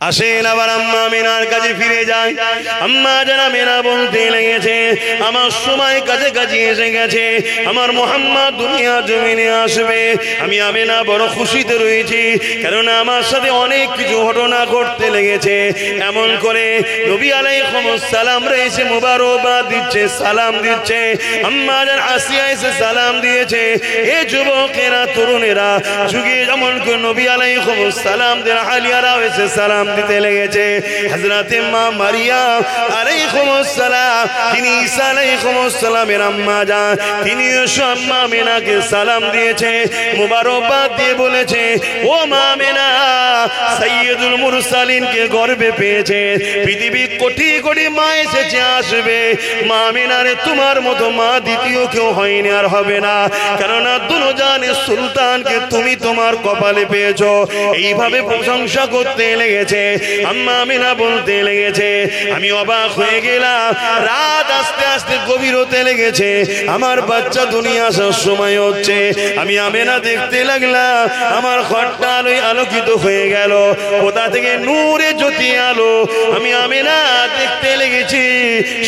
আসেন আবার আম্মা আমিনার কাছে ফিরে যায়। আম্মা জান আমিনা বলতে লেগেছে, আমার সময় কাছে কাছে এসে গেছে, আমার মুহাম্মদ দুনিয়া জমিনে আসবে। আমি আমিনা বড় খুশিতে রয়েছি, কেননা আমার সাথে অনেক কিছু ঘটনা ঘটতে লেগেছে। এমন করে নবী আলাইহিস সালাম রয়েছে, মুবারকবাদ দিচ্ছে, সালাম দিচ্ছে। আম্মা জান আসিয়া এসে সালাম দিয়েছে। এ যুবকেরা, তরুণেরা, যুগে যেমন করে নবী আলাইহিস সালাম দের আলিয়ারা এসে সালাম দিতে লেগেছে। হযরতে মা মারিয়াম আলাইহিস সালাম, তিনি ঈসা আলাইহিস সালামের আম্মা জান, তিনি আম্মা আমিনাকে সালাম দিয়েছে, মুবারকবাদ দিয়ে বলেছে, ও মা আমিনা, সাইয়্যিদুল মুরসালিনকে গর্ভে পেয়েছে। পৃথিবী কোটি কোটি মা এসেছে, আসবে, মা আমিনারে তোমার মতো মা দ্বিতীয় কেউ হয়নি, আর হবে না, কেননা দুনিয়ার সুলতানকে তুমি তোমার কপালে পেয়েছো। এইভাবে প্রশংসা করতে লেগেছে। আম্মা আমিনা বলতে লেগেছে, আমি অবাক হয়ে গেলাম। রাত আস্তে আস্তে গভীর হতে লেগেছে, আমার বাচ্চা দুনিয়া আসার সময় হচ্ছে। আমি আমিনা দেখতে লাগলাম, আমার ঘরটা আলোয় আলোকিত হয়ে গেল, কোথা থেকে নূরে জ্যোতি আলো। আমি আমিনা দেখতে লেগেছি,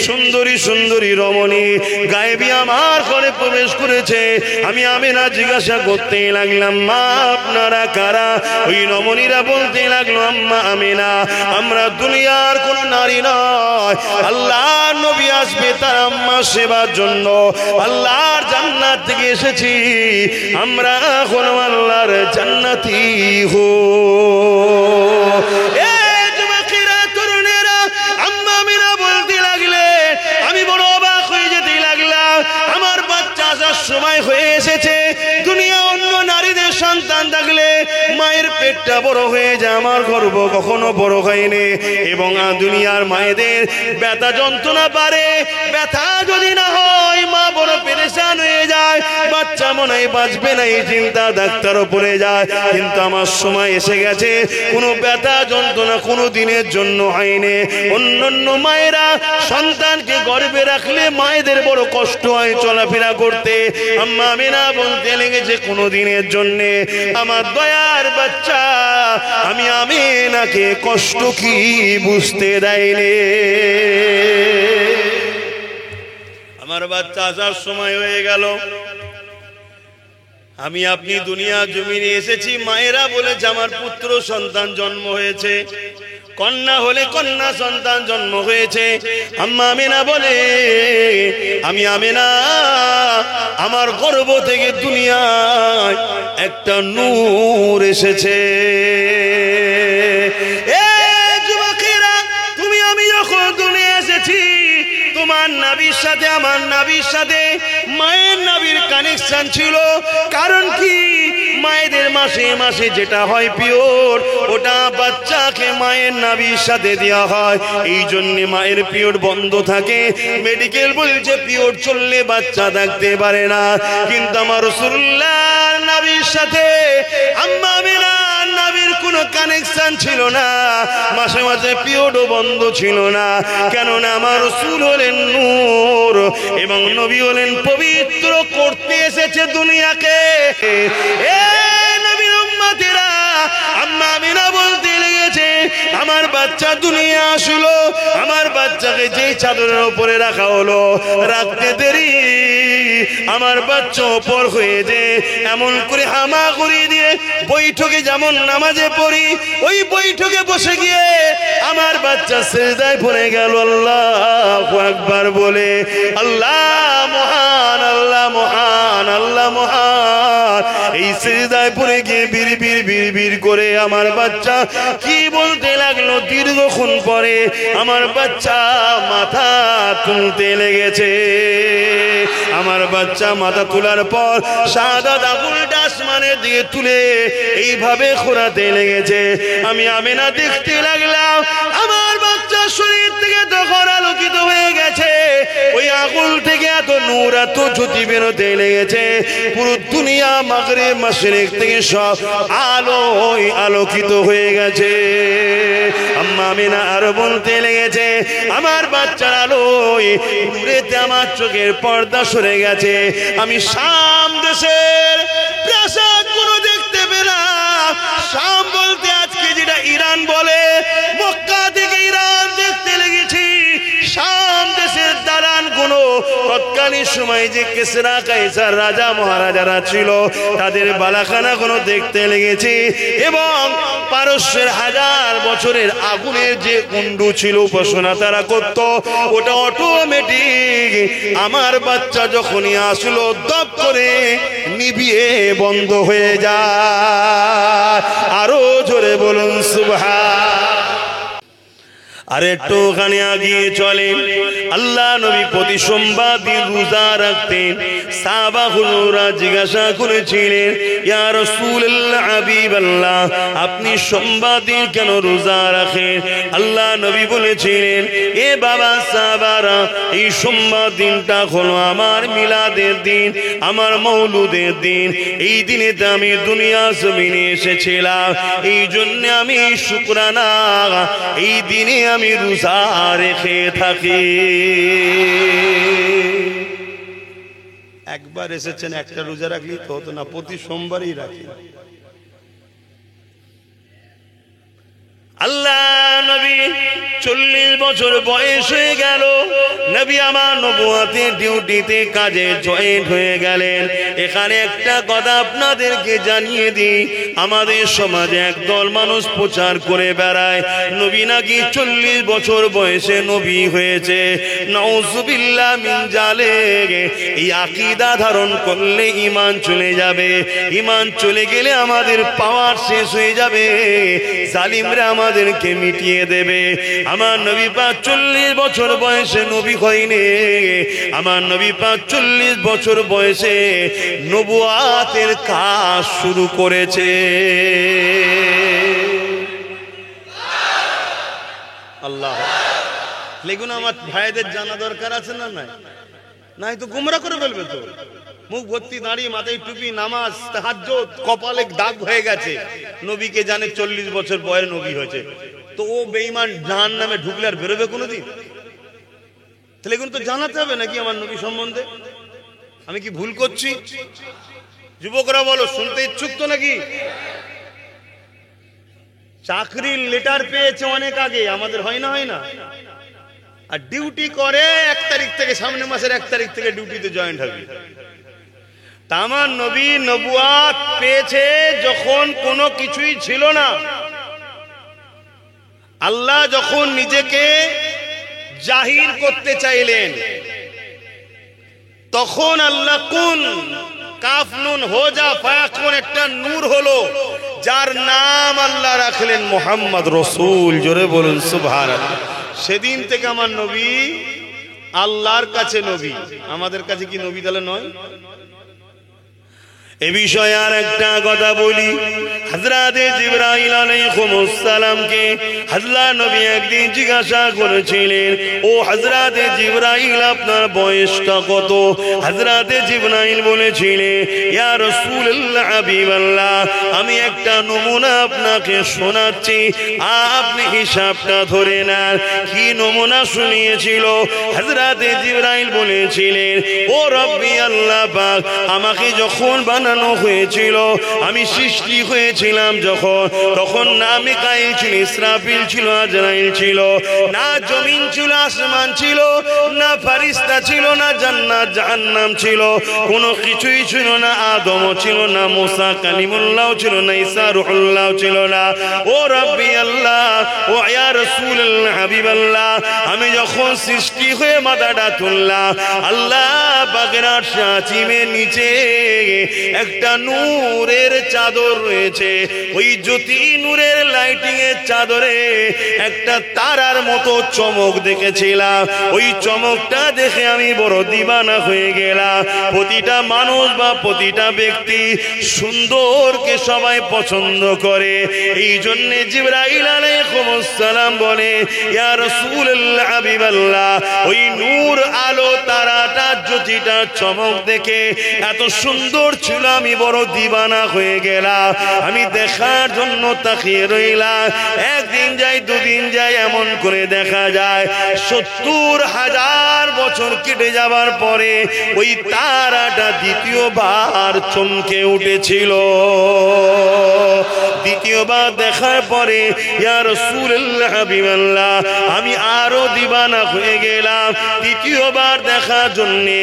সুন্দরী সুন্দরী রমণী গায়েবী আমার ঘরে প্রবেশ করেছে। আমি আমিনা জিজ্ঞাসা করতে লাগলাম, মা আপনারা কারা? ওই রমণীরা বলতে লাগলো, আম্মা আমিনা, আমরা দুনিয়ার কোন নারী নয়, আল্লাহর নবী আসবে তার আম্মা সেবার জন্য আল্লাহর জান্নাত থেকে এসেছি, আমরা এখন আল্লাহর জান্নাতি হো। সময় হয়ে এসেছে। দুনিয়া অন্য নারীদের সন্তান থাকলে মায়ের পেটটা বড় হয়ে যায়, আমার গর্ভ কখনো বড় হয়নি। এবং দুনিয়ার মায়েদের ব্যথা যন্ত্রণা বাড়ে, ব্যথা যদি না হয় মা বড় পেরেশান হয়ে যায়, বাচ্চা মনে হয় বাঁচবে না, এই চিন্তা ডাক্তারও পড়ে যায়। কিন্তু আমার সময় এসে গেছে, কোনো ব্যথা যন্ত্রণা কোনো দিনের জন্য হয়নি। অন্যান্য মায়েরা সন্তানকে গর্ভে রাখলে মায়েদের বড় কষ্ট হয় চলাফেরা করতে। আম্মা আমিনা বলতে লেগেছে, কোনো দিনের জন্য আমার দয়ার বাচ্চা আমি আমিনাকে কষ্ট কি বুঝতে দেয়নি। আমার বাচ্চা আসার সময় হয়ে গেল, আমি আপনি দুনিয়া জমিনে এসেছি, মায়েরা বলেছে আমার পুত্র সন্তান জন্ম হয়েছে, কন্যা হলে কন্যা সন্তান জন্ম হয়েছে। আম্মা আমিনা বলে, আমি আমিনা আমার গর্ভ থেকে দুনিয়ায় একটা নূর এসেছে। তোমার নাবির সাথে আমার নাবির সাথে মায়ের নাবির কানেকশন ছিল। কারণ কি, মায়েদের মাসে মাসে যেটা হয় পিরিয়ড, ওটা বাচ্চাকে মায়ের নাবির সাথে দেওয়া হয়। এই জন্য মায়ের পিরিয়ড বন্ধ থাকে। মেডিকেল বলছে পিরিয়ড চললে বাচ্চা থাকতে পারে না, কিন্তু আমার রাসূলুল্লাহর নাবির সাথে আম্মা আমিনার নাবির কোনো কানেকশন ছিল না, মাসে মাসে পিরিয়ডও বন্ধ ছিল না। কেননা আমার রাসূল হলেন নূর এবং নবী হলেন পবিত্র করতে এসেছে দুনিয়াকে। নবীর উম্মতেরা, আম্মা আমিনা বলতে লেগেছে, আমার বাচ্চা দুনিয়া আসলো, আমার বাচ্চাকে যেই চাদরের উপরে রাখা হলো, রাখতে দেরি আমার বাচ্চা ওপর হয়ে যে এমন করে হামাগুড়ি দিয়ে বৈঠকে যেমন নামাজে পড়ি, ওই বৈঠকে বসে গিয়ে আমার বাচ্চা সিজদায় পড়ে গেল আল্লাহু আকবার বলে। আল্লাহ মহান, আল্লাহ মহান, আল্লাহ মহান। এই সিজদায় পড়ে গিয়ে বিড় করে আমার বাচ্চা কি বলতে লাগলো, দীর্ঘক্ষণ পরে আমার বাচ্চা মাথা তুলতে লেগেছে। আমার বাচ্চা মাথা তোলার পর শাহাদাত আঙুলটা আসমানের দিকে তুলে এইভাবে খোঁড়াতে লেগেছে। আমি আমিনা দেখতে লাগলাম, আমার বাচ্চার শরীর থেকে তখন আলোকিত হয়ে গেছে, ওই আঙুল থেকে এত নূর, এত জ্যোতি বেরোতে লেগেছে, পুরো দুনিয়া মাগরিব মাশরিক থেকে সব আলোয় আলোকিত হয়ে গেছে। আম্মা আমিনা আরো বলতে লেগেছে, আমার বাচ্চার আলোয় নূরেতে আমার চোখের পর্দা সরে গেছে। আমি শাম দেশের প্রাসাদ কোনো দেখতে পেলাম। শাম বলতে আজকে যেটা ইরান বলে, তৎকালীন সময় যে কিসরা কাইসার রাজা মহারাজারা ছিল তাদের বালাখানা কোনো দেখতে লেগেছে এবং পারস্যের 1000 বছরের আগুনের যে কুণ্ডু ছিল উপাসনা তারা করত, ওটা অটোমেটিক আমার বাচ্চা যখনই আসলো দপ করে নিভিয়ে বন্ধ হয়ে যায়। আরো জোরে বলুন সুবহান। আর একটুখানি আগিয়ে চলে আল্লাহ নবী প্রতি সোমবার দিন রোজা রাখতেন। সাহাবাহুরা জিজ্ঞাসা করেছিলেন, ইয়া রাসূলুল্লাহ হাবিবাল্লাহ, আপনি সোমবার দিন কেন রোজা রাখেন? আল্লাহ নবী বলেছিলেন, এ বাবা সাহাবারা, এই সোমবার দিনটা হলো আমার মিলাদের দিন, আমার মৌলুদের দিন। এই দিনে আমি দুনিয়া জমিনে এসেছিলাম, এই জন্য আমি শুকরানা এই দিনে আমি রোজা রেখে থাকি। একবার এসেছেন, একটা রোজা রাখলি তো হতো না, প্রতি সোমবারই রাখি। আল্লাহ নবী 40 বছর বয়স হয়ে গেল, নবী আমার নবুয়তের ডিউটিতে কাজে জয়েন্ট হয়ে গেলেন। এখানে একটা কথা আপনাদেরকে জানিয়ে দিই, আমাদের সমাজে একদল মানুষ প্রচার করে বেড়ায় নবী নাকি 40 বছর বয়সে নবী হয়েছে। নাউযুবিল্লাহ মিন জালিক। এই আকীদা ধারণ করলে ঈমান চলে যাবে, ঈমান চলে গেলে আমাদের পাওয়ার শেষ হয়ে যাবে, জালিমরা আমাদেরকে মিটিয়ে দেবে। আমার নবী পাক 40 বছর বয়সে নবী হয়নি, আমার নবী পাক 40 বছর বয়সে নবুয়াতের কাজ শুরু করেছে। আল্লাহ, লেগুন আমার ভাইদের জানা দরকার আছে না? নাই তো গুমরা করে ফেলবে তো। মুখ ভর্তি দাঁড়িয়ে, মাথায় টুপি, নামাজ, তাহাজ্জুদ, কপালে দাগ হয়ে গেছে, নবীকে জানে 40 বছর বয়সে নবী হয়েছে, তো ও বেঈমান জাহান্নামে ঢুকলে আর বেরোবে কোনোদিন? তাহলে এগুলো তো জানাতে হবে নাকি আমার নবী সম্বন্ধে? আমি কি ভুল করছি? যুবকরা বলো, শুনতে ইচ্ছুক তো নাকি? চাকরির লেটার পেয়েছে অনেক আগে, আমাদের হয় না? আর ডিউটি করে 1 তারিখ থেকে, সামনের মাসের 1 তারিখ থেকে ডিউটিতে জয়েন্ট হবে। আমার নবী নবুয়াত পেয়েছে যখন কোনো কিছুই ছিল না। আল্লাহ যখন নিজেকে জাহির করতে চাইলেন, তখন আল্লাহ কুন কাফ নুন হো যা ফায়াকুন একটা নূর হলো, যার নাম আল্লাহ রাখলেন মুহাম্মদ রাসূল। জোরে বলুন সুবহানাল্লাহ। সেদিন থেকে আমার নবী আল্লাহর কাছে নবী, আমাদের কাছে কি নবী তাহলে নয়? এ বিষয়ে আর একটা কথা বলি, হযরতে জিবরাইল আলাইহিস সালামকে আল্লাহ নবী একদিন জিজ্ঞাসা করেছিলেন, ও হযরতে জিবরাইল, আপনার বয়সটা কত? হযরতে জিবরাইল বলেছিলেন, ইয়া রাসূলুল্লাহ হাবিবাল্লাহ, আমি একটা নমুনা আপনাকে শোনাচ্ছি, আপনি হিসাবটা ধরে নেন। কি নমুনা শুনিয়েছিল? হযরতে জিবরাইল বলেছিলেন, ও রব্বি আল্লাহ পাক, আমাকে যখন বানানো হয়েছিল, আমি সৃষ্টি হয়েছিলাম যখন, তখন না মিকাইল ছিল, ইসরাফিল ছিল, আজরাইল ছিল, না জমিন ছিল, আসমান ছিল, না ফারিস্তা ছিল, না জান্নাত জাহান্নাম ছিল, কোনো কিছুই ছিল না। আদম ছিল না, মুসা কালিমুল্লাহ ছিল না, ঈসা রূহুল্লাহ ছিল না। ও রব্বি আল্লাহ, ও ইয়া রাসূলুল্লাহ হাবিবাল্লাহ, আমি যখন সৃষ্টি হয়ে মাথাটা তুললাম, আল্লাহ পাকের আরশ আজিমের নিচে একটা নূরের চাদর রয়েছে, ওই জ্যোতি নূরের লাইটিং এর চাদরে একটা তারার মতো চমক দেখেছিলাম। ওই চমকটা দেখে আমি বড় দিবানা হয়ে গেলাম। প্রতিটা মানুষ বা প্রতিটা ব্যক্তি সুন্দরকে সবাই পছন্দ করে, এই জন্য জিবরাইল আলাইহিস সালাম বলে, ইয়া রাসূলুল্লাহ হাবিবাল্লাহ, ওই নূর আলো তারাটা জ্যোতিটা চমক দেখে এত সুন্দর ছিল, আমি বড় দিবানা হয়ে গেলাম। আমি দেখার জন্য তাকিয়ে রইলাম। একদিন যাই, দুদিন যাই, এমন করে দেখা যায় 70,000 বছর কেটে যাবার পরে ওই তারাটা দ্বিতীয়বার চমকে উঠেছিল। দ্বিতীয়বার দেখার পরে ইয়া রাসূলুল্লাহ রাসূলুল্লাহ হাবিবাল্লাহ, আমি আরো দিবানা হয়ে গেলাম দ্বিতীয়বার দেখার জন্যে।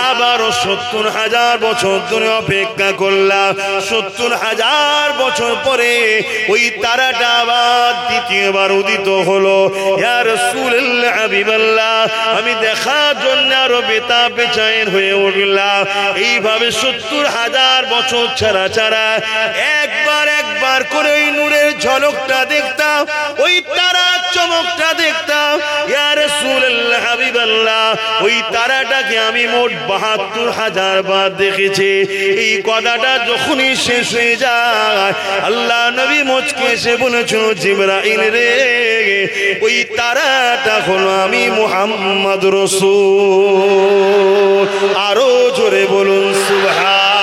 আবারও 70,000 বছর ধরে অপেক্ষা করলাম। 70,000 বছর পরে ওই তারাটা আবার দ্বিতীয়বার উদিত হলো। ইয়া রাসূলুল্লাহ হাবিবাল্লাহ, আমি দেখার জন্য আরো বেতাব বেচাইন হয়ে উঠলাম। এইভাবে 70,000 বছর ছাড়া ছাড়া একবার একবার করে ওই নূরের ঝলকটা দেখতাম, ওই তারার চমকটা দেখতাম। ইয়া রাসূলুল্লাহ হাবিবাল্লাহ, ওই তারাটাকে আমি মোট 72,000 বার দেখেছি। এই কথাটা যখনই শেষ হয়ে যায়, আল্লাহ নবী মুচকে এসে বলেছিল, জিবরাইল রে, ওই তারাটা হলো আমি মুহাম্মদ রাসূল। আরো জোরে বলুন সুবহান।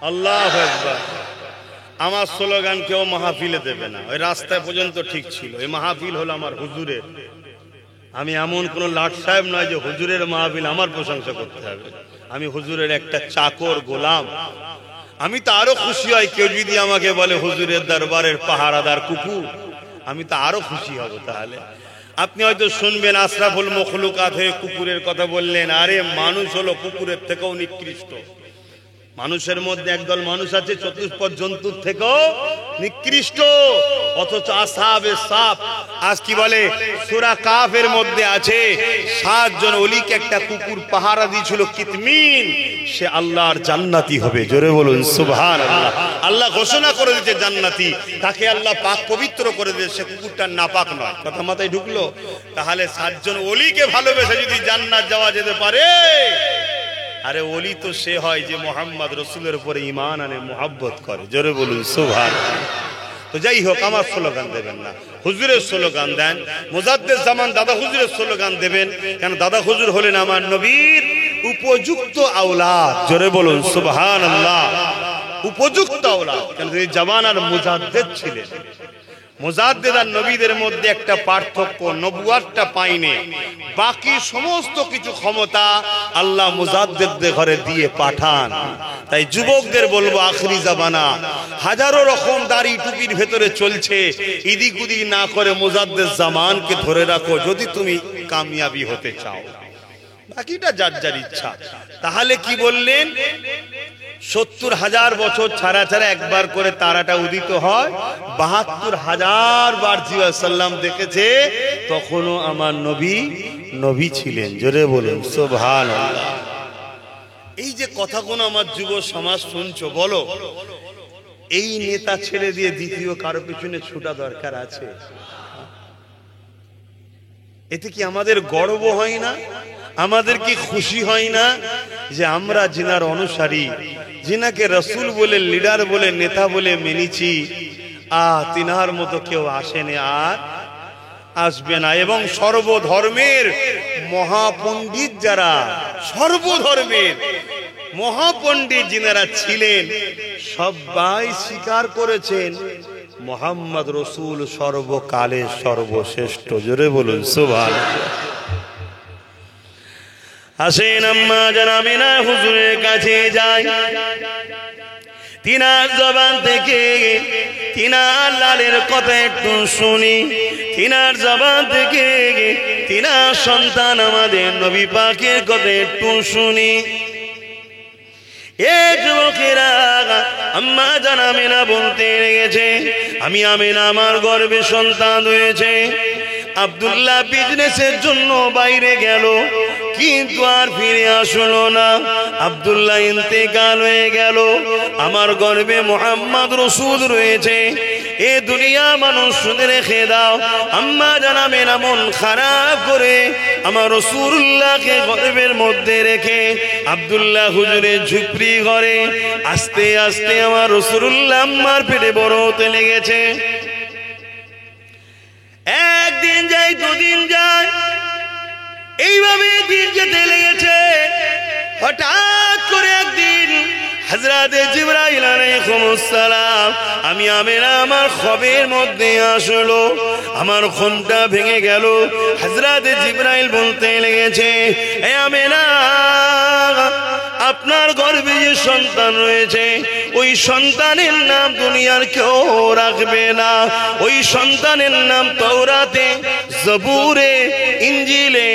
আল্লাহু আকবার। আমার স্লোগান কেউ মাহফিলে দেবে না, ওই রাস্তায় পর্যন্ত ঠিক ছিল। এই মাহফিল হলো আমার হুজুরের। আমি এমন কোন লাট সাহেব নয় যে হুজুরের মাহফিল আমার প্রশংসা করতে হবে। আমি হুজুরের একটা চাকর, গোলাম। আমি তো আরো খুশি হয় কেউ যদি আমাকে বলে হুজুরের দরবারের পাহারাদার কুকুর, আমি তো আরো খুশি হব। তাহলে আপনি হয়তো শুনবেন আশরাফুল মখলুকাত হয়ে কুকুরের কথা বললেন। আরে মানুষ হলো কুকুরের থেকেও নিকৃষ্ট। মানুষের মধ্যে একদল মানুষ আছে চতুষ্পদ জন্তুর থেকেও নিকৃষ্ট, অথচ আসহাবে সাফ, আজ কি বলে সূরা কাফের মধ্যে আছে 7 জন ওলিকে একটা কুকুর পাহারা দিয়েছিল কিতমিন, সে আল্লাহর জান্নাতি হবে। জোরে বলুন সুবহানাল্লাহ। আল্লাহ ঘোষণা করে দিয়েছে জান্নাতি, তাকে আল্লাহ পাক পবিত্র করে দিয়েছে, সে কুকুরটা নাপাক নয়। কথা মাথায় ঢুকলো? তাহলে 7 জন ওলিকে ভালোবেসে যদি জান্নাত যাওয়া যেতে পারে, আরে ওলি তো সে হয় যে মোহাম্মদ রসুলের উপরে ঈমান আনে, মুহাব্বত করে। জোরে বলুন সুবহানাল্লাহ। তো যাই হোক, আমার স্লোগান দেবেন না, হুজুরের স্লোগান দেন। মুজাদ্দিদ জামান দাদা হুজুরের স্লোগান দেবেন, কেন দাদা হুজুর হলেন আমার নবীর উপযুক্ত আওলাদ। জোরে বলুন সুবহানাল্লাহ। উপযুক্ত আওলাদ, কেন তিনি জামানার মুজাদ্দিদ ছিলেন। মুজাদ্দিদ আর নবীদের মধ্যে একটা পার্থক্য, নবুয়াতটা পাইনি, বাকি সমস্ত কিছু ক্ষমতা আল্লাহ মুজাদ্দিদদের ঘরে দিয়ে পাঠান। তাই যুবকদের বলবো, আখরি জামানা হাজারো রকম দাড়ি টুপির ভেতরে চলছে, ইদিক উদিক না করে মুজাদ্দিদ জামানকে ধরে রাখো যদি তুমি কামিয়াবি হতে চাও। বাকিটা যার যার ইচ্ছা। তাহলে কি বললেন? 70,000 বছর ছাড়া ছাড়া একবার করে তারাটা উদিত হয়। 72,000 বার জিয়া সাল্লাম দেখেছে, তখনও আমার নবী নবী ছিলেন। জোরে বলুন সুবহানাল্লাহ। এই যে কথাগুলো আমার যুব সমাজ শুনছো, বলো এই নেতা ছেড়ে দিয়ে দ্বিতীয় কারো পিছনে ছুটা দরকার আছে? এতে কি আমাদের গর্ব হয় না? আমাদের কি খুশি হয় না যে আমরা জিনার অনুসারী, জিনাকে রসুল বলে, লিডার বলে, নেতা বলে মেনেছি, তিনার মতো কেউ আসেনি আর আসবে না। এবং সর্বধর্মের মহাপণ্ডিত যারা, সর্বধর্মের মহাপণ্ডিত যিনারা ছিলেন, সবাই স্বীকার করেছেন মুহাম্মদ রসুল সর্বকালের সর্বশ্রেষ্ঠ। জোরে বলুন সুবহানাল্লাহ। আসেন আম্মা জানামিনা হুজুরের কাছে যাই, তিনার জবান থেকে তিনার লালের কথা একটু শুনি, তিনার জবান থেকে তিনার সন্তান আমাদের নবী পাকের কথা একটু শুনি। এ যুবকেরা, আম্মা জানামিনা বলতে লেগেছে, আমি আমিনা আমার গর্ভে সন্তান হয়েছে। আব্দুল্লাহ বিজনেসের জন্য বাইরে গেল, কিন্তু আর ফিরে আসলো না। আব্দুল্লাহ ইন্তেকাল হয়ে গেল, আমার গর্ভে মুহাম্মদ রসুল রয়েছে। এ দুনিয়া মানুষ শুনে রেখে দাও, আম্মা জানাবেন মন খারাপ করে আমার রসুল্লাহকে গর্ভের মধ্যে রেখে আব্দুল্লাহ হুজুরের ঝুপড়ি ঘরে আস্তে আস্তে আমার রসুল্লাহ আম্মার পেটে বড় হতে লেগেছে। একদিন যাই, দুদিন যায়, এইভাবে দিন যেতে লেগেছে। হঠাৎ করে একদিন হযরতে জিবরাইল আলাইহিস সালাম আমি আমিনা আমার খবের মধ্যে আসলো, আমার ঘুমটা ভেঙে গেল। হযরতে জিবরাইল বলতে লেগেছে, এ আমিনা, আপনার গর্ভে যে সন্তান রয়েছে ওই সন্তানের নাম দুনিয়ার কেউ রাখবে না। ওই সন্তানের নাম তাওরাতে, জবুরে, ইনজিলে,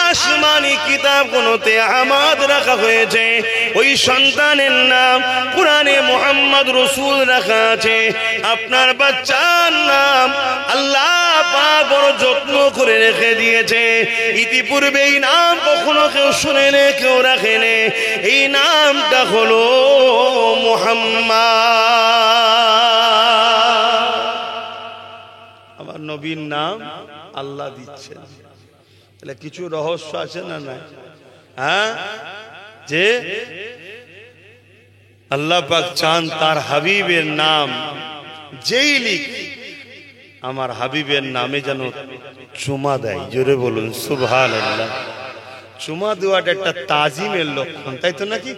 আসমানি কিতাবগুলোতে আহমদ রাখা হয়েছে। ওই সন্তানের নাম কুরআনে মুহাম্মদ রাসূল রাখা আছে। আপনার বাচ্চার নাম আল্লাহ পাক বড় যত্ন করে রেখে দিয়েছে। ইতিপূর্বে এই নাম কখনো কেউ শুনেনি, কেউ রাখেনি। এই নামটা হলো মুহাম্মদ। আমার নবীর নাম আল্লাহ দিচ্ছেন, তাহলে কিছু রহস্য আছে না নাই? হ্যাঁ, যে আল্লাহ পাক চান তার হাবিবের নাম যেই লিখ আমার হাবিবের নামে যেন চুমা দেয়। জোরে বলুন সুবহানাল্লাহ। চুমা দেওয়াটা একটা তাজিমের লক্ষণ, তাই তো নাকি?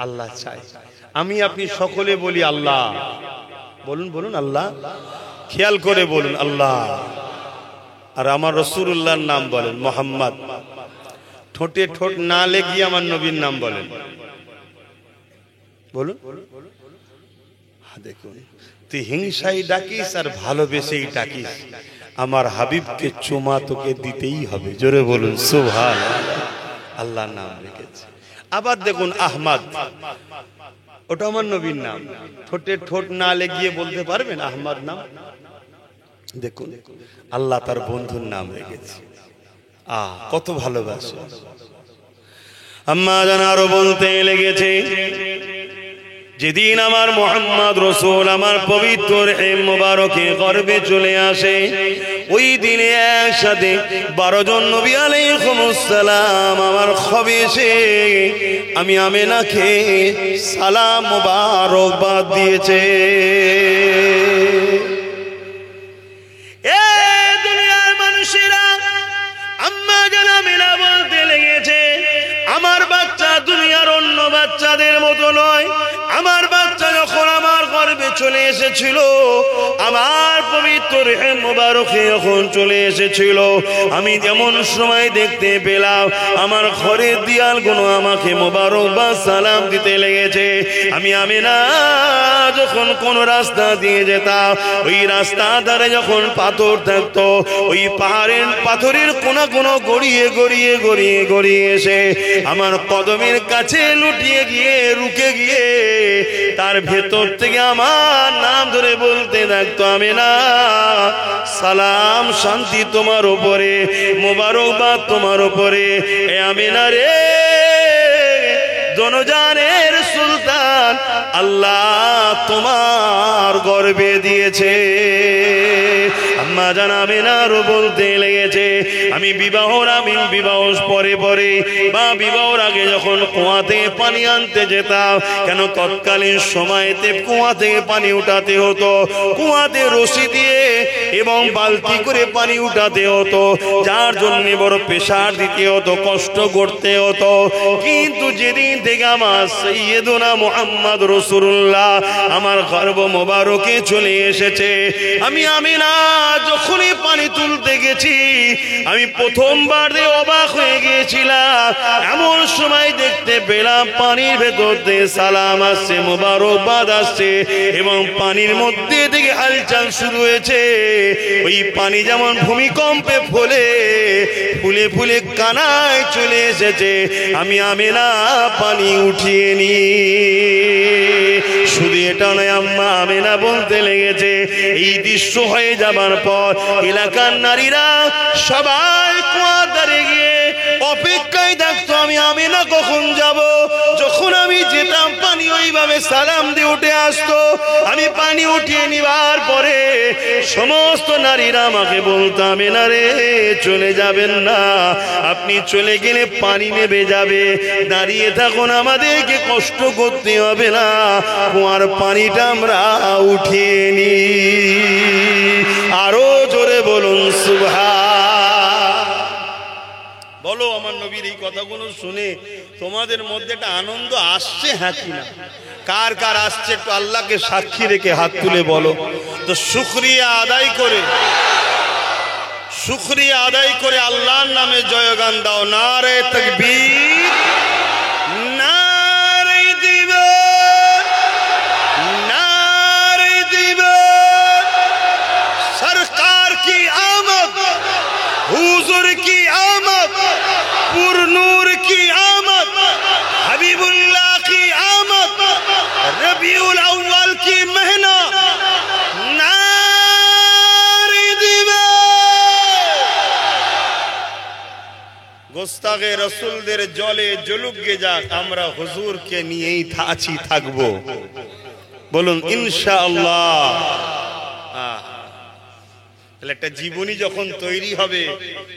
আল্লাহ চাই আমি আপনি সকলে বলি আল্লাহ। বলুন বলুন আল্লাহ, খেয়াল করে বলুন আল্লাহ। আর আমার রাসূলুল্লাহর নাম বলেন মুহাম্মদ। ঠোঁটে ঠোঁট না লেগিয়ে আমার নবীর নাম বলেন, বলুন। দেখুন, তুই হিংসাই ডাকিস আর ভালোবেসেই ডাকিস, আমার হাবিবকে চুমা তোকে দিতেই হবে। জোরে বলুন সুবহানাল্লাহ। আল্লাহ নাম রেখেছে। আবার দেখুন আহমদ, ওটা আমার নবীর নাম। ঠোঁটে ঠোঁট না লেগিয়ে বলতে পারবেন আহমদ নাম? দেখুন আল্লাহ তার বন্ধুর নাম রেখেছে। কত ভালোবাসে। আম্মা জান আরো বলতে লেগেছে, যেদিন আমার মুহাম্মদ রাসূল আমার পবিত্র রহিম মুবারকে গর্ভে চলে আসে, ওই দিনে একসাথে 12 জন নবী আলাইহিমুস সালাম আমার খবেশে আমি আমেনাকে সালাম মুবারকবাদ দিয়েছে। দুনিয়ার মানুষেরা আম্মা জান আমিনা বলতে লেগেছে, আমার বাচ্চা দুনিয়ার অন্য বাচ্চাদের মতো নয়। আমার বাচ্চা যখন আমার গর্ভে চলে এসেছিল, আমার পবিত্র রহিম মুবারকে যখন চলে এসেছিল, আমি যেমন সময় দেখতে পেলাম আমার ঘরের দেয়ালগুলো আমাকে মুবারকবাদ সালাম দিতে লেগেছে। আমি আমিনা যখন কোন রাস্তা দিয়ে যেতাম, ওই রাস্তা ধারে যখন পাথর থাকতো, ওই পাথরের কোনা কোনো গড়িয়ে গড়িয়ে গড়িয়ে গড়িয়ে এসে আমার কদমের কাছে লুটিয়ে গিয়ে রুকে গিয়ে তার ভেতর থেকে আমার নাম ধরে বলতে থাকতো, আমিনা সালাম শান্তি তোমার উপরে, মোবারকবাদ তোমার উপরে। এ আমিনা রে, দোনোজানের সুলতান আল্লাহ তোমার গর্ভে দিয়েছে। আম্মা জান আমিনারও বলতে লেগেছে, আমি বিবাহর পরে পরে বা বিবাহর আগে যখন কুয়া থেকে পানি আনতে যেতাম, কেন তৎকালীন সময়তে কুয়া থেকে পানি উঠাতে হতো, কুয়াতে রশি দিয়ে এবং বালতি করে পানি উঠাতে হতো, যার জন্য বড় প্রেসার দিতে হতো, কষ্ট করতে হতো। কিন্তু যেদিন থেকে আমার সাইয়্যিদুনা মুহাম্মদ রাসূলুল্লাহ আমার গর্ভ মোবারকে চলে এসেছে, আমি আমিনা যখনই পানি তুলতে গেছি, আমি প্রথমবার অবাক হয়ে গিয়েছিলাম। এমন সময় দেখতে পেলাম পানির ভেতর থেকে সালাম আসছে, মোবারকবাদ আসছে, এবং পানির মধ্যে থেকে হালচাল শুরু হয়েছে। ওই পানি যেমন ভূমিকম্পে ফুলে ফুলে কানায় চলে এসেছে। আমি আমিনা পানি উঠিয়ে নি। শুধু এটা নয়, আম্মা আমিনা বলতে লেগেছে, এই দৃশ্য হয়ে যাবার পর এলাকার নারীরা সবাই কুয়ার ধারে গিয়ে অপেক্ষায় থাকতো আমি আমিনা কখন যাব। যখন আমি যেতাম পানি ওইভাবে সালাম দিয়ে উঠে আসতো। আমি পানি উঠিয়ে নিবার পরে সমস্ত নারীরা আমাকে বলতো, আমিনা রে চলে যাবেন না, আপনি চলে গেলে পানি নেবে যাবে, দাঁড়িয়ে থাকুন, আমাদেরকে কষ্ট করতে হবে না, কুয়ার পানিটা আমরা উঠিয়ে নি। আরো জোরে বলুন সুবহান। বলো আমার নবীর এই কথাগুলো শুনে তোমাদের মধ্যে একটা আনন্দ আসছে, হ্যাঁ কি না? কার কার আসছে একটু আল্লাহকে সাক্ষী রেখে হাত তুলে বলো তো। শুকরিয়া আদায় করে আল্লাহর নামে জয়গান দাও। নারে তাকবীর, নারে বাগে রসুলদের জলে জলুক গে যাক, আমরা হুজুরকে নিয়েই আছি থাকবো। বলুন ইনশাআল্লাহ। তাহলে একটা জীবনী যখন তৈরি হবে,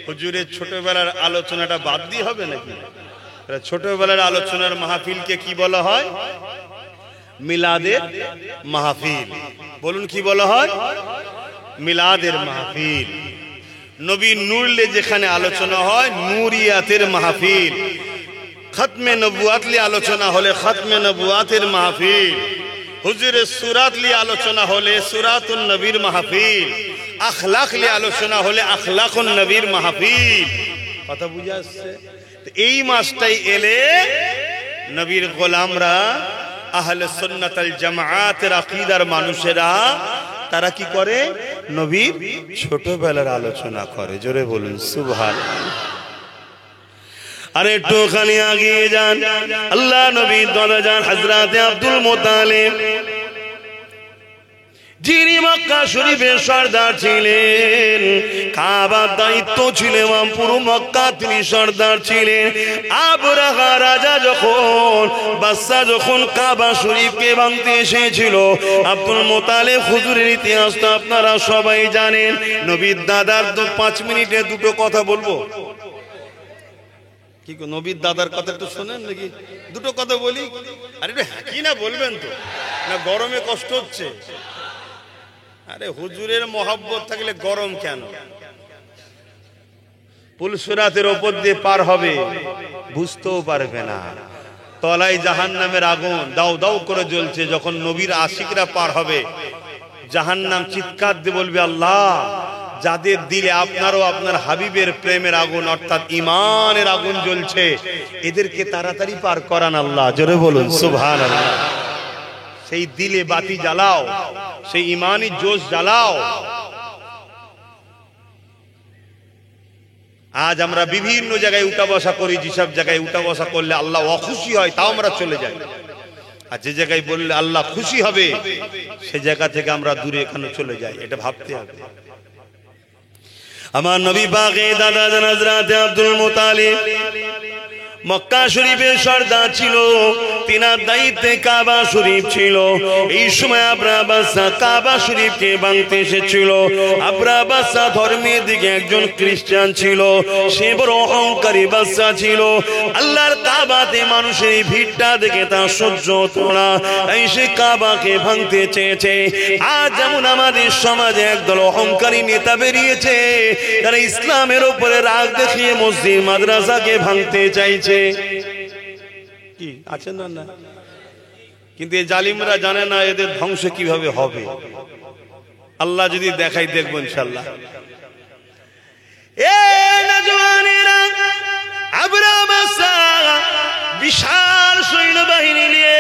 হুজুরের ছোটবেলার আলোচনাটা বাদ দিয়ে হবে নাকি? ছোটবেলার আলোচনার মাহফিলকে কি বলা হয়? মিলাদের মাহফিল। বলুন কি বলা হয়? মিলাদের মাহফিল। নবী নূরলে যেখানে আলোচনা হয় নূরিয়াতের মাহফিল। খতমে নবুয়াত নিয়ে আলোচনা হলে খতমে নবুয়াতের মাহফিল। হুজুরের সুরাত নিয়ে আলোচনা হলে সুরাতুন নবীর মাহফিল। আখলাক নিয়ে আলোচনা হলে আখলাকুন নবীর মাহফিল। কথা বুঝে আসছে? এই মাসটাই এলে নবীর গোলামরা, আহলে সুন্নাত আল জামাআতের আকীদার মানুষেরা তারা কি করে? নবীর ছোটবেলার আলোচনা করে। জোরে বলুন সুবহানাল্লাহ। আরে একটুখানি আগিয়ে যান। আল্লাহ নবী দাদা যান হযরত আব্দুল মুত্তালিব, যিনি মক্কা শরীফের সর্দার ছিলেন, কাবার দায়িত্ব ছিলেন, পুরো মক্কা তিনি সর্দার ছিলেন। আবরাহা রাজা বাদশা যখন কাবা শরীফকে ভাঙতে এসেছিল, আব্দুল মুত্তালিব হুজুরের ইতিহাস তো আপনারা সবাই জানেন। নবীর দাদার 5 মিনিটে দুটো কথা বলবো। কি নবীর দাদার কথা একটু শোনেন নাকি? দুটো কথা বলি। আরে কি না বলবেন তো, না গরমে কষ্ট হচ্ছে? আরে হুজুরের মহব্বত থাকলে গরম কেন? পুলসিরাতের উপর দিয়ে পার হবে, বুঝতেও পারবে না। তলায় জাহান্নামের আগুন দাউ দাউ করে জ্বলছে। যখন নবীর আশিকরা পার হবে, জাহান্নাম চিৎকার দিয়ে বলবে, আল্লাহ, যাদের দিলে আপনারও আপনার হাবিবের প্রেমের আগুন অর্থাৎ ঈমানের আগুন জ্বলছে, এদেরকে তাড়াতাড়ি পার করান আল্লাহ। জোরে বলুন সুবহানাল্লাহ। সেই দিলে বাতি জ্বালাও, সেই ঈমানি জোশ জ্বালাও। আজ আমরা বিভিন্ন জায়গায় উঠা বসা করি, যেসব জায়গায় উঠা বসা করলে আল্লাহ অখুশি হয় তাও আমরা চলে যাই, আর যে জায়গায় বললে আল্লাহ খুশি হবে সে জায়গা থেকে আমরা দূরে এখানে চলে যাই। এটা ভাবতে হবে। আমার নবী পাকে দাদা জান হযরত আব্দুল মুত্তালিব মক্কা শরীফের সর্দার ছিল, তিনার দায়িত্বে কাবা শরীফ ছিল। এই সময় আবরাহা বাদশা কাবা শরীফকে ভাঙতে এসেছিল। আবরাহা বাদশা ধর্মের দিকে একজন খ্রিস্টান ছিল, সে বড় অহংকারী বাদশা ছিল। আল্লাহর কাবাতে মানুষের এই ভিড়টা দেখে তার সহ্য হতো না, তাই সে কাবাকে ভাঙতে চেয়েছে। আজ যেমন আমাদের সমাজে একদল অহংকারী নেতা বেরিয়েছে, তারা ইসলামের উপরে রাগ দেখিয়ে মসজিদ মাদ্রাসাকে ভাঙতে চাইছে। কি আছেন না? কিন্তু এই জালিমরা জানে না এদের ধ্বংস কিভাবে হবে। আল্লাহ যদি দেখাই দেখবো ইনশাআল্লাহ। আবরাহা বাদশা বিশাল সৈন্যবাহিনী নিয়ে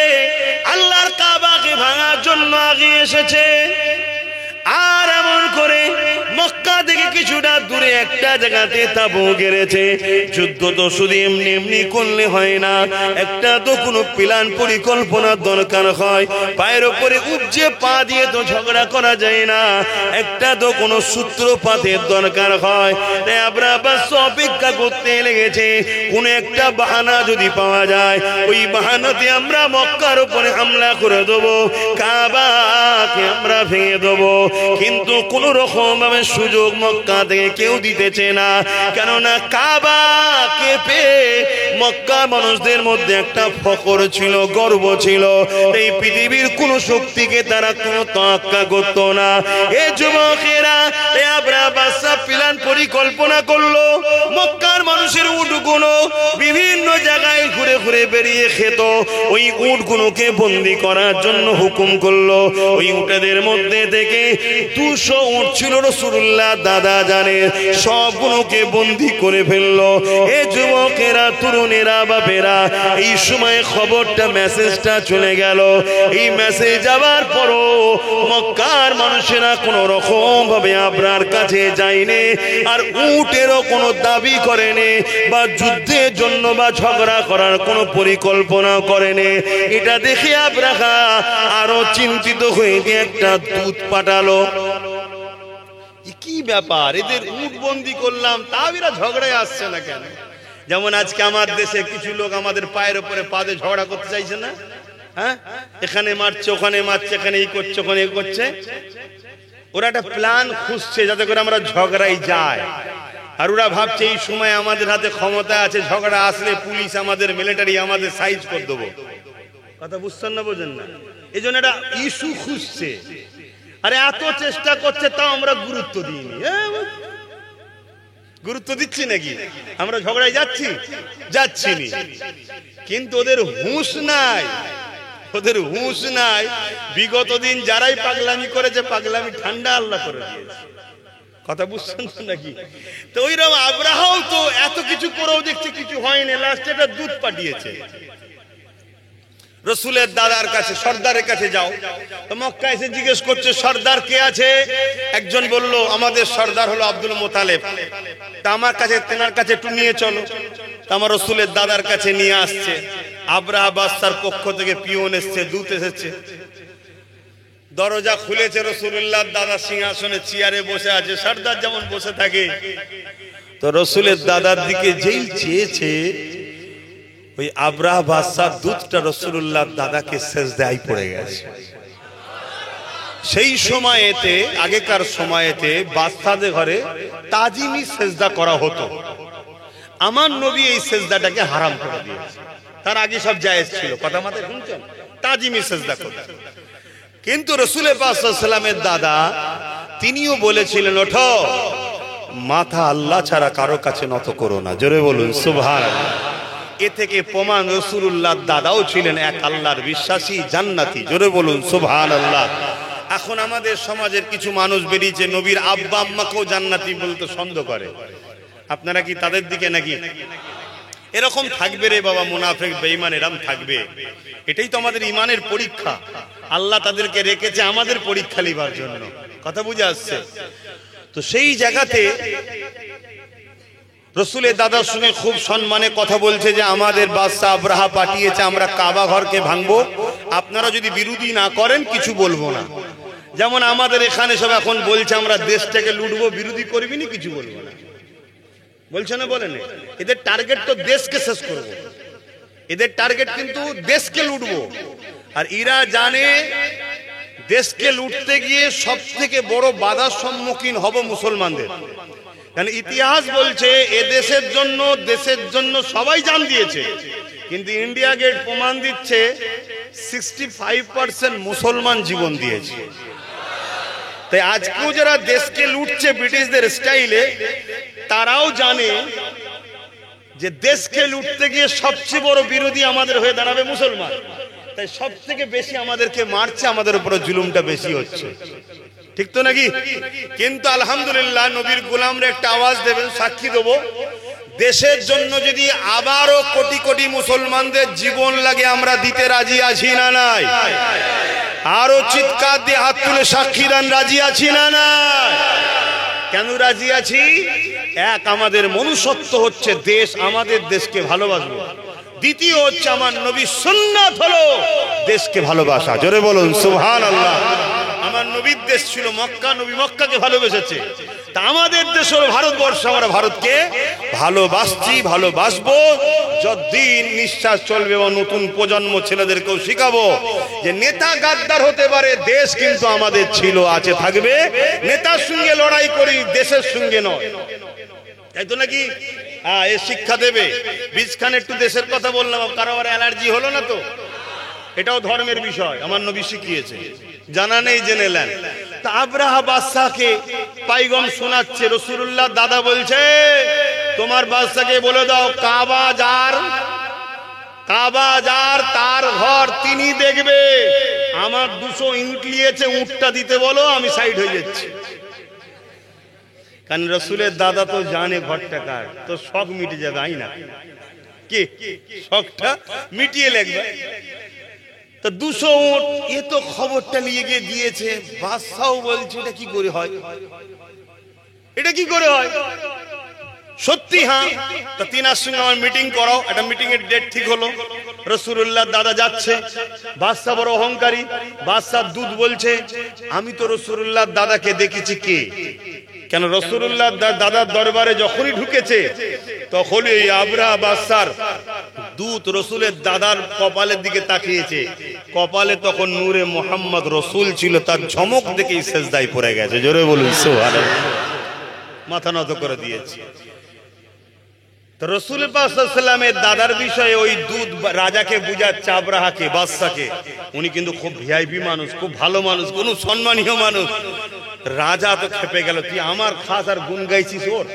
আল্লাহর কাবাকে ভাঙার জন্য আগিয়ে এসেছে। আর এমন করে মক্কা থেকে কিছুটা দূরে একটা জায়গাতে তাঁবু গেড়েছে। যুদ্ধ তো শুধু এমনি এমনি করলে হয় না, একটা তো কোনো প্ল্যান পরিকল্পনার দরকার হয়। পায়ের ওপরে উপজে পা দিয়ে তো ঝগড়া করা যায় না, একটা তো কোনো সূত্রপাতের দরকার হয়। তাই আবরাহা বাদশা অপেক্ষা করতে লেগেছে, কোন একটা বাহানা যদি পাওয়া যায়, ওই বাহানাতে আমরা মক্কার উপরে হামলা করে দেবো, কাবাকে আমরা ভেঙে দেবো। কিন্তু কোন রকম ভাবে সুযোগ মক্কা থেকে কেউ দিতেছে না, কেননা কাবাকে পেয়ে মক্কা মানুষদের মধ্যে একটা ফখর ছিল, গর্ব ছিল। এই পৃথিবীর কোন শক্তিকে তারা কোনো তোয়াক্কা করতো না। এই যুবকেরা আবরাহা বাদশা প্ল্যান পরিকল্পনা করলো, মক্কার মানুষের উটগুলো বিভিন্ন জায়গায় ঘুরে ঘুরে বেরিয়ে খেত। ওই উটগুলোকে বন্দি করার জন্য হুকুম করলো। ওই উটেদের মধ্যে থেকে 200 উট ছিল, রাসূলুল্লাহ দাদা জানে, সবগুলোকে বন্দি করে ফেললো। এ যুবকেরা, তরুণেরা, বাপেরা, এই সময় খবরটা মেসেজটা চলে গেল। এই মেসেজ যাওয়ার পরও মক্কার মানুষেরা কোন রকম ভাবে আবরাহার কাছে যায়নি, আর উটেরও কোনো দাবি করেনি, বা যুদ্ধের জন্য বা ঝগড়া করার কোনো পরিকল্পনা করেনি। এটা দেখে আবরাহা আরো চিন্তিত হয়ে একটা দূত পাঠালো। কি ব্যাপার, এদের উট বন্দি করলাম, তাও এরা ঝগড়ায় আসছে না কেন? যেমন আজকে আমার দেশে কিছু লোক আমাদের পায়ের উপরে পা দিয়ে ঝগড়া করতে চাইছে না? হ্যাঁ, এখানে মারছে, ওখানে মারছে, এখানে এই করছে, ওখানে এই করছে। ওরা একটা প্ল্যান খুঁজছে যাতে করে আমরা ঝগড়াই যায়। আর ওরা ভাবছে এই সময় আমাদের হাতে ক্ষমতা আছে, ঝগড়া আসলে পুলিশ আমাদের, মিলিটারি আমাদের সাইজ করে দেবো। কথা বুঝছেন না, বোঝেন না? এই জন্য একটা ইস্যু খুঁজছে। আরে এত চেষ্টা করছে তাও আমরা গুরুত্ব দিইনি। গুরুত্ব দিচ্ছি নাকি? আমরা ঝগড়ায় যাচ্ছি নি, কিন্তু ওদের হুঁশ নাই, ওদের হুঁশ নাই। বিগত দিন যারাই পাগলামি করেছে, পাগলামি ঠান্ডা আল্লাহ করে দিয়েছে। কথা বুঝছেন নাকি? তো ওইরকম আব্রাহাও তো এত কিছু করেও দেখছে কিছু হয়নি, লাস্টে একটা দুধ পাঠিয়েছে। রসুলের দাদার কাছে, সর্দারের কাছে যাও। তো মক্কা এসে জিজ্ঞেস করছে সর্দার কে আছে? একজন বলল আমাদের সর্দার হলো আব্দুল মোতালেব। তা আমার কাছে, তেনার কাছে একটু নিয়ে চলো। তা আমার রসুলের দাদার কাছে নিয়ে আসছে। আব্রাহা বাদশার পক্ষ থেকে পিয়ন এসছে, দূত এসেছে। দরজা খুলেছে, রসুল্লাহ দাদা সিংহাসনে চেয়ারে বসে আছে, সর্দার যেমন বসে থাকে। তো রসুলের দাদার দিকে যেই চেয়েছে, ওই আব্রাহা বাদশার দূতটা রসুল্লাহ দাদাকে সেজদায় পড়ে গেছে। সেই সময়েতে, আগেকার সময়েতে বাদশাদের ঘরে তাজিমি সেজদা করা হতো। আমার নবী এই সেজদাটাকে হারাম করে দিয়েছে। তার আগে সব জায়েজ ছিল। কথা মাথায় শুনছেন? তাজিমি সেজদা করতে। কিন্তু রাসূলের পাক সাল্লাল্লাহু আলাইহি ওয়াসাল্লামের দাদা তিনিও বলেছিলেন, ওঠো, মাথা আল্লাহ ছাড়া কারো কাছে নত করো না। জোরে বলুন সুবহানাল্লাহ। এ থেকে প্রমাণ রাসূলুল্লাহর দাদাও ছিলেন এক আল্লাহর বিশ্বাসী, জান্নাতি। জোরে বলুন সুবহানাল্লাহ। এখন আমাদের সমাজের কিছু মানুষ বেরিয়েছে নবীর আব্বা আম্মাকেও জান্নাতি বলতে সন্দেহ করে। আপনারা কি তাদের দিকে নাকি? এরকম থাকবে রে বাবা, মুনাফিক বেঈমান এরকম থাকবে। এটাই তো আমাদের ইমানের পরীক্ষা। আল্লাহ তাদেরকে রেখেছে আমাদের পরীক্ষা নেবার জন্য। কথা বুঝে আসছে? তো সেই জায়গাতে রসুলের দাদার সঙ্গে খুব সম্মানে কথা বলছে যে আমাদের বাদশা আব্রাহা পাঠিয়েছে, আমরা কাবা ঘরকে ভাঙবো, আপনারা যদি বিরোধী না করেন কিছু বলবো না। যেমন আমাদের এখানে সব এখন বলছে আমরা দেশটাকে লুটবো, বিরোধী করবি না, কিছু বলবো না। বলছে না, বলেন? এদের টার্গেট তো দেশকে শেষ করবো, এদের টার্গেট কিন্তু দেশকে লুটবো। আর এরা জানে দেশকে লুটতে গিয়ে সব থেকে বড় বাধার সম্মুখীন হব মুসলমানদের। কারণ ইতিহাস বলছে এ দেশের জন্য সবাই জান দিয়েছে, কিন্তু ইন্ডিয়া গেট প্রমাণ দিচ্ছে 65% মুসলমান জীবন দিয়েছে। তাই আজকেও যারা দেশকে লুটছে ব্রিটিশদের স্টাইলে, তারাও জানে যে দেশকে লুটতে গিয়ে সবচেয়ে বড় বিরোধী আমাদের হয়ে দাঁড়াবে মুসলমান। তাই সব থেকে বেশি আমাদেরকে মারছে, আমাদের উপরে জুলুমটা বেশি হচ্ছে। ঠিক তো নাকি? কিন্তু আলহামদুলিল্লাহ নবীর গোলামরা একটা আওয়াজ দেবেন, সাক্ষী দেবো, দেশের জন্য যদি আবারও কোটি কোটি মুসলমানদের জীবন লাগে আমরা দিতে রাজি আছি না নাই? আরো চিৎকার দিয়ে হাত তুলে সাক্ষী দেন, রাজি আছি না নাই? কেন রাজি আছি? এক, আমাদের মনুষ্যত্ব হচ্ছে দেশ, আমাদের দেশকে ভালোবাসবো। দ্বিতীয় হচ্ছে আমার নবীর সুন্নাত হলো দেশকে ভালোবাসা। জোরে বলুন সুবহানাল্লাহ। আমার নবীর দেশ ছিল মক্কা, নবী মক্কাকে ভালোবেসেছে। তা আমাদের দেশ হলো ভারতবর্ষ, আমরা ভারতকে ভালোবাসছি, ভালোবাসবো যতদিন নিঃশ্বাস চলবে। এবং নতুন প্রজন্ম ছেলেদেরকেও শিখাবো যে নেতা গাদ্দার হতে পারে, দেশ কিন্তু আমাদের ছিল, আছে, থাকবে। নেতার সঙ্গে লড়াই করি, দেশের সঙ্গে নয়। তাই তো নাকি? হ্যাঁ, এ শিক্ষা দেবে। বীজখানে একটু দেশের কথা বললাম, কারো আর অ্যালার্জি হলো না তো? এটাও ধর্মের বিষয়, আমার নবী শিখিয়েছে, জানা নেই জেনে নেন। তা আব্রাহা বাদশাকে পাইগম শোনাচ্ছে, রাসূলুল্লাহ দাদা বলছে তোমার বাদশাকে বলে দাও কাবা যার তার ঘর তিনি দেখবে। আমার 200 ইউনিট নিয়েছে, উটটা দিতে বলো, আমি সাইড হয়ে যাচ্ছি। কারণ রসুলের দাদা তো জানে ঘরটা কার, তো শখ মিটে যাবে, আই না কি? শখটা মিটিয়ে লাগবে। তো 200 উট, এ তো খবরটা নিয়ে গিয়ে দিয়েছে। বাদশাও বলছে এটা কি করে হয়, এটা কি করে হয়? সত্যি? হ্যাঁ। তো তিনার সঙ্গে আমার মিটিং করাও। একটা মিটিং এর ডেট ঠিক হলো। রাসূলুল্লাহ দাদা যাচ্ছে, বাদশা বড় অহংকারী, বাদশার দূত বলছে আমি তো রাসূলুল্লাহ দাদাকে দেখেছি। কে? কেন রাসূলুল্লাহ দাদার দরবারে যখনই ঢুকেছে তখনই এই আবরাহা বাদশার দূত রাসূলের দাদার কপালের দিকে তাকিয়েছে, কপালে তখন নূরে মুহাম্মদ রাসূল ছিল, তার ঝমক দেখেই সেজদায় পড়ে গেছে। জোরে বলুন সুবহানাল্লাহ, মাথা নত করে দিয়েছে। তো রাসূল পাক সাল্লাল্লাহু আলাইহি ওয়াসাল্লামের দাদার বিষয়ে ওই দূত রাজাকে বুঝাচ্ছে, আবরাহাকে, বাদশাকে, উনি কিন্তু খুব ভিআইপি মানুষ, খুব ভালো মানুষ, কোন সম্মানীয় মানুষ। রাজা তো খেপে গেল, তুই আমার খাস আর গুণ গাইছিস ওর?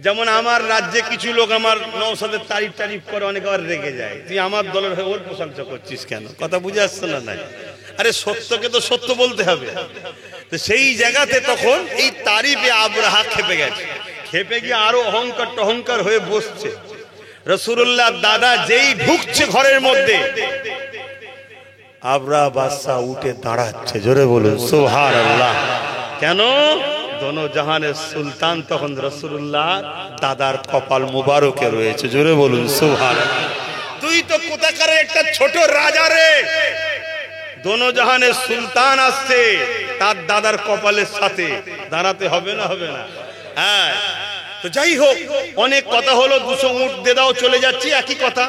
যেমন আমার রাজ্যে কিছু লোক আমার নওশাদের তারিফ করে, অনেক আবার রেগে যায়, তুই আমার দলের হয়ে ওর প্রশংসা করছিস কেন? কথা বুঝে আসছে না? নাই, আরে সত্যকে তো সত্য বলতে হবে। তো সেই জায়গাতে তখন এই তারিফে আবরাহা খেপে গেছে, খেপে গিয়ে আরো অহংকার হয়ে বসছে। রাসূলুল্লাহ দাদা যেই ঢুকছে ঘরের মধ্যে, আবরাহা বাদশা উঠে দাঁড়াচ্ছে। জোরে বলুন সুবহানাল্লাহ। কেন? দোনো জাহানের সুলতান তখন রাসূলুল্লাহ দাদার কপাল মুবারকে রয়েছে। জোরে বলুন সুবহানাল্লাহ। তুই তো কোথাকার একটা ছোট রাজা রে, দোনো জাহানের সুলতান আসছে, তার দাদার কপালের সাথে দাঁড়াতে হবে না? হবে না? হ্যাঁ। তো যাই হোক, অনেক কথা হলো, 200 উট দিয়ে দাও, চলে যাচ্ছি, একই কথা।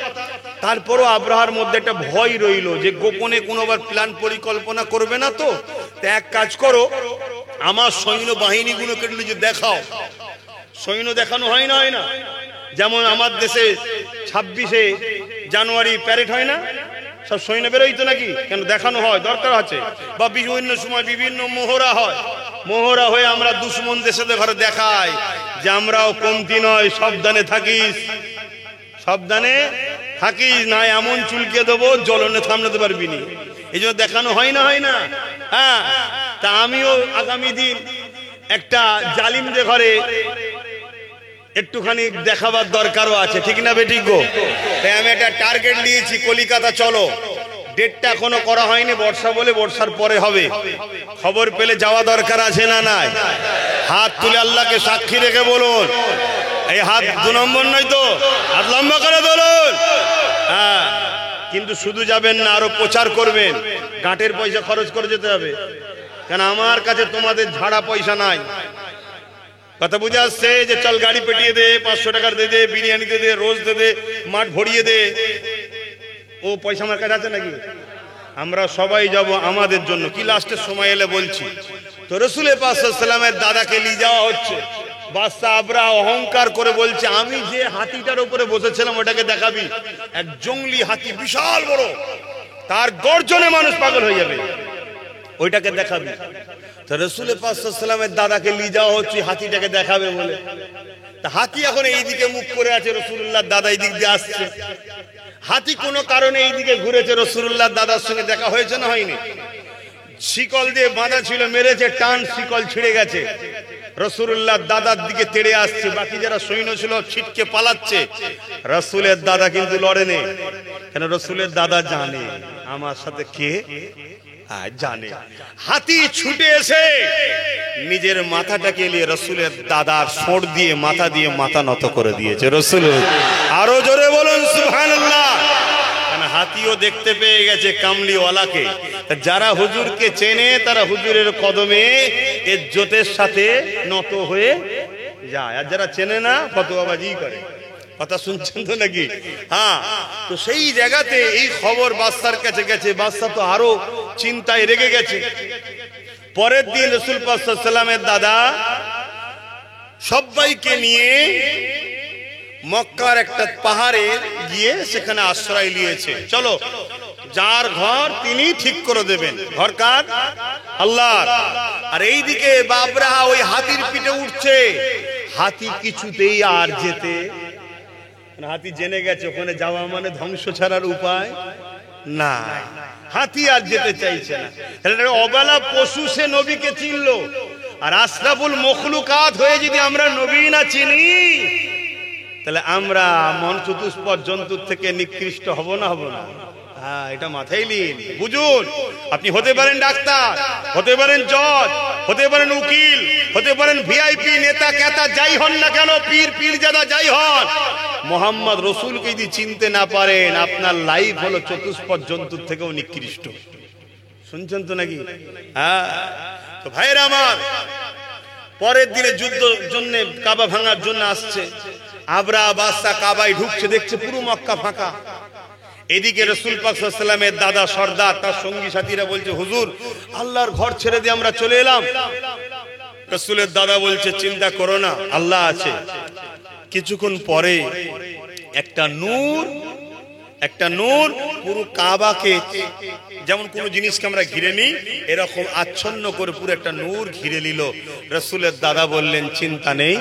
তারপরও আবরাহার মধ্যে একটা ভয় রইল যে গোপনে কোনোবার প্ল্যান পরিকল্পনা করবে না তো। এক কাজ করো, আমার সৈন্য বাহিনীগুলোকে যে দেখাও। সৈন্য দেখানো হয় না? যেমন আমার দেশে 26শে জানুয়ারি প্যারেড হয় না, সব সৈন্য বেরোই তো নাকি? কেন? দেখানো হয়, দরকার আছে। বা বিভিন্ন সময় বিভিন্ন মোহরা হয়, মোহরা হয়ে আমরা দুশ্মন দেশের ঘরে দেখাই যে আমরাও কমতি নয়, সাবধানে থাকিস, সাবধানে থাকিস, না এমন চুলকে দেবো জ্বলনে থামতে পারবি না। এই জন্য দেখানো হয় না? হ্যাঁ। তা আমিও আগামী দিন একটা জালিমদের ঘরে একটুখানি দেখাবার দরকারও আছে, ঠিক না বেঠিক গো? তাই আমি একটা টার্গেট নিয়েছি, কলিকাতা চলো। ডেটটা এখনো করা হয়নি, বর্ষা বলে, বর্ষার পরে হবে। খবর পেলে যাওয়া দরকার আছে না নাই? হাত তুলে আল্লাহকে সাক্ষী রেখে বলুন, এই হাত 2 নম্বর নয় তো, হাত লম্বা করে বলুন। হ্যাঁ, কিন্তু শুধু যাবেন না, আরো প্রচার করবেন। গাঁটের পয়সা খরচ করে যেতে হবে, কেন আমার কাছে তোমাদের ঝাড়া পয়সা নাই। কথা বুঝে আসছে? যে চল গাড়ি পেটিয়ে দে, 500 টাকার দে, বিরিয়ানি দে, রোজ দে, মাঠ ভরিয়ে দে, ও পয়সা আমার কাছে আছে নাকি? আমরা সবাই যাব আমাদের জন্য। কি লাস্টের সময় এলে বলছি। তো রাসূল পাক সাল্লাল্লাহু আলাইহি ওয়াসাল্লামের দাদাকে নিয়ে যাওয়া হচ্ছে। বাদশা আবরাহা অহংকার করে বলছে, আমি যে হাতিটার উপরে বসেছিলাম ওটাকে দেখাবি। এক জঙ্গলি হাতি, বিশাল বড়, তার গর্জনে মানুষ পাগল হয়ে যাবে, ওইটাকে দেখাবি। তো রাসূল পাক সাল্লাল্লাহু আলাইহি ওয়াসাল্লামের দাদাকে নিয়ে যাওয়া হচ্ছে হাতিটাকে দেখাবে বলে। তা হাতি এখন এইদিকে মুখ করে আছে, রাসূলুল্লাহ দাদা এই দিক দিয়ে আসছে। হাতি কোনো কারণে এইদিকে ঘুরেছে, রাসূলুল্লাহ দাদার সঙ্গে দেখা হয়েছে না হয়নি? শিকল দিয়ে বাঁধা ছিল, মেরেছে টান, শিকল ছিঁড়ে গেছে। রাসূলুল্লাহ দাদার দিকে তেড়ে আসছে, বাকি যারা সৈন্য ছিল ছিটকে পালাচ্ছে। রাসূলের দাদা কিন্তু লড়েনি, কেন? রাসূলের দাদা জানে আমার সাথে কে জানে। হাতি ছুটে এসে নিজের মাথাটাকে নিয়ে রাসূলের দাদার ঠোঁট দিয়ে মাথা নত করে দিয়েছে। রাসূল আরো জোরে বলুন সুবহানাল্লাহ। হাতিও দেখতে পেয়ে গেছে কামলিওয়ালাকে। যারা হুজুরকে চেনে তারা হুজুরের কদমে ইজ্জতের সাথে নত হয়ে যায়, আর যারা চেনে না ফতোয়াবাজি করে। কথা শুনছেন তো নাকি? হ্যাঁ। তো সেই জায়গাতে এই খবর বাদশার কাছে গেছে, বাদশা তো আরো চিন্তায় রেগে গেছে। পরের দিন রাসূল পাক সাল্লাল্লাহু আলাইহি ওয়াসাল্লামের দাদা সবাইকে নিয়ে মক্কার একটা পাহাড়ে গিয়ে সেখানে আশ্রয় নিয়েছে। চলো, যার ঘর তিনি ঠিক করে দেবেন। ঘর কার? আল্লাহর। আর এইদিকে আবরাহা ওই হাতির পিঠে উঠছে। হাতি কিছুতেই আর যেতে, হাতি জেনে গেছে ওখানে যাওয়া মানে ধ্বংস ছাড়ার উপায় না। হাতি আর যেতে চাইছে না। অবেলা পশু, সে নবীকে চিনলো। আর আশরাফুল মখলুকাত হয়ে যদি আমরা নবী না চিনি, তাহলে আমরা মন চতুষ্পদ জন্তুর থেকে নিকৃষ্ট হব না? হব না? হ্যাঁ, এটা মাথায় নিন, বুঝুন। আপনি হতে পারেন ডাক্তার, হতে পারেন জজ, হতে পারেন উকিল, হতে পারেন ভিআইপি নেতা কেতা, যাই হন না কেন, পীর পীরজাদা যাই হন, মোহাম্মদ রসুলকে যদি চিনতে না পারেন, আপনার লাইফ হলো চতুষ্পদ জন্তুর থেকেও নিকৃষ্ট। শুনছেন তো নাকি? হ্যাঁ। তো ভাইরা আমার, পরের দিনে যুদ্ধ জন্য কাবা ভাঙার জন্য আসছে, আবরাহা বাদশা কাবায় ঢুকছে, দেখছে পুরো মক্কা ফাঁকা। এদিকে রাসূল পাক সাল্লাল্লাহু আলাইহি ওয়াসাল্লামের দাদা সর্দার তার সঙ্গী সাথীরা বলছে, হুজুর আল্লাহর ঘর ছেড়ে দিয়ে আমরা চলে এলাম। রাসূলের দাদা বলছে, চিন্তা করো না, আল্লাহ আছে। কিছুক্ষণ পরে একটা নূর পুরো কাবাকে, যেমন কোন জিনিসকে আমরা ঘিরে নিই, এরকম আচ্ছন্ন করে পুরো একটা নূর ঘিরে নিল। রাসূলের দাদা বললেন, চিন্তা নেই,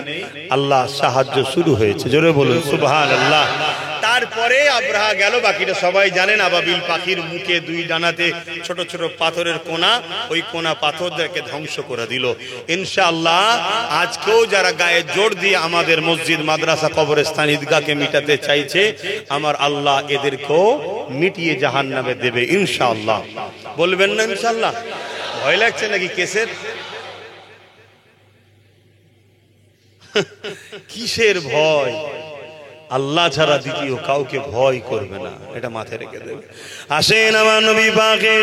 আল্লাহ সাহায্য শুরু হয়েছে। জোরে বলুন সুবহানাল্লাহ। তারপরে আবরাহা গেল, বাকিটা সবাই জানেন, আবাবিল পাখির মুখে দুই ডানাতে ছোট ছোট পাথরের কোনা, ওই কোনা পাথরদেরকে ধ্বংস করে দিল। ইনশাআল্লাহ আজকেও যারা গায়ে জোর দিয়ে আমাদের মসজিদ, মাদ্রাসা, কবরস্থান, ঈদগাহকে মিটাতে চাইছে, আমার আল্লাহ এদেরকেও মিটিয়ে জাহান্নামে দেবে ইনশাআল্লাহ। বলবেন না ইনশাআল্লাহ? ভয় লাগছে নাকি কেসের? কিসের ভয়? আল্লাহ ছাড়া দ্বিতীয় কাউকে ভয় করবে না, এটা মাথায় রেখে দেবে। আসেন আমার নবী পাকের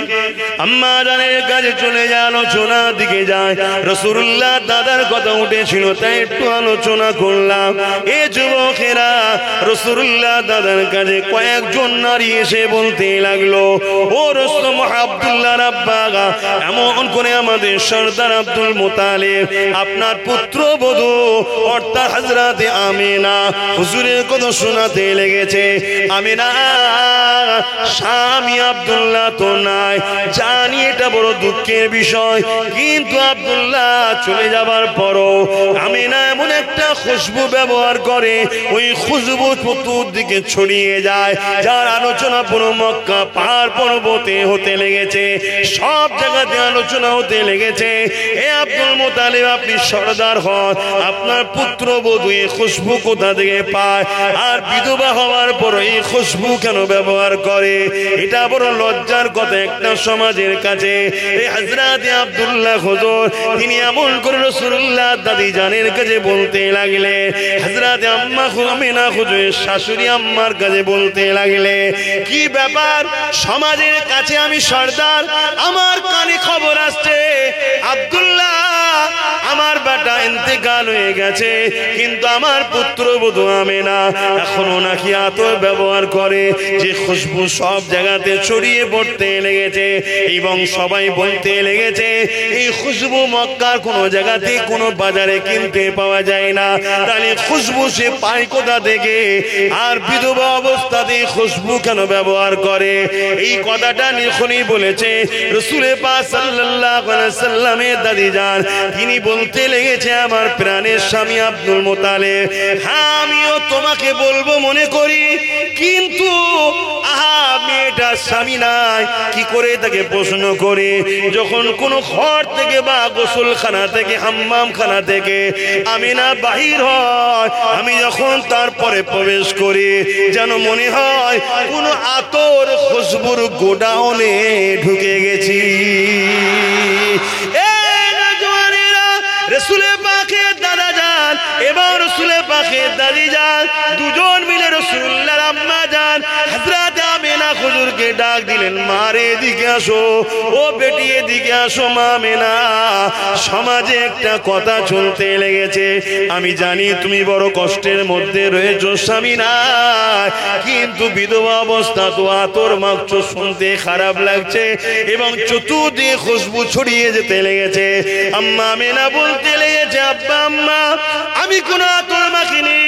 আম্মা জানের কাছে চলে যায়, আলোচনার দিকে যায়। রাসূলুল্লাহ দাদার কথা উঠেছিল, তাই একটু আলোচনা করলাম। এ যুবকেরা, রাসূলুল্লাহ দাদার কাছে কয়েকজন নারী এসে বলতে লাগলো, ও রসুল আব্দুল্লাহ আব্বা, এমন করে আমাদের সরদার আব্দুল মুতালিব আপনার পুত্রবধূ অর্থাৎ হযরতে আমিনা হুজুরের কথা শোনাতে লেগেছে। আমিনা স্বামী আব্দুল্লাহ তো নাই, জানি এটা বড় দুঃখের বিষয়, কিন্তু আব্দুল্লাহ চলে যাবার পরও আমিনা এমন একটা খুশবু ব্যবহার করে, ওই খুশবু চতুর্দিকে ছড়িয়ে যায়, যার আলোচনা পুরো মক্কা পাহাড় পর্বতে হতে লেগেছে, সব জায়গাতে আলোচনা হতে লেগেছে। এ আব্দুল মুতালিব, আপনি সরদার হন, আপনার পুত্রবধূ এই খুশবু কোথা থেকে পায়, আর বিধবা হওয়ার পর এই খুশবু কেন ব্যবহার করে? এটা বড় লজ্জার কথা একটা সমাজের কাছে। এই হযরত আব্দুল্লাহ হুজুর তিনি এমন করে রাসূলুল্লাহ দাদি জানের কাছে বলতে লাগলে, হযরত আম্মা আমিনা হুজুরের শাশুড়ি আম্মার কাছে বলতে লাগলে, কি ব্যাপার, সমাজের কাছে আমি সরদার, আমার কানে খবর আসছে আব্দুল্লাহ আমার বেটা ইন্তেকাল হয়ে গেছে, কিন্তু আমার পুত্রবধূ আমিনা এখনো নাকি আতর ব্যবহার করে, যে খুশবু সব জায়গাতে ছড়িয়ে পড়তে লেগেছে, এবং সবাই বলতে লেগেছে এই খুশবু মক্কার কোনো জায়গাতে কোনো বাজারে কিনতে পাওয়া যায় না, তাহলে খুশবু সে পায় কোথা থেকে, আর বিধবা অবস্থাতে খুশবু কেন ব্যবহার করে? এই কথাটা নিখনই বলেছে রাসূল পাক সাল্লাল্লাহু আলাইহি ওয়াসাল্লামের দাদি জান। তিনি বলতে লেগেছে, আমার প্রাণের স্বামী আব্দুল মুতালিব, হ্যাঁ আমিও তোমাকে বলবো মনে করি, কিন্তু মেয়েটার স্বামী নাই, কি করে তাকে প্রশ্ন করে? যখন কোনো ঘর থেকে বা গোসলখানা থেকে, হাম্মামখানা থেকে আমিনা বাহির হয়, আমি যখন তারপরে প্রবেশ করি, যেন মনে হয় কোনো আতর খুশবুর গোডাউনে ঢুকে গেছি। রাসূল পাকের দাদা যান এবং রাসূল পাকের দাদি যান দুজন মিলে রাসূলুল্লাহর আম্মা যান হযরত আমিনা হুজুরকে ডাক দিলেন, মা রে এদিকে আসো, ও বেটি এদিকে আসো। মা আমিনা, সমাজে একটা কথা চলতে লেগেছে, আমি জানি তুমি বড় কষ্টের মধ্যে রয়েছো, স্বামী নাই, কিন্তু বিধবা অবস্থা তো আতর মাখছো, শুনতে খারাপ লাগছে, এবং চতুর্দিকে খুশবু ছড়িয়ে যেতে লেগেছে। আম্মা আমিনা বলতে লেগেছে, আব্বা আম্মা আমি কোনো আতর মাখিনি,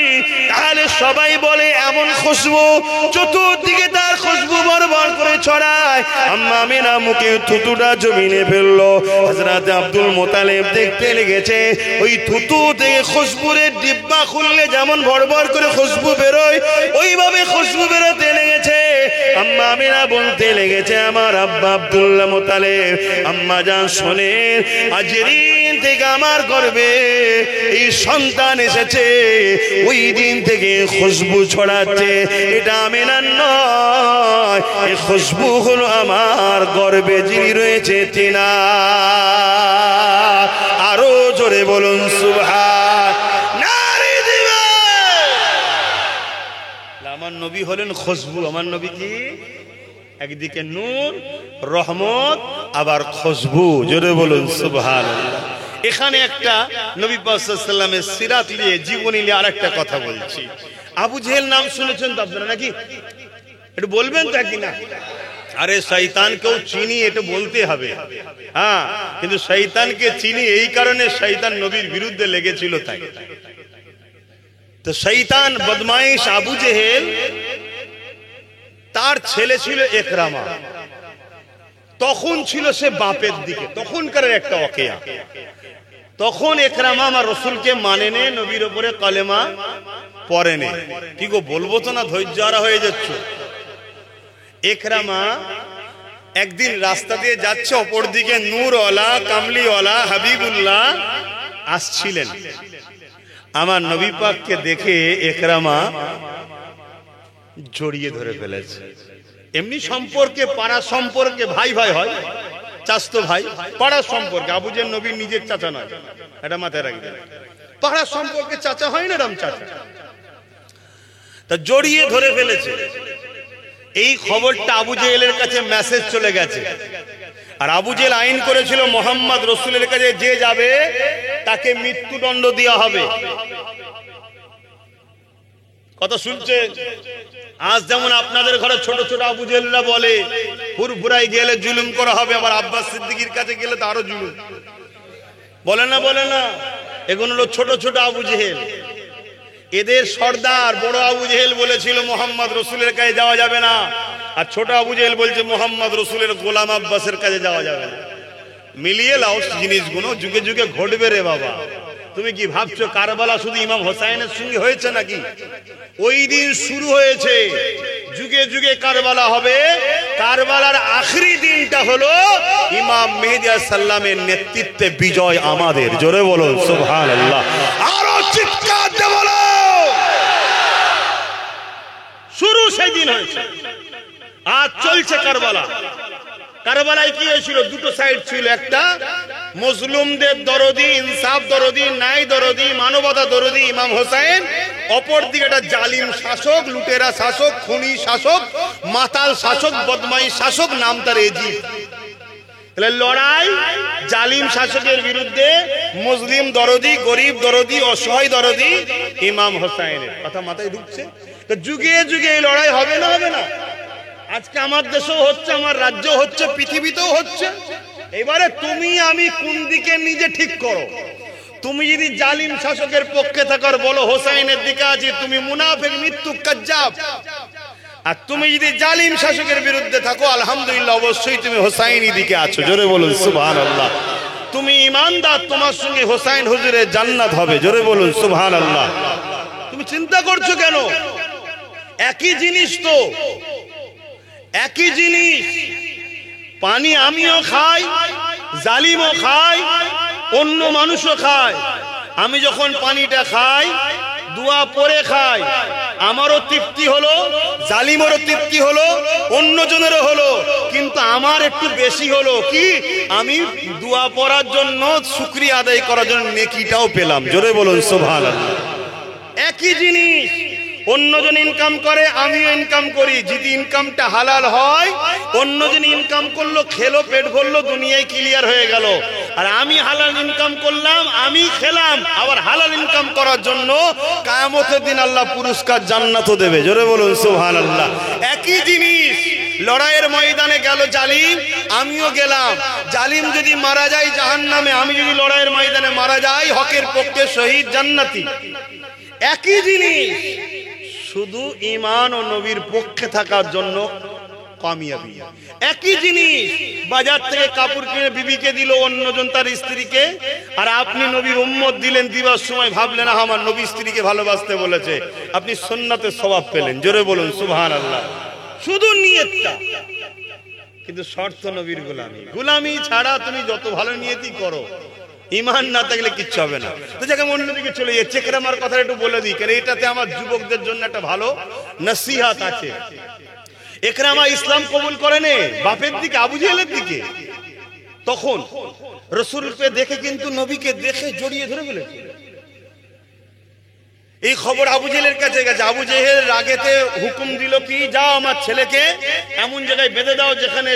তাহলে সবাই বলে এমন খুশবু, চতুর্দিকে তার খুশবু বরবর করে ছড়ায়। আম্মা আমিনা মুখে থুতুটা জমিনে ফেললো। হযরত আব্দুল মুতালিব দেখতে লেগেছে, ওই থুতু থেকে খুশবুরের ডিব্বা খুললে যেমন ভরভর করে খুশবু বেরোয়, ওইভাবে খুশবু বেরোতে লেগেছে। আম্মা আমিনা বলতে লেগেছে, আমার আব্বা আব্দুল্লাহ মুতালিব, আম্মা জান শোনেন, আজের দিন থেকে আমার গর্ভে এই সন্তান এসেছে, ওই দিন থেকে খুশবু ছড়াচ্ছে, এটা আমিনার নয়, এই খুশবু হলো আমার গর্ভে যিনি রয়েছে তিনা। বলুন সুবহান। নারী দিবে। আমার নবী হলেন খুশবু। আমার নবী কি? একদিকে নূর রহমত, আবার খুশবু। জোরে বলুন সুবহানাল্লাহ। এখানে একটা নবী পাক সাল্লাল্লাহু আলাইহি ওয়াসাল্লামের সিরাত নিয়ে, জীবনী নিয়ে আরেকটা কথা বলছি। আবু জেহেল নাম শুনেছেন তো আপনারা নাকি? একটু বলবেন তো কি না? আরে শয়তানকেও চিনি, এটা বলতে হবে। হ্যাঁ, কিন্তু শয়তানকে চিনি এই কারণে, শয়তান নবীর বিরুদ্ধে লেগেছিল তাই। তো শয়তান বদমাইশ আবু জেহেল, তার ছেলে ছিল ইকরামা। তখন ছিল সে বাপের দিকে, তখনকার একটা ওয়াকিয়া। তখন ইকরামা আমার রাসূলকে মানে নে, নবীর উপরে কালেমা পড়ে নে। কি গো বলবো তো না, ধৈর্য হারা হয়ে যাচ্ছ। ইকরামা একদিন রাস্তা দিয়ে যাচ্ছে, অপর দিকে নূরওয়ালা, কামলিওয়ালা, হাবিবুল্লাহ আসছিলেন। আমার নবী পাককে দেখে ইকরামা জড়িয়ে ধরে ফেলেছে। এমনি সম্পর্কে, পাড়া সম্পর্কে ভাই ভাই হয়, চাচতো ভাই, পাড়ার সম্পর্কে। আবু জেহেল নবীর নিজের চাচা নয়, এটা মাথায় রাখবেন। পাড়ার সম্পর্কে চাচা হয় না, রাম চাচা। তা জড়িয়ে ধরে ফেলেছে। এই খবরটা আবু জেহেলের কাছে মেসেজ চলে গেছে। আর আবু জেহেল আইন করেছিল, মুহাম্মদ রাসূলের কাছে যে যাবে তাকে মৃত্যুদণ্ড দেওয়া হবে। কথা শুনছে? আজ যেমন আপনাদের ঘরে ছোট ছোট আবু জেহেলরা বলে ফুরফুরাই গেলে জুলুম করা হবে, আবার আব্বাস সিদ্দিকীর কাছে গেলে তো আরো জুলুম। বলে না, বলে না? এগুলো হলো ছোট ছোট আবু জেহেল। এদের সর্দার বড় আবু জেহেল বলেছিল মুহাম্মদ রাসূলের কাছে যাওয়া যাবে না, আর ছোট আবু জেহেল বলছে মুহাম্মদ রাসূলের গোলাম আব্বাসের কাছে যাওয়া যাবে না। মিলিয়ে লাও জিনিসগুলো, যুগে যুগে ঘটবে রে বাবা। তুমি কি ভাবছো কারবালা শুধু ইমাম হোসাইনের সঙ্গে হয়েছে নাকি? ওই দিন শুরু হয়েছে, যুগে যুগে কারবালা হবে। কারবালার আখরি দিনটা হলো ইমাম মেহেদী আলাইহিস সালামের নেতৃত্বে বিজয় আমাদের। জোরে বলো সুবহানাল্লাহ, আরো চিৎকার দিয়ে বলো। শুরু সেই দিন হয়েছে, আজ চলছে কারবালা। কারবালায় কি হয়েছিল? দুটো সাইড ছিল, একটা মুসলিমদের দরদি, ইনসাফ দরদি, ন্যায় দরদি, মানবতা দরদি ইমাম হোসেন। অপর দিকে একটা জালিম শাসক, লুটেরা শাসক, খুনি শাসক, মাতাল শাসক, বদমাইশ শাসক, নাম তার এজিদ। লড়াই জালিম শাসকের বিরুদ্ধে, মুসলিম দরদি, গরিব দরদি, অসহায় দরদি ইমাম হোসেনের। কথা মাথায় ঢুকছে? তো যুগে যুগে এই লড়াই হবে না, হবে না? আজকে আমার দেশেও হচ্ছে, আমার রাজ্য হচ্ছে, পৃথিবীতেও হচ্ছে। এবারে তুমি আমি কোন দিকে নিজে ঠিক করো। তুমি যদি জালিম শাসকের পক্ষে থাকার বলো হোসাইনের দিকে আছি, তুমি মুনাফিক, মৃত্যু, কাজ্জাব। আর তুমি যদি জালিম শাসকের বিরুদ্ধে থাকো, আলহামদুলিল্লাহ, অবশ্যই তুমি হোসাইনি দিকে আছো। জোরে বলুন সুবহানাল্লাহ। তুমি ঈমানদার, তোমার সঙ্গে হোসাইন হুজুরের জান্নাত হবে। জোরে বলুন সুবহানাল্লাহ। তুমি চিন্তা করছো কেন? একই জিনিস তো, একই জিনিস। পানি আমিও খাই, জালিমও খায়, অন্য মানুষও খায়। আমি যখন পানিটা খাই, দোয়া পরে খাই, আমারও তৃপ্তি হলো, জালিমেরও তৃপ্তি হলো, অন্যজনেরও হলো। কিন্তু আমার একটু বেশি হলো কি, আমি দোয়া পড়ার জন্য, শুকরিয়া আদায় করার জন্য নেকিটাও পেলাম। জোরে বলুন সুবহানাল্লাহ। একই জিনিস, অন্যজন ইনকাম করে, আমিও ইনকাম করি। যদি ইনকামটা হালাল হয়, অন্যজন ইনকাম করলো, খেলো, পেট ভরলো, দুনিয়ায় ক্লিয়ার হয়ে গেল। আর আমি হালাল ইনকাম করলাম, আমি খেলাম, আবার হালাল ইনকাম করার জন্য কিয়ামতের দিন আল্লাহ পুরস্কার জান্নাতও দেবে। জোরে বলুন সুবহানাল্লাহ। একই জিনিস, লড়াইয়ের ময়দানে গেল জালিম, আমিও গেলাম। জালিম যদি মারা যায় জাহান্নামে, আমি যদি লড়াইয়ের ময়দানে মারা যাই হকের পক্ষে, শহীদ, জান্নাতি। একই জিনিস, শুধু ঈমান ও নবীর পক্ষে থাকার জন্য কামিয়াবি। একই জিনিস, বাজার থেকে কাপড় কিনে বিবিকে দিল, অন্যজন তার স্ত্রীকে। আর আপনি নবীর উম্মত দিলেন, দিবার সময় ভাবলেন আমার নবী স্ত্রীকে ভালোবাসতে বলেছে, আপনি সুন্নাতের সওয়াব পেলেন। জোরে বলুন সুবহানাল্লাহ। শুধু নিয়তটা, কিন্তু শর্ত নবীর গোলামি। গোলামি ছাড়া তুমি যত ভালো নিয়তি করো, ঈমান না থাকলে কিচ্ছু হবে না। তো যাকে অন্যদিকে চলে যাচ্ছে, ইকরামার কথা একটু বলে দিই, কারণ এটাতে আমার যুবকদের জন্য একটা ভালো নসিহত আছে। ইকরামা ইসলাম কবুল করেনি বাপের দিকে, আবু জেহেলের দিকে। তখন রাসূলকে দেখে কিন্তু নবীকে দেখে জড়িয়ে ধরে ফেলেছে। এই খবর আবু জেহেলের কাছে গেছে। আবু জেহেল রাগেতে হুকুম দিল কি, যাও আমার ছেলেকে এমন জায়গায় বেঁধে দাও যেখানে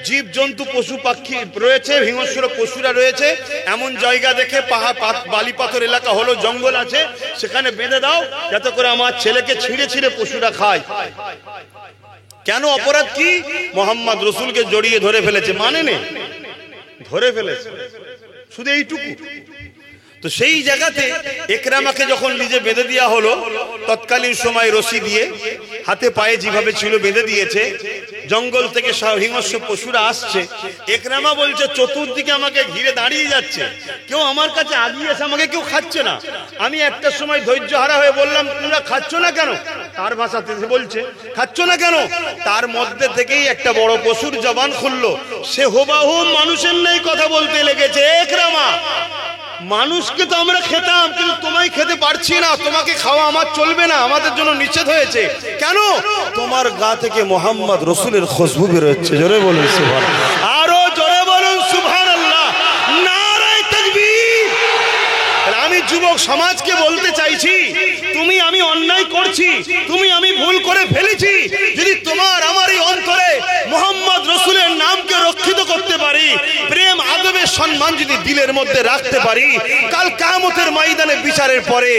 জীব জন্তু পশু পাখি রয়েছে, হিংস্র পশুরা রয়েছে, এমন জায়গা দেখে পাহাড় বালি পাথর এলাকা হলো, জঙ্গল আছে, সেখানে বেঁধে দাও যাতে করে আমার ছেলেকে ছিঁড়ে ছিঁড়ে পশুরা খায়। কেন? অপরাধ কি? মোহাম্মদ রসুলকে জড়িয়ে ধরে ফেলেছে, মানে নেই, ধরে ফেলেছে, শুধু এইটুকু। তো সেই জায়গাতে ইকরামাকে যখন নিজে বেঁধে দেওয়া হলো, তৎকালীন সময় রশি দিয়ে হাতে পায়ে যেভাবে ছিল বেঁধে দিয়েছে, জঙ্গল থেকে হিংস্র পশুরা আসছে। ইকরামা বলছে চতুর্দিকে আমাকে ঘিরে দাঁড়িয়ে যাচ্ছে, কেউ আমার কাছে আগিয়ে এসে আমাকে কেউ খাচ্ছে না। আমি একটা সময় ধৈর্য হারা হয়ে বললাম, তোমরা খাচ্ছ না কেন? তার ভাষাতে বলছে খাচ্ছ না কেন? তার মধ্যে থেকেই একটা বড় পশুর জবান খুললো, সে হুবহু মানুষের নেই কথা বলতে লেগেছে। ইকরামা, মানুষকে তো আমরা খেতাম, কিন্তু তোমায় খেতে পারছি না, তোমাকে খাওয়া আমার চলবে না, আমাদের জন্য নিষেধ হয়েছে। কেন? তোমার গা থেকে মোহাম্মদ রসুলের খুশবু বেরোচ্ছে। জোরে বলুন সুবহানাল্লাহ, আরো জোরে বলুন সুবহানাল্লাহ, নারায়ে তাকবীর। আমি যুবক সমাজকে বলতে চাইছি, তুমি আমি অন্যায় করছি, তুমি আমি ভুল করে ফেলেছি, যদি তোমার আমার এই অন্তরে মোহাম্মদ রসুলের নামকে রক্ষিত করতে পারি, প্রেম আদবের সম্মান যদি দিলের মধ্যে রাখতে পারি, কাল কিয়ামতের ময়দানে বিচারের পরে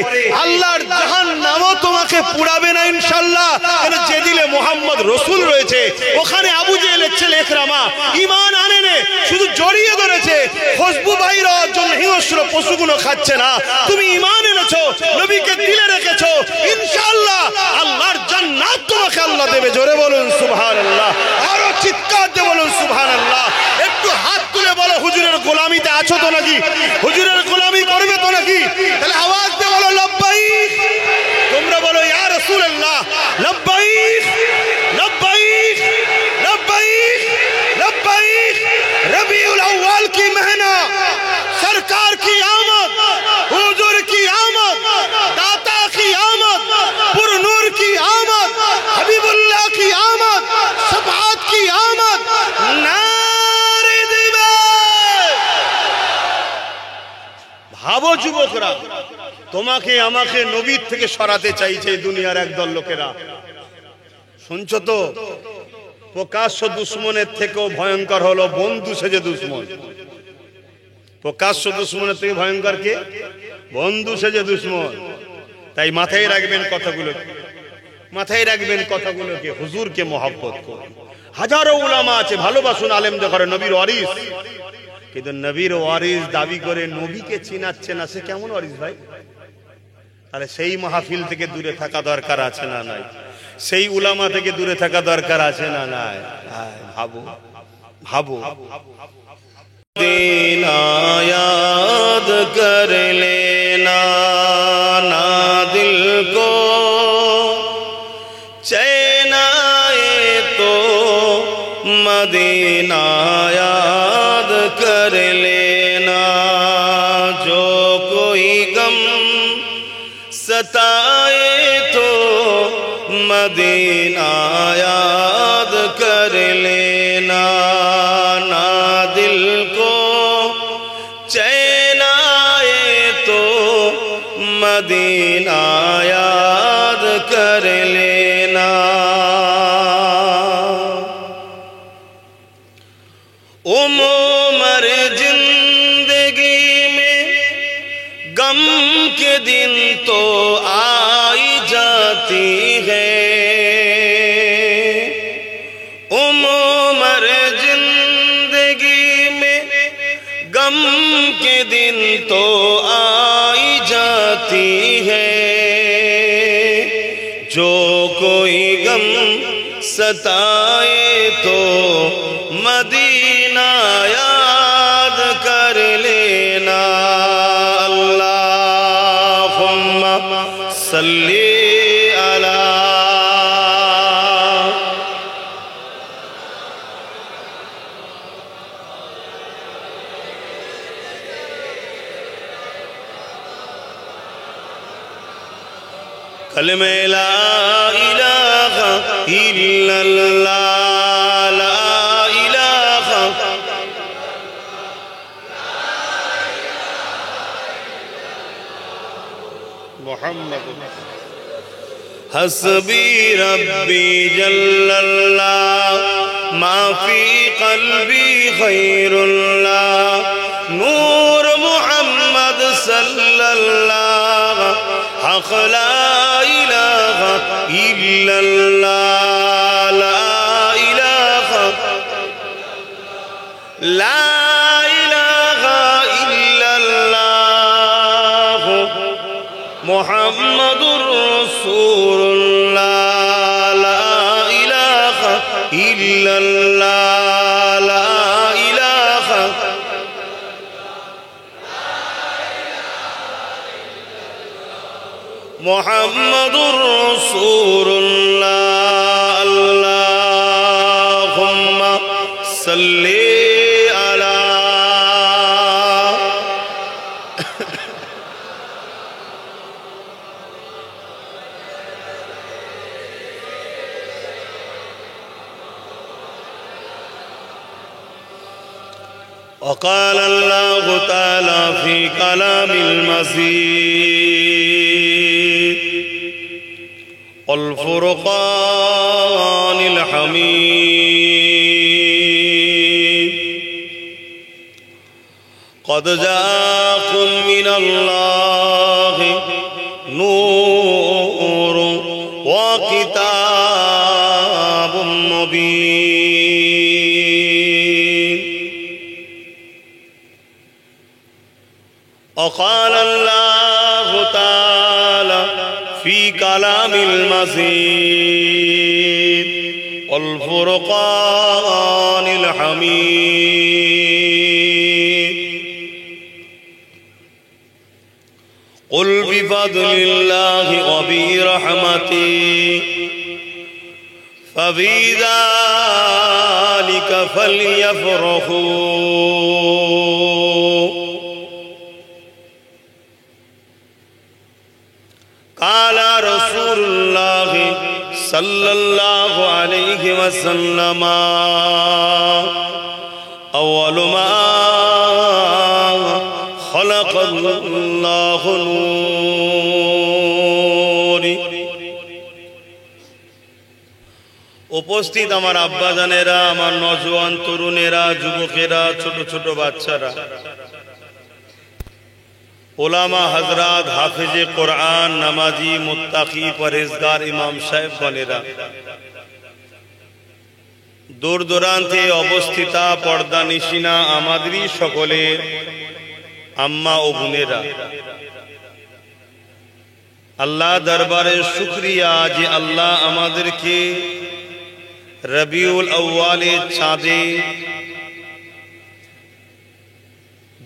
আল্লাহর জাহান্নামও তোমাকে পুড়াবে না ইনশাআল্লাহ। কারণ যে দিলে মোহাম্মদ রসুল রয়েছে, ওখানে আবু জেহেলের ছেলে ইকরামা ঈমান আনেনে, শুধু জড়িয়ে ধরেছে, খুশবু বাইর হওয়ার জন্য হিংস্র পশুগুলো খাচ্ছে না। তুমি ঈমান এনেছো, নবীকে দিলে রেখেছো, ইনশাআল্লাহ আল্লাহর জান্নাত তোমাকে আল্লাহ দেবে। জোরে বলুন সুবহানাল্লাহ, আরো চিৎকার দিয়ে বলুন সুবহানাল্লাহ। একটু হাত তুলে বলো, হুজুরের গোলামিতে আছো তো নাকি? হুজুরের গোলামি করবে তো নাকি? তাহলে আওয়াজ দিয়ে বলো লব্বাইক। তোমরা বলো ইয়া রাসূলুল্লাহ, লব্বাইক লব্বাইক লব্বাইক লব্বাইক। রবিউল আউয়াল की महीना, सरकार की आमद, हुजूर की आमद, दाता की आमद, पुरनूर की आमद, हबीबुल्लाह की आमद, शफाअत की आमद। नारे दिवार। ভাবো যুবকরা, তোমাকে আমাকে নবীর থেকে সরাতে চাইছে দুনিয়ার একদল লোকেরা। শুনছো তো? প্রকাশ্য দুশ্মনের থেকেও ভয়ঙ্কর হলো বন্ধু সেজে দুশ্মন। প্রকাশ্য দুশ্মনের থেকে ভয়ঙ্কর কে? বন্ধু সেজে দুশ্মন। তাই মাথায় রাখবেন কথাগুলো, মাথায় রাখবেন কথাগুলোকে, হুজুরকে মহব্বত করুন। হাজারো উলামা আছে, ভালোবাসুন আলেমদের ঘরে, নবীর ওয়ারিস, কিন্তু নবীর ওয়ারিস দাবি করে নবীকে চিনাচ্ছে না, সে কেমন ওয়ারিস ভাই? তাহলে সেই মাহফিল থেকে দূরে থাকা দরকার আছে না নাই? সেই উলামা থেকে দূরে থাকা দরকার আছে না নাই? ভাবো ভাবো। मदीना याद कर लेना ना दिल को चैन आए तो मदीना याद कर लेना। जो कोई गम सताए तो मदीना याद कर लेना। ना दिल को चैन आए तो मदीना याद कर लेना। उम्र जिंदगी में गम के दिन तो आई जाती है। उम्र जिंदगी में गम के दिन तो आई जाती है। जो कोई गम सताए तो मदीना याद कर लेना। अल्लाहुम्मा सल्ली अला। कलमे ला इलाहा इल्लल्लाह, ला इलाहा মোহাম্মদ حسبي ربي جل الله ما في قلبي خير الله نور محمد صلى الله حق لا إله إلا الله لا إله إلا الله محمد رسول الله لا إله إلا الله لا إله محمد رسول الله اللهم صل على وقال الله تعالى في كلام المزيد والفرقان الحميد قد جاءكم من الله نور وكتاب مبين وقال الله تعالى في كلام المزيد والفرقان الحميد قل بفضل الله وبرحمته فبذلك فليفرحوا قال رسول الله صلى الله عليه وسلم أول ما خلق الله نور উপস্থিত আমার আব্বাজানেরা, আমার নওজোয়ান তরুণেরা, যুবকেরা, ছোট ছোট বাচ্চারা, ওলামা হযরত, হাফেজে কোরআন, নামাজি, মুত্তাকি, পরহেজগার ইমাম সাহেবগণেরা, দূর দূরান্তে অবস্থিতা পর্দা নিশিনা আমাদেরই সকলের আম্মা ও বোনেরা, আল্লাহ দরবারে শুকরিয়া যে আল্লাহ আমাদেরকে রবিউল আউয়ালের চাঁদে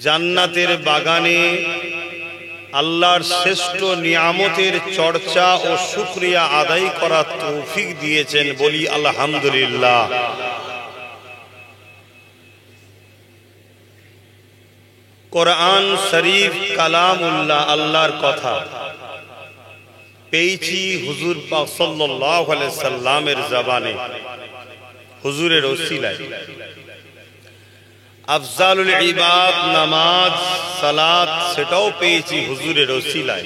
জান্নাতের বাগানে আল্লাহর শ্রেষ্ঠ নিয়ামতের চর্চা ও শুকরিয়া আদায় করার তৌফিক দিয়েছেন। বলি আলহামদুলিল্লাহ। কোরআন শরীফ কালামুল্লাহ, আল্লাহর কথা, পেয়েছি হুজুর পাক সাল্লাল্লাহু আলাইহি সাল্লামের জবানে, হুজুরের ওসিলায়। আফজালুল ইবাদ নামাজ সালাত, সেটাও পেয়েছি হুজুরের ওসিলায়।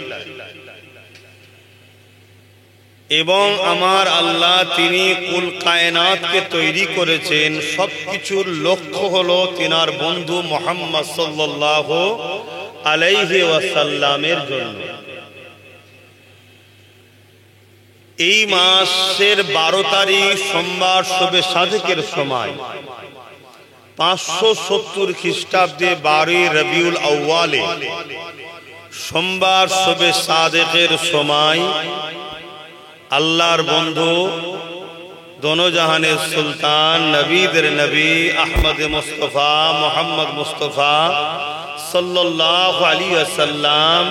এবং আমার আল্লাহ তিনি কুল কায়নাতকে তৈরি করেছেন, সবকিছুর লক্ষ্য হলো তিনার বন্ধু মুহাম্মদ সাল্লাল্লাহু আলাইহি ওয়াসাল্লামের জন্য। এই মাসের 12 তারিখ সোমবার শবে সাদেকের সময় 570 খ্রিস্টাব্দে 12 রবিউল আউয়ালে সোমবার শবে সাদেকের সময় আল্লাহর বন্ধু দোনো জাহানের সুলতান নবীদের নবী আহমদ মুস্তফা মোহাম্মদ মুস্তফা সাল্লাল্লাহু আলাইহি ওয়াসাল্লাম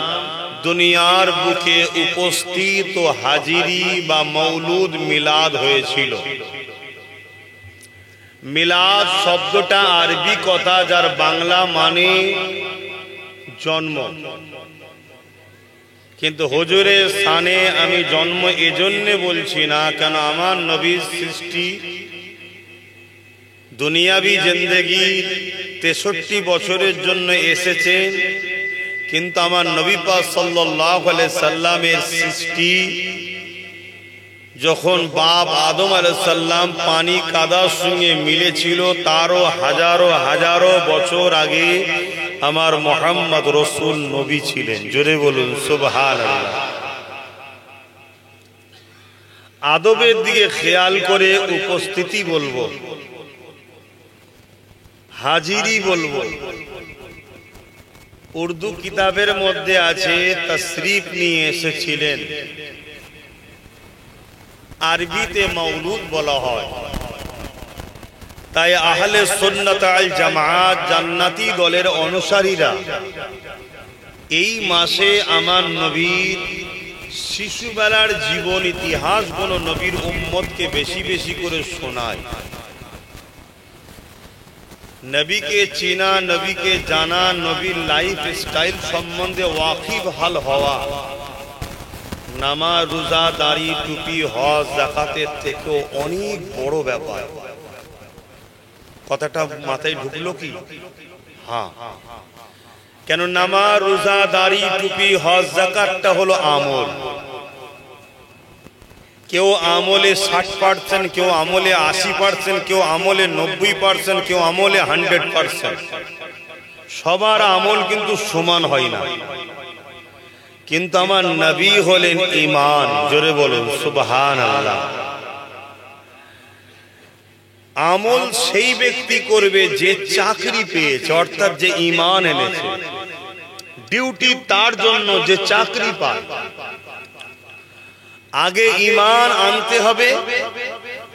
দুনিয়ার বুকে উপস্থিত ও হাজিরি বা মৌলুদ মিলাদ হয়েছিল। মিলাদ শব্দটা আরবি কথা, যার বাংলা মানে জন্ম, কিন্তু হুজুরের শানে আমি জন্ম এজন্যে বলছি না, কেন আমার নবীর সৃষ্টি দুনিয়াবি জিন্দেগি 63 বছরের জন্য এসেছেন। কিন্তু আমার নবী পাক সাল্লাল্লাহু আলাইহি সাল্লামের সৃষ্টি যখন বাপ আদম আলাইহিস সালাম পানি কাদার সঙ্গে মিলেছিল তারও হাজারো হাজারো বছর আগে আমার মুহাম্মদ রাসূল নবী ছিলেন। জোরে বলুন সুবহানাল্লাহ। আদবের দিকে খেয়াল করে উপস্থিতি বলবো, হাজিরি বলবো। উর্দু কিতাবের মধ্যে আছে তশরিফ নিয়ে এসেছিলেন, আরবিতে মৌলুদ বলা হয়। তাই আহলে সুন্নাত আল জামাত জান্নাতি দলের অনুসারীরা এই মাসে আমার নবীর শিশুবেলার জীবন ইতিহাস গুলো নবীর উম্মতকে বেশি বেশি করে শোনায়। নবীকে চেনা, নবীকে জানা, নবীর লাইফ স্টাইল সম্বন্ধে ওয়াকিফ হাল হওয়া নামাজ, রোজা, দাড়ি, টুপি, হজ, যাকাতের থেকেও অনেক বড় ব্যাপার। কথাটা মাথায় ঢুকলো কি? হ্যাঁ। কেন নামাজ, রোজা, দাড়ি, টুপি, হজ, যাকাতটা হলো আমল। কেউ আমলে 60%, কেউ আমলে 80%, কেউ আমলে 90%, কেউ আমলে 100%। সবার আমল কিন্তু সমান হয় না। কিন্তু আমার নবী হলেন ঈমান। জোরে বলুন সুবহানাল্লাহ। আমল সেই ব্যক্তি করবে যে চাকরি পেয়েছে, অর্থাৎ যে ঈমান এনেছে। ডিউটি তার জন্য যে চাকরি পায়। আগে ঈমান আনতে হবে,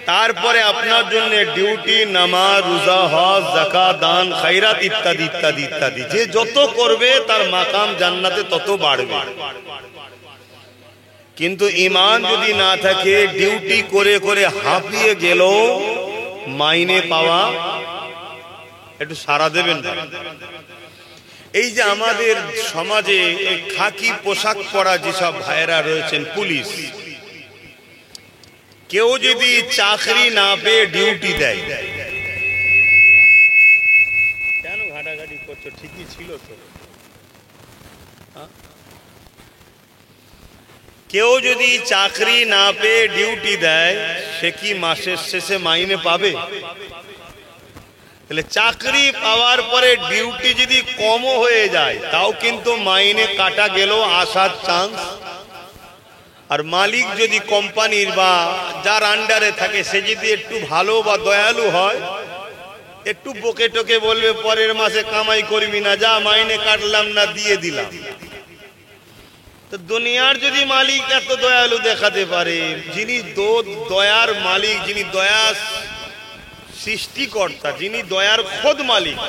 তারপরে আপনার জন্য ডিউটি নামাজ, রোজা, হজ, যাকাত, দান, খায়রাত ইত্যাদি ইত্যাদি ইত্যাদি। যে যত করবে তার মাকাম জান্নাতে তত বাড়বে। কিন্তু ঈমান যদি না থাকে, ডিউটি করে করে হাঁপিয়ে গেল, মাইনে পাওয়া একটু সারা দেবেন না। এই যে আমাদের সমাজে খাকি পোশাক পরা যেসব ভাইরা রয়েছেন, পুলিশ, কেউ যদি চাকরি না পেয়ে ডিউটি দেয়, কেন ঘাটাঘাটি করছো? ঠিকই ছিল তো। কেউ যদি চাকরি না পেয়ে ডিউটি দেয়, সে কি মাসের শেষে মাইনে পাবে? তাহলে চাকরি পাওয়ার পরে ডিউটি যদি কমও হয়ে যায়, তাও কিন্তু মাইনে কাটা গেল, আসার চান্স। আর মালিক যদি কোম্পানির বা যার আন্ডারে থাকে, সে যদি একটু ভালো বা দয়ালু হয়, একটু বকে টকে বলবে পরের মাসে কামাই করবি না, যা মাইনে কাটলাম না, দিয়ে দিলাম। তো দুনিয়ার যদি মালিক এত দয়ালু দেখাতে পারে, যিনি দয়ার মালিক, যিনি দয়া সৃষ্টিকর্তা, যিনি দয়ার খোদ মালিক,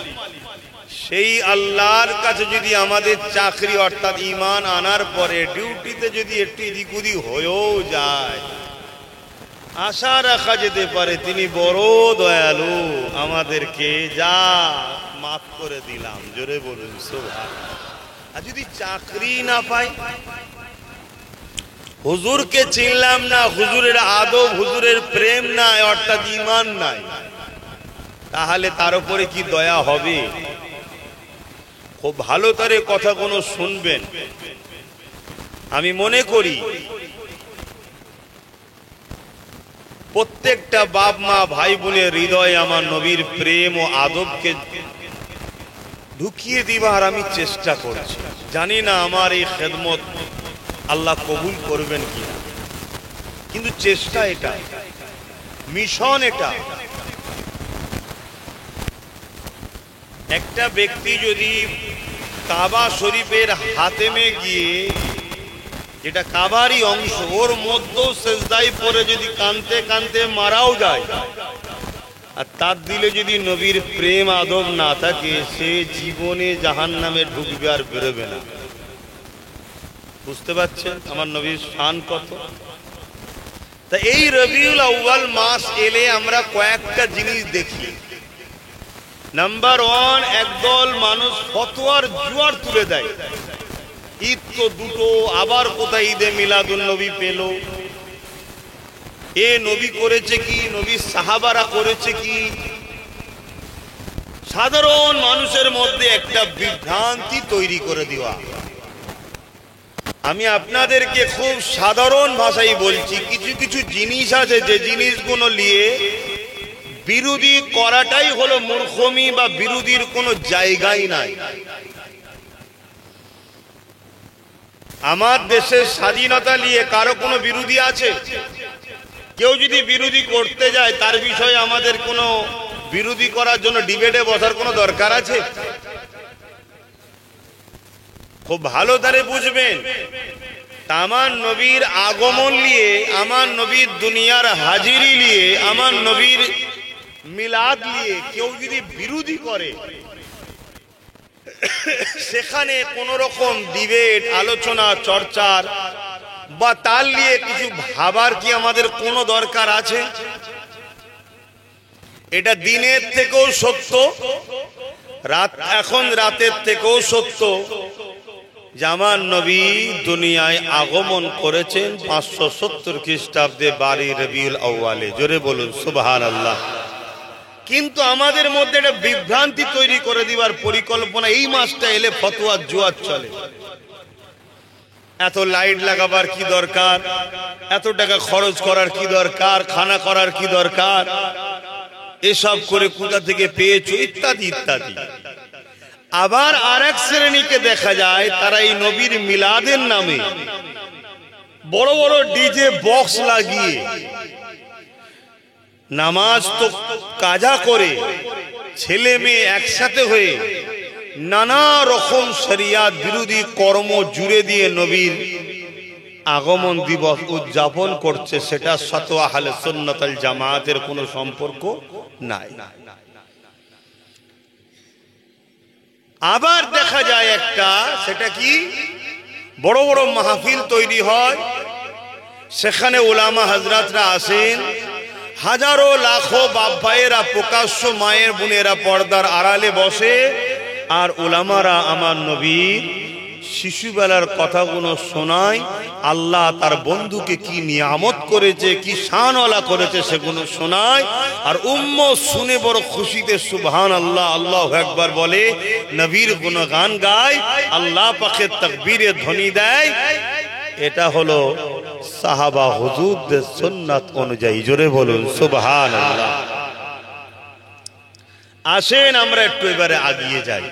সেই আল্লাহর কাছে যদি আমাদের চাকরি অর্থাৎ ঈমান আনার পরে ডিউটিতে যদি একটু এদিক ওদিক হয়েও যায়, আশা রাখা যেতে পারে তিনি বড় দয়ালু, আমাদেরকে যা মাফ করে দিলাম। জোরে বলুন সুবহানাল্লাহ। আর যদি চাকরি না পাই, হুজুরকে চিনলাম না, হুজুরের আদব, হুজুরের প্রেম নাই, অর্থাৎ ঈমান নাই, তাহলে তার উপরে কি দয়া হবে? খুব ভালো করে কথা কোনো শুনবেন। আমি মনে করি প্রত্যেকটা বাপ মা ভাই বোনের হৃদয়ে আমার নবীর প্রেম ও আদবকে ঢুকিয়ে দিবার আমি চেষ্টা করছি। জানি না আমার এই খেদমত আল্লাহ কবুল করবেন কিনা, কিন্তু চেষ্টা এটা, মিশন এটা। একটা ব্যক্তি যদি কাবা শরীফের হাতেমে গিয়ে, যেটা কাবারই অংশ, ওর মধ্যেও সেজদায় পড়ে যদি কানতে কানতে মারাও যায়, আর তার দিলে যদি নবীর প্রেম আদব না থাকে, সে জীবনে জাহান্নামে ঢুকবে আর বেরোবে না। বুঝতে পারছেন আমার নবীর শান কত? তা এই রবিউল আউয়াল মাস এলে আমরা কয়েকটা জিনিস দেখি। নাম্বার 1, একদল মানুষ ফতোয়ার জোয়ার তুলে দেয়। ঈদ তো দুটো, আবার কোথায় ঈদে মিলাদুন নবী পেল, এ নবী করেছে কি, নবীর সাহাবারা করেছে কি, সাধারণ মানুষের মধ্যে একটা বিভ্রান্তি তৈরি করে দেওয়া। আমি আপনাদেরকে খুব সাধারণ ভাষায় বলছি, কিছু কিছু জিনিস আছে যে জিনিসগুলো নিয়ে বিরোধী করাটাই হলো মূর্খমি, বা বিরোধীর কোনো জায়গাই নাই। আমার দেশের স্বাধীনতা নিয়ে কারো কোনো বিরোধী আছে? কেউ যদি বিরোধী করতে যায় তার বিষয়ে আমাদের কোনো বিরোধী করার জন্য ডিবেটে বসার কোনো দরকার আছে? খুব ভালো ধারে বুঝবেন, আমার নবীর আগমন নিয়ে, আমার নবীর দুনিয়ার হাজিরি নিয়ে, আমার নবীর মিলাদ নিয়ে কেউ যদি বিরোধী করে, সেখানে কোন রকম ডিবেট, আলোচনা, চর্চার বা তার নিয়ে কিছু ভাবার কি আমাদের কোনো দরকার আছে? এটা দিনের থেকেও সত্য, এখন রাতের থেকেও সত্য যে আমার নবী দুনিয়ায় আগমন করেছেন 570 খ্রিস্টাব্দে 12 রবিউল আউয়ালে। জোরে বলুন সুবহানাল্লাহ। কিন্তু আমাদের মধ্যে একটা বিভ্রান্তি তৈরি করে দিবার পরিকল্পনা, এই মাসটা এলে ফতোয়া জুয়ার চলে, এত লাইট লাগাবার কি দরকার, এত টাকা খরচ করার কি দরকার, খানা করার কি দরকার, এসব করে কোথা থেকে পেয়েছো, ইত্যাদি ইত্যাদি। আবার আরেক শ্রেণীকে দেখা যায় তারা এই নবীর মিলাদের নামে বড় বড় ডিজে বক্স লাগিয়ে নামাজ তো কাজা করে ছেলে মেয়ে একসাথে হয়ে নানা রকম শরিয়াত বিরোধী কর্ম জুড়ে দিয়ে নবীর আগমন দিবস উদযাপন করছে। সেটার সাথে আহলে সুন্নাত ওয়াল জামাতের কোনো সম্পর্ক নাই। আবার দেখা যায় একটা, সেটা কি, বড় বড় মাহফিল তৈরি হয়, সেখানে উলামা হযরতরা আসেন, হাজারো লাখো বাপ ভাইয়েরা প্রকাশ্য মায়ের বোনেরা পর্দার আড়ালে বসে, আর উলামারা আমার নবীর শিশুবেলার কথাগুলো শোনায়, আল্লাহ তার বন্ধুকে কি নিয়ামত করেছে, কি শানওয়ালা করেছে সেগুলো শোনায়, আর উম্মত শুনে বড় খুশিতে সুবহানাল্লাহ আল্লাহু আকবার বলে, নবীর গুণগান গায়, আল্লাহ পাকের তাকবীরে ধ্বনি দেয়। এটা হলো সাহাবা হুজুরদের সুন্নাত অনুযায়ী। জোরে বলুন সুবহানাল্লাহ। আসেন আমরা একটু এবারে আগিয়ে যাই।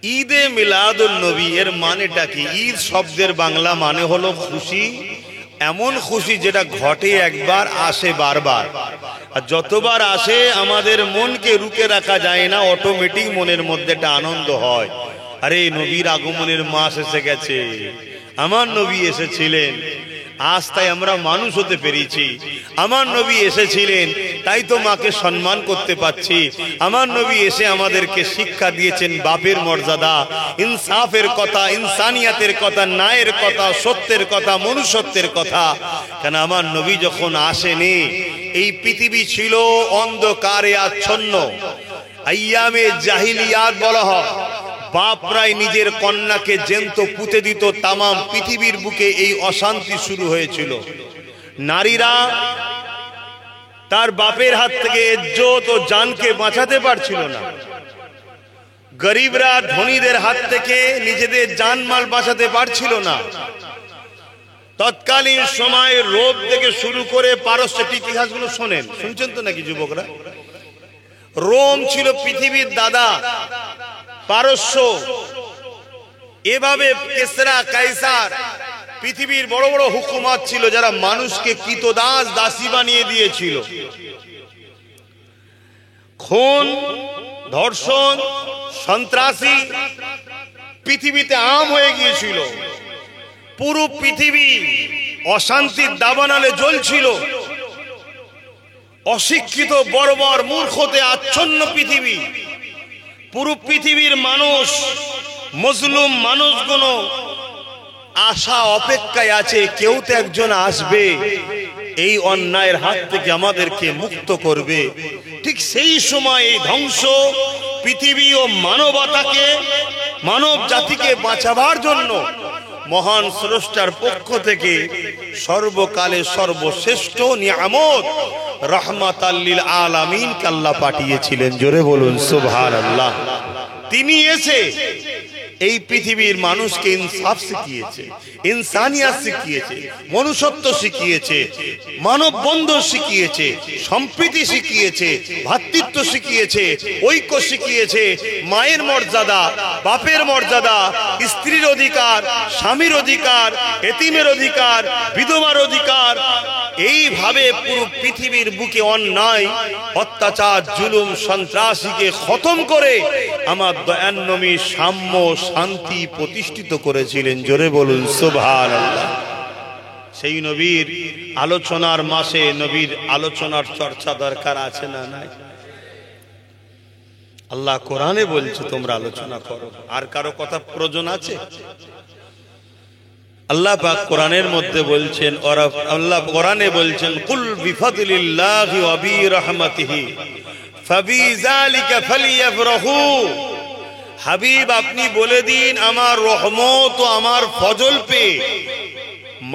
ঈদে মিলাদুন নবী এর মানেটা কি? ঈদ শব্দের বাংলা মানে হলো খুশি, এমন খুশি যেটা ঘটে একবার, আসে বারবার, আর যতবার আসে আমাদের মনকে রুখে রাখা যায় না, অটোমেটিক মনের মধ্যে একটা আনন্দ হয়, আরে নবীর আগমনের মাস এসে গেছে, আমার নবী এসেছিলেন, আজ তাই আমরা মানুষ হতে পেরেছি, আমার নবী এসেছিলেন তাই তো মাকে সম্মান করতে পাচ্ছি, আমার নবী এসে আমাদেরকে শিক্ষা দিয়েছেন বাপের মর্যাদা, ইনসাফের কথা, ইনসানিয়াতের কথা, ন্যায়ের কথা, সত্যের কথা, মনুষ্যত্বের কথা। কেন আমার নবী যখন আসেনি এই পৃথিবী ছিল অন্ধকারে আচ্ছন্ন, আইয়ামে জাহিলিয়াত বলা হয়, বাপরাই নিজের কন্যাকে জ্যান্ত পুঁতে দিত, তামাম পৃথিবীর বুকে এই অশান্তি শুরু হয়েছিল। নারীরা তার বাপের হাত থেকে ইজ্জত ও জানকে বাঁচাতে পারছিল না, গরিবরা ধনীদের হাত থেকে নিজেদের জানমাল বাঁচাতে পারছিল না। তৎকালীন সময়ে রোম থেকে শুরু করে পারস্যের ইতিহাসগুলো শোনেন, শুনছেন তো নাকি যুবকরা? রোম ছিল পৃথিবীর দাদা, পারস্য, এভাবে কেসরা, কাইসার, পৃথিবীর বড় বড় হুকুমত ছিল যারা মানুষকে কৃতদাস, দাসী বানিয়ে দিয়েছিল। খুন, ধর্ষণ, সন্ত্রাসী পৃথিবীতে আম হয়ে গিয়েছিল, পুরো পৃথিবী অশান্তির দাবানলে জ্বলছিল, অশিক্ষিত বর্বর মূর্খতে আচ্ছন্ন পৃথিবী, পুরো পৃথিবীর মানুষ, মজলুম মানুষগুলো আশা অপেক্ষায় আছে, কেউ তো একজন আসবে এই অন্যায়ের হাত থেকে আমাদেরকে মুক্ত করবে। ঠিক সেই সময় এই ধ্বংস পৃথিবী ও মানবতাকে, মানব জাতিকে বাঁচাবার জন্য মহান স্রষ্টার পক্ষ থেকে সর্বকালে সর্বশ্রেষ্ঠ নিয়ামত রাহমাতাল লিল আলামিন কে আল্লাহ পাঠিয়েছিলেন। জোরে বলুন সুবহানাল্লাহ। তিনি এসে এই পৃথিবীর মানুষকে ইনসাফ শিখিয়েছে, ইনসানিয়াত শিখিয়েছে, মনুষ্যত্ব শিখিয়েছে, মানব বন্ধন শিখিয়েছে, সম্প্রীতি শিখিয়েছে, ভ্রাতৃত্ব শিখিয়েছে, ঐক্য শিখিয়েছে, মায়ের মর্যাদা, বাপের মর্যাদা, স্ত্রীর অধিকার, স্বামীর অধিকার, এতিমের অধিকার, বিধবার অধিকার। এইভাবে পুরো পৃথিবীর বুকে অন্যায়, অত্যাচার, জুলুম, সন্ত্রাসীকে খতম করে আমার দয়ার নবী সাম্য, শান্তি প্রতিষ্ঠিত করেছিলেন। জোরে বলুন সুবহানাল্লাহ। সেই নবীর আলোচনার মাসে নবীর আলোচনার চর্চা দরকার আছে না নাই? আল্লাহ কোরআনে বলছে তোমরা আলোচনা করো, আর কারো কথা প্রয়োজন আছে? আল্লাহ পাক কোরআনের মধ্যে বলছেন, আল্লাহ কোরআনে বলছেন, কুল বিফাদলিল্লাহি ওয়া বিরহমাতিহি ফাবিযালিকা ফালইফরাহু। হাবিব আপনি বলে দিন আমার রহমত ও আমার ফজল পেয়ে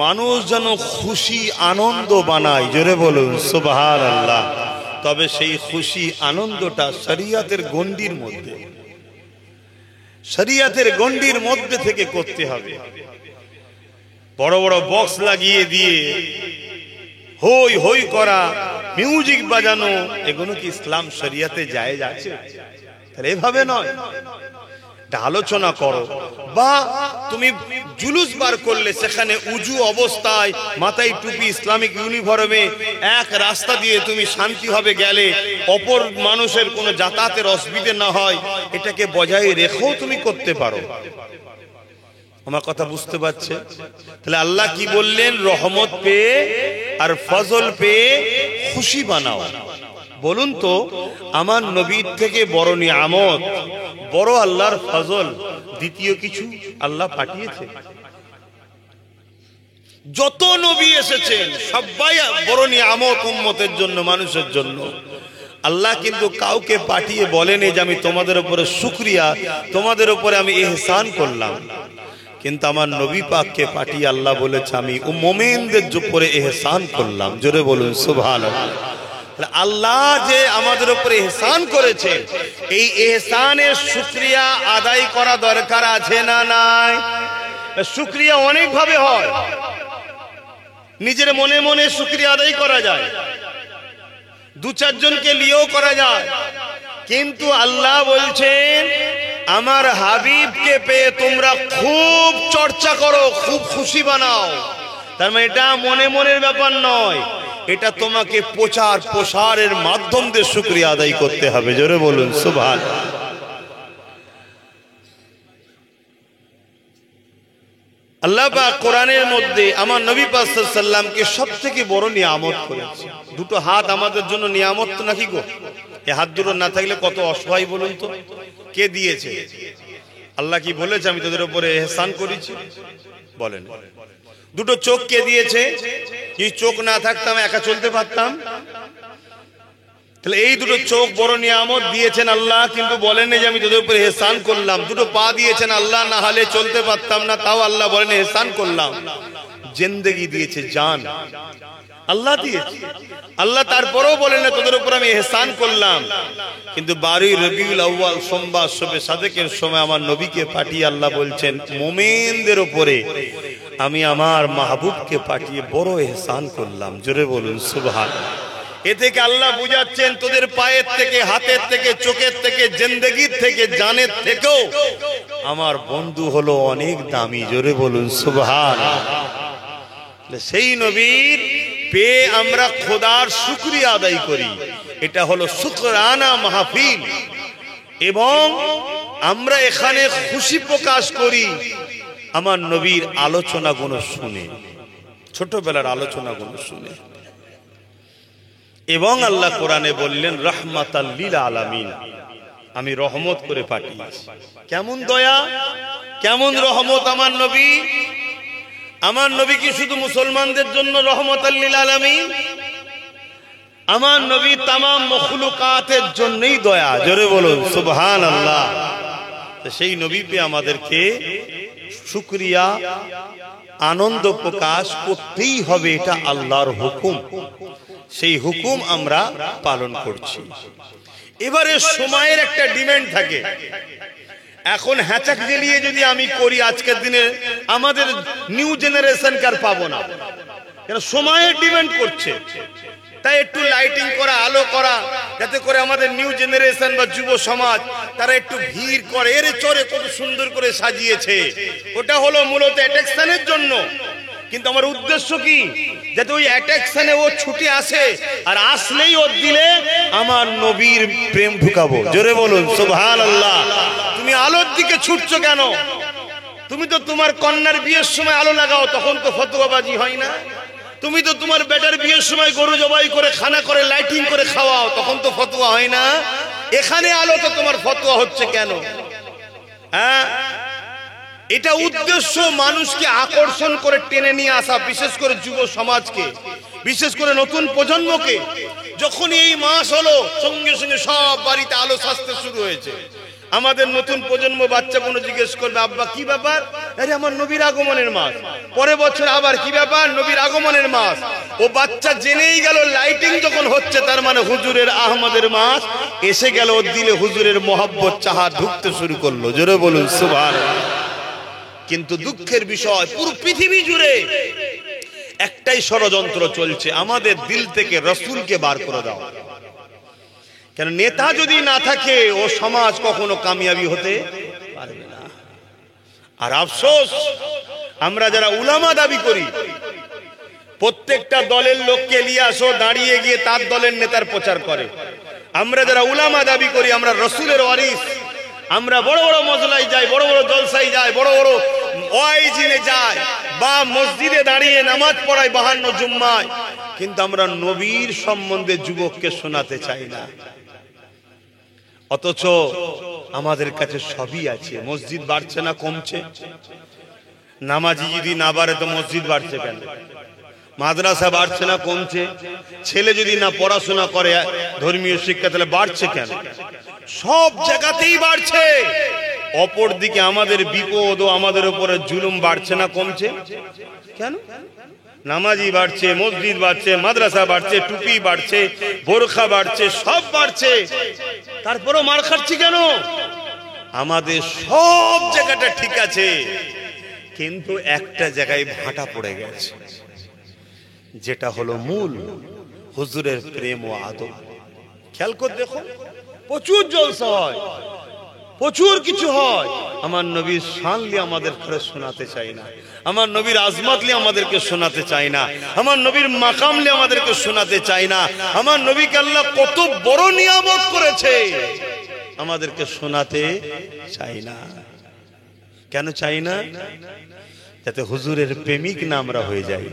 মানুষ যেন খুশি আনন্দ বানায়। জোরে বলুন সুবহানাল্লাহ। তবে সেই খুশি আনন্দটা শরিয়তের গণ্ডির মধ্যে, শরিয়তের গণ্ডির মধ্যে থেকে করতে হবে। বড় বড় বক্স লাগিয়ে দিয়ে হই হই করা, মিউজিক বাজানো, এগুলো কি ইসলাম শরিয়তে জায়েজ আছে? তাহলে এভাবে নয়, আলোচনা করো। বা তুমি জুলুস বার করলে সেখানে উজু অবস্থায় মাথায় টুপি ইসলামিক ইউনিফর্মে এক রাস্তা দিয়ে তুমি শান্তিভাবে গেলে, অপর মানুষের কোনো যাতায়াতের অসুবিধা না হয়, এটাকে বজায় রেখেও তুমি করতে পারো। আমার কথা বুঝতে পারছে? তাহলে আল্লাহ কি বললেন? রহমত পেয়ে আর ফজল পেয়ে খুশি বানাও। বলুন তো আমার নবীর থেকে বড় নিয়ামত, বড় আল্লাহর ফজল দ্বিতীয় কিছু আল্লাহ পাঠিয়েছে? যত নবী এসেছেন সবাই বড় নিয়ামত উম্মতের জন্য, মানুষের জন্য। আল্লাহ কিন্তু কাউকে পাঠিয়ে বলেনি যে আমি তোমাদের উপরে শুকরিয়া, তোমাদের উপরে আমি ইহসান করলাম। কিন্তু আমার নবী পাককে পাঠিয়ে আল্লাহ বলেছে আমি মুমিনদের উপরে ইহসান করলাম। জোরে বলুন সুবহানাল্লাহ। আল্লাহ যে আমাদের উপরে ইহসান করেছে, এই ইহসানের শুকরিয়া আদায় করা দরকার আছে না নাই? শুকরিয়া অনেক ভাবে হয়, নিজের মনে মনে শুকরিয়া আদায় করা যায়, দু চারজনকে নিয়েও করা যায়। কিন্তু আল্লাহ বলছেন আমার হাবিবকে পেয়ে তোমরা খুব চর্চা করো, খুব খুশি বানাও। তার মানে এটা মনে মনের ব্যাপার নয়, এটা তোমাকে প্রচার প্রসারের মাধ্যম দিয়ে শুকরিয়া আদায় করতে হবে। জোরে বলুন সুবহানাল্লাহ। আল্লাহ পাক কোরআনের মধ্যে আমার নবী পাক সাল্লাল্লাহু আলাইহি সাল্লামকে সবথেকে বড় নিয়ামত করেছে। দুটো হাত আমাদের জন্য নিয়ামত তো নাকি গো? এই হাত দুটো না থাকলে কত অসহায় বলুন তো। কে দিয়েছে? আল্লাহ কি বলেছে আমি তোদের উপরে ইহসান করেছি? বলেন। দুটো চোখ কে দিয়েছে? এই চোখ না থাকতাম একা চলতে পারতাম? তাহলে এই দুটো চোখ বড় নিয়ামত দিয়েছেন আল্লাহ, কিন্তু বলেন যে আমি তোদের উপরে ইহসান করলাম। দুটো পা দিয়েছেন আল্লাহ, না হলে চলতে পারতাম না, তাও আল্লাহ বলেন ইহসান করলাম। জিন্দেগি দিয়েছে, জান আল্লাহ দিয়েছে আল্লাহ, তারপরেও বলেন না তোদের উপর আমি ইহসান করলাম। কিন্তু 12 রবিউল আউয়াল সোমবার শবে সাদেকের সময় আমার নবীকে পাঠিয়ে আল্লাহ বলছেন মুমিনদের উপরে আমি আমার মাহবুবকে পাঠিয়ে বড় ইহসান করলাম। জোরে বলুন সুবহানাল্লাহ। এ থেকে আল্লাহ বুঝাচ্ছেন তোদের পায়ের থেকে, হাতের থেকে, চোখের থেকে, জিন্দেগির থেকে, জানের থেকেও আমার বন্ধু হলো অনেক দামি। জোরে বলুন সুবহানাল্লাহ। সেই নবীর পেয়ে আমরা খোদার শুকরিয়া আদায় করি, এটা হলো শুকরানা মাহফিল। এবং আমরা এখানে খুশি প্রকাশ করি আমার নবীর আলোচনাগুলো শুনে, ছোটবেলার আলোচনাগুলো শুনে। এবং আল্লাহ কোরআনে বললেন রাহমাতাল লিল আলামিন, আমি রহমত করে পাঠিয়েছি। কেমন দয়া, কেমন রহমত আমার নবী! আমার নবী কি শুধু মুসলমানদের জন্য রহমাতাল লিল আলামিন? আমার নবী তামাম মখলুকাতের জন্যই দয়া। জোরে বলুন সুবহানাল্লাহ। সেই নবী পেয়ে আমাদেরকে শুকরিয়া আনন্দ প্রকাশ করতেই হবে, এটা আল্লাহর হুকুম, সেই হুকুম আমরা পালন করছি। এবারে সময়ের একটা ডিমান্ড থাকে, এখন হ্যাচাক জ্বালিয়ে যদি আমি করি আজকের দিনে আমাদের নিউ জেনারেশনকে আর পাবো না, কেন সময়ের ডিমান্ড করছে। তাই একটু লাইটিং করা, আলো করা, যাতে করে আমাদের নিউ জেনারেশন বা যুব সমাজ তারা একটু ভিড় করে, এর চরে কত সুন্দর করে সাজিয়েছে, ওটা হলো মূলত অ্যাট্রাকশনের জন্য। কিন্তু আমার উদ্দেশ্য কি, যাতে ওই অ্যাট্রাকশনে ও ছুটে আসে, আর আসলেই ওর দিলে আমার নবীর প্রেম ঢুকাবো। জোরে বলুন সুবহানাল্লাহ। তুমি আলোর দিকে ছুটছো কেন? তুমি তো তোমার কন্যার বিয়ের সময় আলো লাগাও, তখন তো ফতোয়াবাজি হয় না। তুমি তো তোমার বেটার বিয়ের সময় গরু জবাই করে খানা করে লাইটিং করে খাওয়াও, তখন তো ফতোয়া হয় না। এখানে আলো তো তোমার ফতোয়া হচ্ছে কেন? হ্যাঁ, এটা উদ্দেশ্য মানুষকে আকর্ষণ করে টেনে নিয়ে আসা, বিশেষ করে যুব সমাজকে, বিশেষ করে নতুন প্রজন্মকে। যখন এই মাস হলো, সঙ্গে সঙ্গে সব বাড়িতে আলো সাজতে শুরু হয়েছে। আমাদের নতুন প্রজন্ম বাচ্চা কোনো জিজ্ঞেস করবে, আব্বা কি ব্যাপার? আরে আমার নবীর আগমনের মাস। পরে বছর আবার কি ব্যাপার? নবীর আগমনের মাস। ও বাচ্চা জেনেই গেল লাইটিং যখন হচ্ছে তার মানে হুজুরের আহমদের মাস এসে গেল, ওর দিলে হুজুরের মহব্বত চাহা ঢুকতে শুরু করলো। জোরে বলুন সুবহানাল্লাহ। কিন্তু দুঃখের বিষয়, পুরো পৃথিবী জুড়ে একটাই ষড়যন্ত্র চলছে, আমাদের দিল থেকে রসুলকে বার করে দাও। কেন? নেতা যদি না থাকে ও সমাজ কখনো কামিয়াবি হতে পারবে না। আর আফসোস, আমরা যারা উলামা দাবি করি, প্রত্যেকটা দলের লোককে নিয়ে আসো, দাঁড়িয়ে গিয়ে তার দলের নেতার প্রচার করে। আমরা যারা উলামা দাবি করি, আমরা রসুলের ওয়ারিস, আমরা বড় বড় মজলায় যাই, বড় বড় জলসায় যাই, বড় বড় ওয়াইজিনে যাই, বা মসজিদে দাঁড়িয়ে নামাজ পড়াই 52 জুম্মায়, কিন্তু আমরা নবীর সম্বন্ধে যুবককে শোনাতে চাই না। অথচ আমাদের কাছে সবই আছে। মসজিদ বাড়ছে না কমছে? নামাজি যদি না বাড়ে তো মসজিদ বাড়ছে কেন? মাদ্রাসা বাড়ছে না কমছে? ছেলে যদি না পড়াশোনা করে ধর্মীয় শিক্ষা, তাহলে বাড়ছে কেন? সব জায়গাতেই বাড়ছে। অপর দিকে আমাদের বিপদ ও আমাদের উপরে জুলুম বাড়ছে না কমছে কেন? নামাজি বাড়ছে, মসজিদ বাড়ছে, মাদ্রাসা বাড়ছে, টুপি বাড়ছে, বোরখা বাড়ছে, সব বাড়ছে, তারপরও মার খাচ্ছি কেন? আমাদের সব জায়গাটা ঠিক আছে, কিন্তু একটা জায়গায় ভাটা পড়ে গেছে, যেটা হলো মূল হুজুরের প্রেম ও আদব। খেয়াল করে দেখো, প্রচুর জলসা হয়, প্রচুর কিছু হয়, আমার নবীর শানলি আমাদের করে শোনাতে চাই না, আমার নবীর আজমতলি আমাদেরকে শোনাতে চাই না, আমার নবীর মাকামলি আমাদেরকে শোনাতে চাই না, আমার নবীকে আল্লাহ কত বড় নিয়ামত করেছে আমাদেরকে শোনাতে চাই না। কেন চাই না? যাতে হুজুরের প্রেমিক না আমরা হয়ে যাই।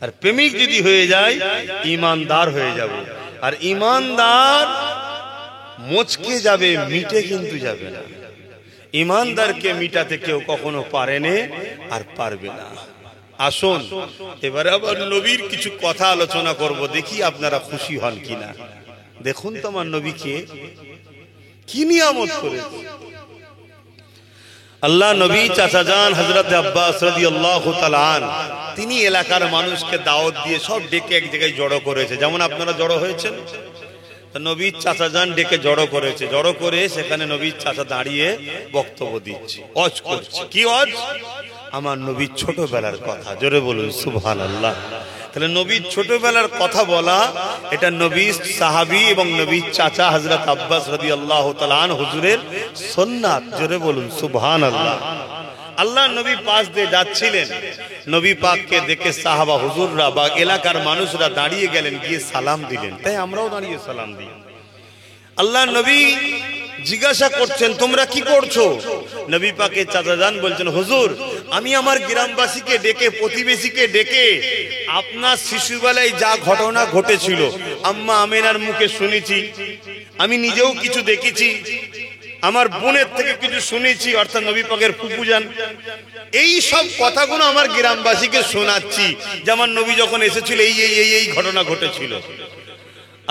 আর প্রেমিক যদি হয়ে যায়, ঈমানদার হয়ে যাব। আর ঈমানদার মুচকে যাবে, মিটে কিন্তু যাবে না। ঈমানদারকে মিটাতে কেউ কখনো পারেনি আর পারবে না। আসুন এবারে আবার নবীর কিছু কথা আলোচনা করব, দেখি আপনারা খুশি হন কিনা। দেখুন তো আমার নবীকে কি নিয়ামত করেছে। আল্লাহ নবী চাচাজান হযরত আব্বাস রাদিয়াল্লাহু তাআলা আনহু, তিনি এলাকার মানুষকে দাওয়াত দিয়ে সব ডেকে এক জায়গায় জড়ো করেছে, যেমন আপনারা জড়ো হয়েছেন। নবীর চাচাজান ডেকে জড়ো করেছে, জড়ো করে সেখানে নবীর চাচা দাঁড়িয়ে বক্তব্য দিচ্ছে, ওয়াজ করছে। কি ওয়াজ? আমার নবীর ছোটবেলার কথা। জোরে বলুন সুবহানাল্লাহ। তাহলে নবীর ছোটবেলার কথা বলা, এটা নবীর সাহাবী এবং নবীর চাচা হযরত আব্বাস রাদিয়াল্লাহু তাআলা আনহু হুজুরের সুন্নাত। জোরে বলুন সুবহানাল্লাহ। আল্লাহ নবী পাশ দিয়ে যাচ্ছিলেন, নবী পাককে দেখে সাহাবা হুজুররা বা এলাকার মানুষরা দাঁড়িয়ে গেলেন, গিয়ে সালাম দিলেন। তাই আমরাও দাঁড়িয়ে সালাম দিই। আল্লাহ নবী জিজ্ঞাসা করছেন, তোমরা কি করছো? নবী পাকের চাচাজান বলছেন, হুজুর আমি আমার গ্রামবাসীকে ডেকে, প্রতিবেশীকে ডেকে আপনার শিশুবেলায় যা ঘটনা ঘটেছিল আম্মা আমেনার মুখে শুনেছি, আমি নিজেও কিছু দেখেছি, আমার বোনের থেকে কিছু শুনেছি, অর্থাৎ নবী পাকের ফুফু যান, এই সব কথাগুলো আমার গ্রামবাসীকে শোনাচ্ছি, যে আমার নবী যখন এসেছিল এই এই এই ঘটনা ঘটেছিল।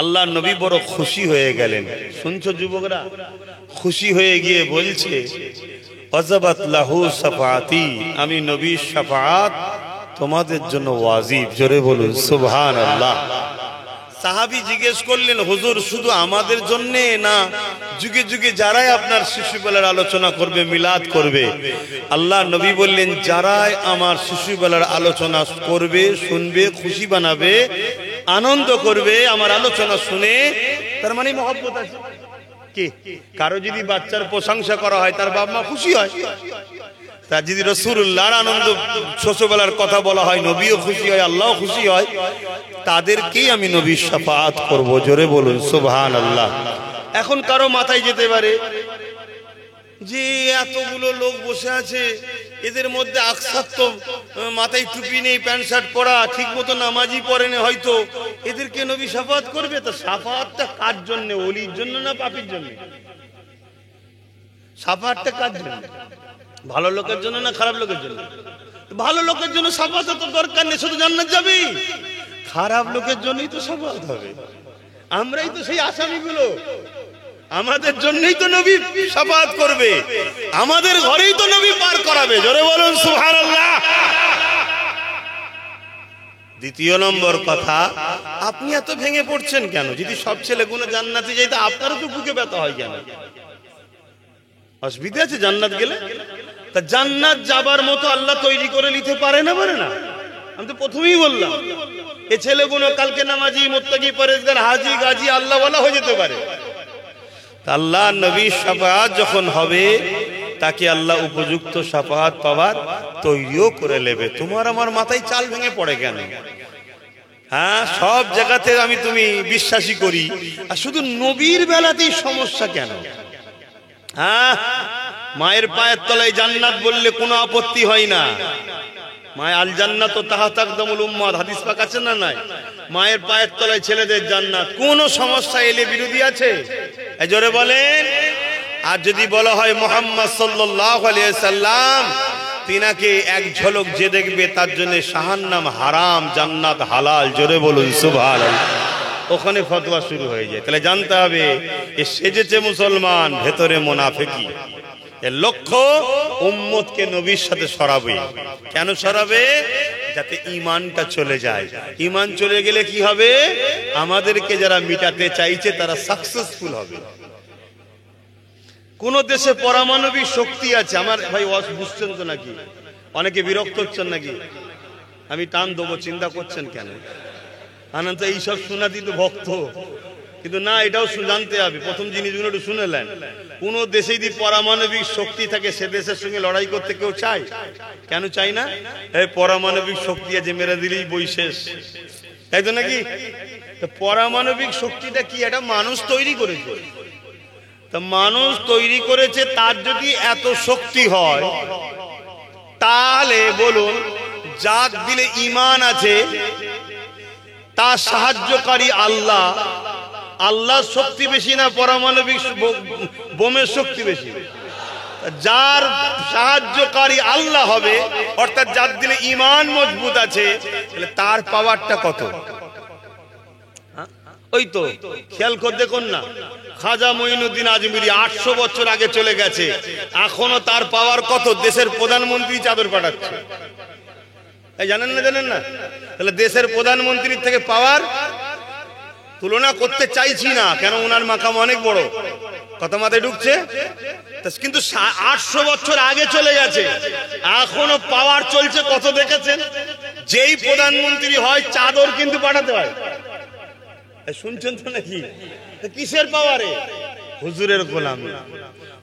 আল্লাহ নবী বড় খুশি হয়ে গেলেন। শুনছো যুবকরা, খুশি হয়ে গিয়ে বলছে ওয়াজাবাত লাহু শাফাআতি, আমি নবীর শাফাআত তোমাদের জন্য ওয়াজিব। জোরে বলুন সুবহানাল্লাহ। সাহাবী জিজ্ঞেস করলেন, হুজুর শুধু আমাদের জন্য না, যুগে যুগে যারাই আপনার শিশুবেলার আলোচনা করবে, মিলাদ করবে? আল্লাহ নবী বললেন, যারাই আমার শিশুবেলার আলোচনা করবে, শুনবে, খুশি বানাবে, আনন্দ করবে আমার আলোচনা শুনে, তার মানে মহব্বত আছে। কি কারো যদি বাচ্চার প্রশংসা করা হয় তার বাবা মা খুশি হয়, তার যদি রাসূলুল্লাহর আনন্দ ছোটবেলার কথা বলা হয় নবীও খুশি হয়, আল্লাহও খুশি হয়, তাদেরকেই আমি নবীর শাফাআত করব। জোরে বলুন সুবহানাল্লাহ। এখন কারো মাথায় যেতে পারে যে এতগুলো লোক বসে আছে, এদের মধ্যে আকসার তো মাথায় টুপি নেই, প্যান্ট শার্ট পরা, ঠিক মতো নামাজই পড়ে না, হয়তো এদেরকে নবী শাফাআত করবে? তো শাফাআতটা কার জন্য? ওলির জন্য না পাপীর জন্য? শাফাআতটা কার জন্য? ভালো লোকের জন্য না খারাপ লোকের জন্য? ভালো লোকের জন্য শাফাআত তো দরকার নেই, শুধু জান্নাত যাবেই। খারাপ লোকের জন্যই তো শাফাআত হবে। আমরাই তো সেই আসামিগুলো, আমাদের জন্যই তো নবী শাফাআত করবে, আমাদের ঘরেই তো নবী পার করাবে। জোরে বলুন সুবহানাল্লাহ। দ্বিতীয় নম্বর কথা, আপনি এত ভেঙে পড়ছেন কেন? যদি সব ছেলেগুলো জান্নাতে যাইতো আপনারও তো বুকে ব্যথা হয় কেন? অসুবিধা আছে জান্নাত গেলে? তা জান্নাত যাবার মতো আল্লাহ তৈরি করে নিতে পারে না, পারে না? আমি তো প্রথমেই বললাম, এই ছেলেগুলো কালকে নামাজি, মুত্তাকি, পরেজগার, হাজি, গাজী, আল্লাহওয়ালা হয়ে যেতে পারে। আল্লাহ নবীর শাফাআত যখন হবে, তাকে আল্লাহ উপযুক্ত শাফাআত পাওয়ার তৈরিও করে নেবে। তোমার আমার মাথায় চাল ভেঙে পড়ে কেন? হ্যাঁ, সব জায়গাতে আমি তুমি বিশ্বাসী করি, আর শুধু নবীর বেলাতেই সমস্যা কেন? হ্যাঁ, মায়ের পায়ের তলায় জান্নাত বললে কোনো আপত্তি হয় না। মায়ের আল জান্নাত তাহতা আকদামুল উম্মাত, হাদিস পাক আছে না নাই? মায়ের পায়ের তলায় ছেলেদের জান্নাত, কোনো সমস্যা এলে বিরোধী আছে? এই জোরে বলেন। আর যদি বলা হয় মুহাম্মদ সাল্লাল্লাহু আলাইহি সাল্লাম, তিনাকে এক ঝলক যে দেখবে তার জন্য জাহান্নাম হারাম, জান্নাত হালাল। জোরে বলুন সুবহানাল্লাহ। ওখানে ফতোয়া শুরু হয়ে যায়। তাহলে জানতে হবে, এ সেজেছে মুসলমান, ভেতরে মুনাফিকি। এর লক্ষ্য উম্মতকে নবীর সাথে সরাবে। কেন সরাবে? যাতে ঈমানটা চলে যায়। ঈমান চলে গেলে কি হবে? আমাদেরকে যারা মিটাতে চাইছে তারা সাকসেসফুল হবে। কোন দেশে পারমাণবিক শক্তি আছে, আমার ভাই বুঝছেন তো নাকি? অনেকে বিরক্ত হচ্ছেন নাকি? আমি টান দেবো, চিন্তা করছেন কেন? আনন্দ এইসব শোনাতেই তো ভক্ত, কিন্তু না, এটাও জানতে হবে। প্রথম জিনিসগুলো একটু শুনেলেন, কোন দেশে যদি পারমাণবিক শক্তি থাকে সে দেশের সঙ্গে লড়াই করতে কেউ চায়? কেন চাই না? এই পারমাণবিক শক্তি আছে, মেরে দিলেই বই শেষ, তাই তো নাকি? পারমাণবিক শক্তিটা কি? এটা মানুষ তৈরি করেছে। তা মানুষ তৈরি করেছে, তার যদি এত শক্তি হয়, তাহলে বলুন, যার দিলে ঈমান আছে, তার সাহায্যকারী আল্লাহ, আল্লাহর শক্তি বেশি না পারমাণবিক বোমের শক্তি বেশি? যার সাহায্যকারী আল্লাহ হবে, অর্থাৎ যার দিলে ঈমান মজবুত আছে, তাহলে তার পাওয়ারটা কত? ওই তো খেয়াল করে দেখুন না, খাজা মঈনুদ্দিন আজমিরি 800 বছর আগে চলে গেছে, এখনো তার পাওয়ার কত? দেশের প্রধানমন্ত্রী চাদর পাঠাচ্ছে, জানেন না? জানেন না? তাহলে দেশের প্রধানমন্ত্রীর থেকে পাওয়ার তুলনা করতে চাইছি না, কেন ওনার মাকাম অনেক বড়। কথা মাথায় ঢুকছে? কিন্তু 800 বছর আগে চলে গেছে, এখনো পাওয়ার চলছে। কত দেখেছেন? যেই প্রধানমন্ত্রী হয় চাদর কিন্তু পাঠাতে হয়। শুনছেন তো নাকি? কিসের পাওয়ারে? হুজুরের গোলামি,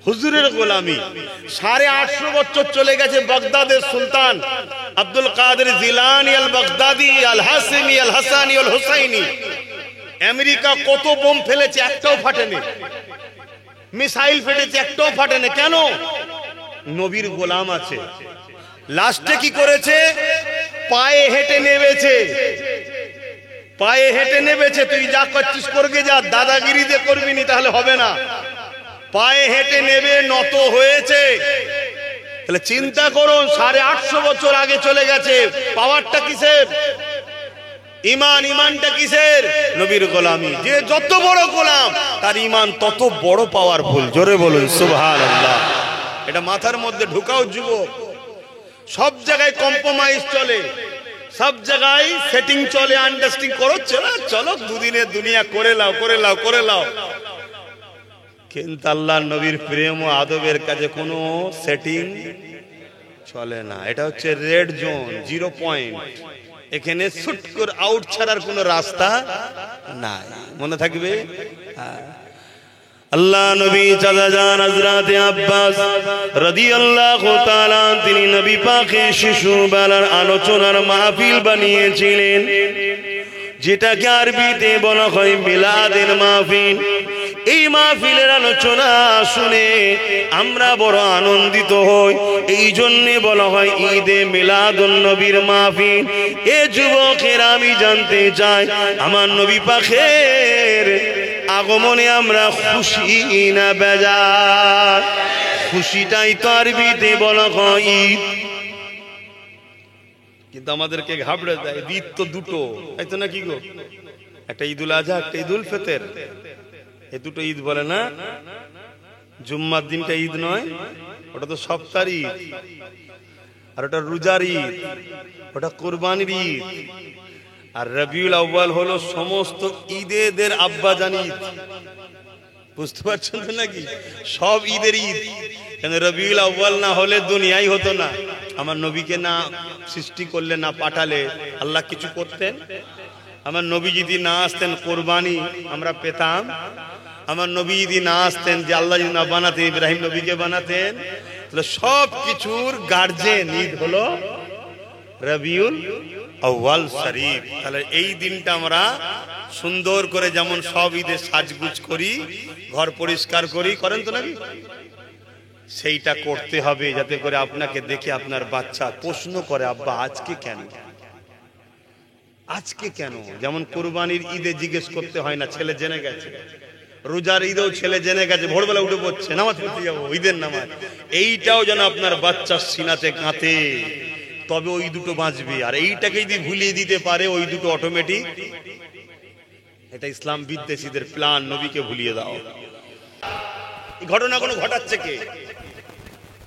হুজুরের গোলামি। 850 বছর চলে গেছে। বাগদাদের সুলতান আব্দুল কাদের জিলানী আল বাগদাদি আল হাসিমি আল হাসানি আল হুসাইনি, আমেরিকা কত বোম ফেলেছে, একটাও ফাটেনি। মিসাইল ফেটেছে, একটাও ফাটেনি। কেন? নবীর গোলাম আছে। লাস্টে কি করেছে? পায়ে হেঁটে নেমেছে, পায়ে হেঁটে নেমেছে। তুই যা করছিস করবে যা, দাদাগিরি দিয়ে করবি নি, তাহলে হবে না। পায়ে হেঁটে নেবে, নত হয়েছে। তাহলে চিন্তা করুন, 850 বছর আগে চলে গেছে, পাওয়ারটা কিসের? ইমানটা কিসের? নবীর গোলামি। যে যত বড় গোলাম তার ইমান তত বড় পাওয়ারফুল। জোরে বলুন সুবহানাল্লাহ। এটা মাথার মধ্যে ঢুকাও যুবক। সব জায়গায় কম্প্রোমাইজ চলে, সব জায়গায় সেটিং চলে, আন্ডারস্ট্যান্ডিং করো, চলো দুদিনের দুনিয়া করে লাও। কিন্তু আল্লাহর নবীর প্রেম ও আদবের কাছে কোনো সেটিং চলে না। এটা হচ্ছে রেড জোন, 0 পয়েন্ট। এখানে শুট করে আউট ছাড়ার কোনো রাস্তা নাই। মনে থাকবে? আল্লাহ নবী চাচা জান হযরত আব্বাস রাদিয়াল্লাহু তাআলা তিনি নবী পাকের শিশুবেলার আলোচনার মাহফিল বানিয়েছিলেন, যেটাকে আরবিতে বলা হয় মিলাদের মাহফিল। এই মাহফিলের আলোচনা শুনে আমরা বড় আনন্দিত হই, এই জন্য বলা হয় ঈদে মিলাদুন নবীর মাহফিল। এ যুবকেরা, আমি জানতে চাই আমার নবী পাকের আগমনে আমরা খুশি না বেজার? খুশিটাই তো আরবিতে বলা হয় ঈদ, কিন্তু আমাদেরকে ঘাবড়ে দেয়। ঈদ তো দুটো, তাই তো নাকি গো? একটা ঈদুল আজহা, একটা ঈদুল ফিতর। এই দুটো ঈদ বলে না? জুম্মার দিনটা ঈদ নয়, ওটা তো সপ্তাহের ঈদ। আর ওটা রোজার ঈদ, ওটা কোরবানির ঈদ। আর রবিউল আউয়াল হলো সমস্ত ঈদের আব্বাজান ঈদ। বুঝতে পারছেন তো নাকি? সব ঈদের ঈদ। কেন রবিউল আউয়াল না হলে দুনিয়াই হতো না। আমার নবীকে না সৃষ্টি করলে, না পাঠালে আল্লাহ কিছু করতেন? আমার নবী যদি না আসতেন কোরবানি আমরা পেতাম? আমার নবী যদি না আসতেন, যে আল্লাহ যদি না বানাতেন, ইব্রাহিম নবীকে বানাতেন, তাহলে সব কিছুর গার্জেন ঈদ হলো রবিউল আউয়াল শরীফ। তাহলে এই দিনটা আমরা সুন্দর করে যেমন সব ঈদে সাজগুজ করি, ঘর পরিষ্কার করি, করেন তো নাকি? সেইটা করতে হবে, যাতে করে আপনাকে দেখে আপনার বাচ্চা প্রশ্ন করে, আব্বা আজকে কেন, আজকে কেন? যেমন কোরবানির ঈদে জিজ্ঞেস করতে হয় না, ছেলে জেনে গেছে। রোজার ঈদেও ছেলে জেনে গেছে, ভোরবেলা উঠে পড়ছে নামাজ পড়তে যাবো, ঈদের নামাজ। এইটাও যেন আপনার বাচ্চার সিনাতে গাঁথে, তবে ওই দুটো বাঁচবে। আর এইটাকে যদি ভুলিয়ে দিতে পারে, ওই দুটো অটোমেটিক। এটা ইসলাম বিদ্বেষীদের প্ল্যান, নবীকে ভুলিয়ে দাও। এই ঘটনা কোনো ঘটাচ্ছে কে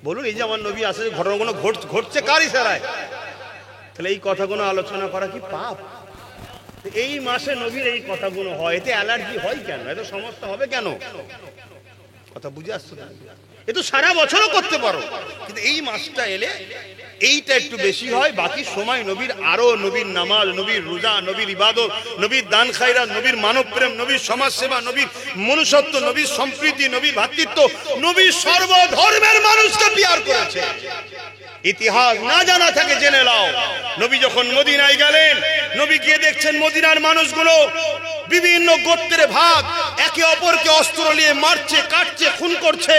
বলুন? এই যে আমার নবী আসে, ঘটনা কোনো ঘটছে কার ইশারায়? তাহলে এই কথাগুলো আলোচনা করা কি পাপ? এই মাসে নবীর এই কথাগুলো হয়, এতে অ্যালার্জি হয় কেন? এত সমস্যা হবে কেন? কথা বুঝে আসছো না? এ তো সারা বছরও করতে পারো, কিন্তু এই মাসটা এলে এইটা একটু বেশি হয়। বাকি সময় নবীর আরো, নবীর নামাজ, নবীর রোজা, নবীর ইবাদত, নবীর দান খায়রাত, নবীর মানব প্রেম, নবীর সমাজ সেবা, নবীর মনুষ্যত্ব, নবীর সম্প্রীতি, নবীর ভ্রাতৃত্ব, নবীর সর্বধর্মের মানুষকে প্যার করেছে। ইতিহাস না জানা থাকে জেনে নাও। নবী যখন মদিনায় গেলেন, নবী গিয়ে দেখছেন মদিনার মানুষগুলো বিভিন্ন গোত্রের ভাগ, একে অপরকে অস্ত্র নিয়ে মারছে, কাটছে, খুন করছে।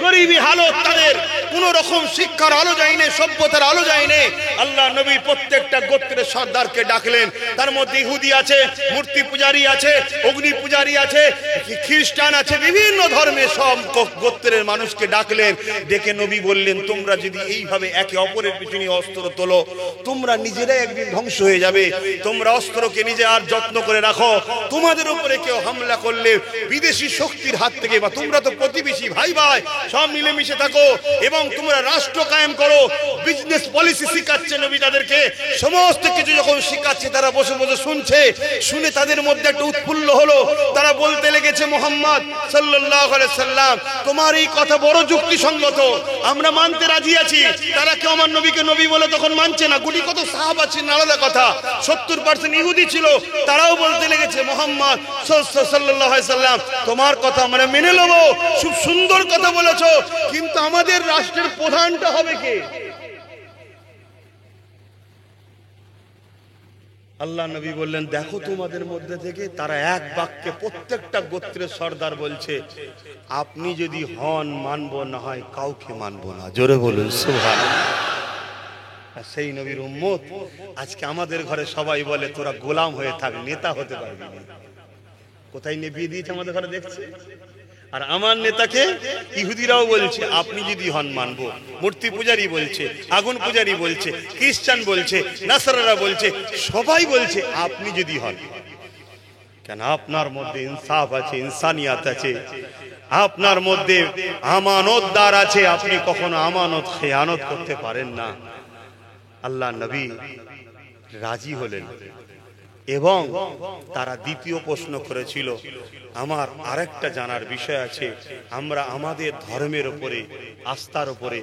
গরিবী হালত তাদের, কোন রকম শিক্ষার আলো যায়নি, সভ্যতার আলো যায়নি। আল্লাহ নবী প্রত্যেকটা গোত্রের সর্দারকে ডাকলেন। তার মধ্যে ইহুদি আছে, মূর্তি পূজারী আছে, অগ্নি পূজারী আছে, খ্রিস্টান আছে, বিভিন্ন ধর্মের সব গোত্রের মানুষকে ডাকলেন। ডেকে নবী বললেন, তোমরা যদি এইভাবে একে অপরের পিছনে অস্ত্র তোলো, তোমরা নিজেরাই একদিন ধ্বংস হয়ে যাবে। তোমরা অস্ত্রকে নিজে আর যত্ন করে রাখো। তোমাদের উপরে কেউ হামলা করলে বিদেশি শক্তির হাত থেকে, বা তোমরা তো প্রতিবেশী ভাই ভাই, সব মিলেমিশে থাকো এবং তোমরা রাষ্ট্র কায়েম করো। বিজনেস পলিসি শিখাচ্ছে নবী তাদেরকে। সমস্ত কিছু যখন শিখাচ্ছে, তারা বসে বসে শুনছে। শুনে তাদের মধ্যে একটা উৎফুল্ল হলো। তারা বলতে লেগেছে, মুহাম্মদ সাল্লাল্লাহু আলাইহি সাল্লাম, তোমার এই কথা বড় যুক্তিসঙ্গত, আমরা মানতে রাজি আছি। তারা কেউ আমার নবীকে নবী বলে তখন মানছে না। গুটি কত সাহাবা ছিলেন, আলাদা কথা। 70% ইহুদি ছিল, তারাও বলতে লেগেছে, মুহাম্মদ সাল্লাল্লাহু আলাইহি সাল্লাম, তোমার কথা আমরা মেনে নেব, খুব সুন্দর কথা বলেছো, কিন্তু আমাদের রাষ্ট্রের প্রধানটা হবে কে? আল্লাহ নবী বললেন, দেখো তোমাদের মধ্যে থেকে তারা এক বাক্যে প্রত্যেকটা গোত্রের সর্দার বলছে, আপনি যদি হন মানবো, না হয় কাউকে মানবো না। জোরে বলুন সুবহানাল্লাহ। সেই নবীর উম্মত আজকে আমাদের ঘরে সবাই বলে, তোরা গোলাম হয়ে থাক, নেতা হতে পারবি না। কোথায় নিয়ে বিয়ে দিয়েছে আমাদের ঘরে দেখছে? আর আমার নেতাকে ইহুদিরাও বলছে আপনি যদি হন মানবো, মূর্তি পূজারি বলছে, আগুন পূজারি বলছে, খ্রিস্টান বলছে, নাসারারা বলছে, সবাই বলছে আপনি যদি হন। কেন আপনার মধ্যে ইনসাফ আছে, ইনসানিয়াত আছে, আপনার মধ্যে আমানতদার আছে, আপনি কখনো আমানত খেয়ানত করতে পারেন না। আল্লাহ নবী রাজি হলেন এবং তারা দ্বিতীয় প্রশ্ন করেছিল, আমার আরেকটা জানার বিষয় আছে, আমরা আমাদের ধর্মের উপরে, আস্থার উপরে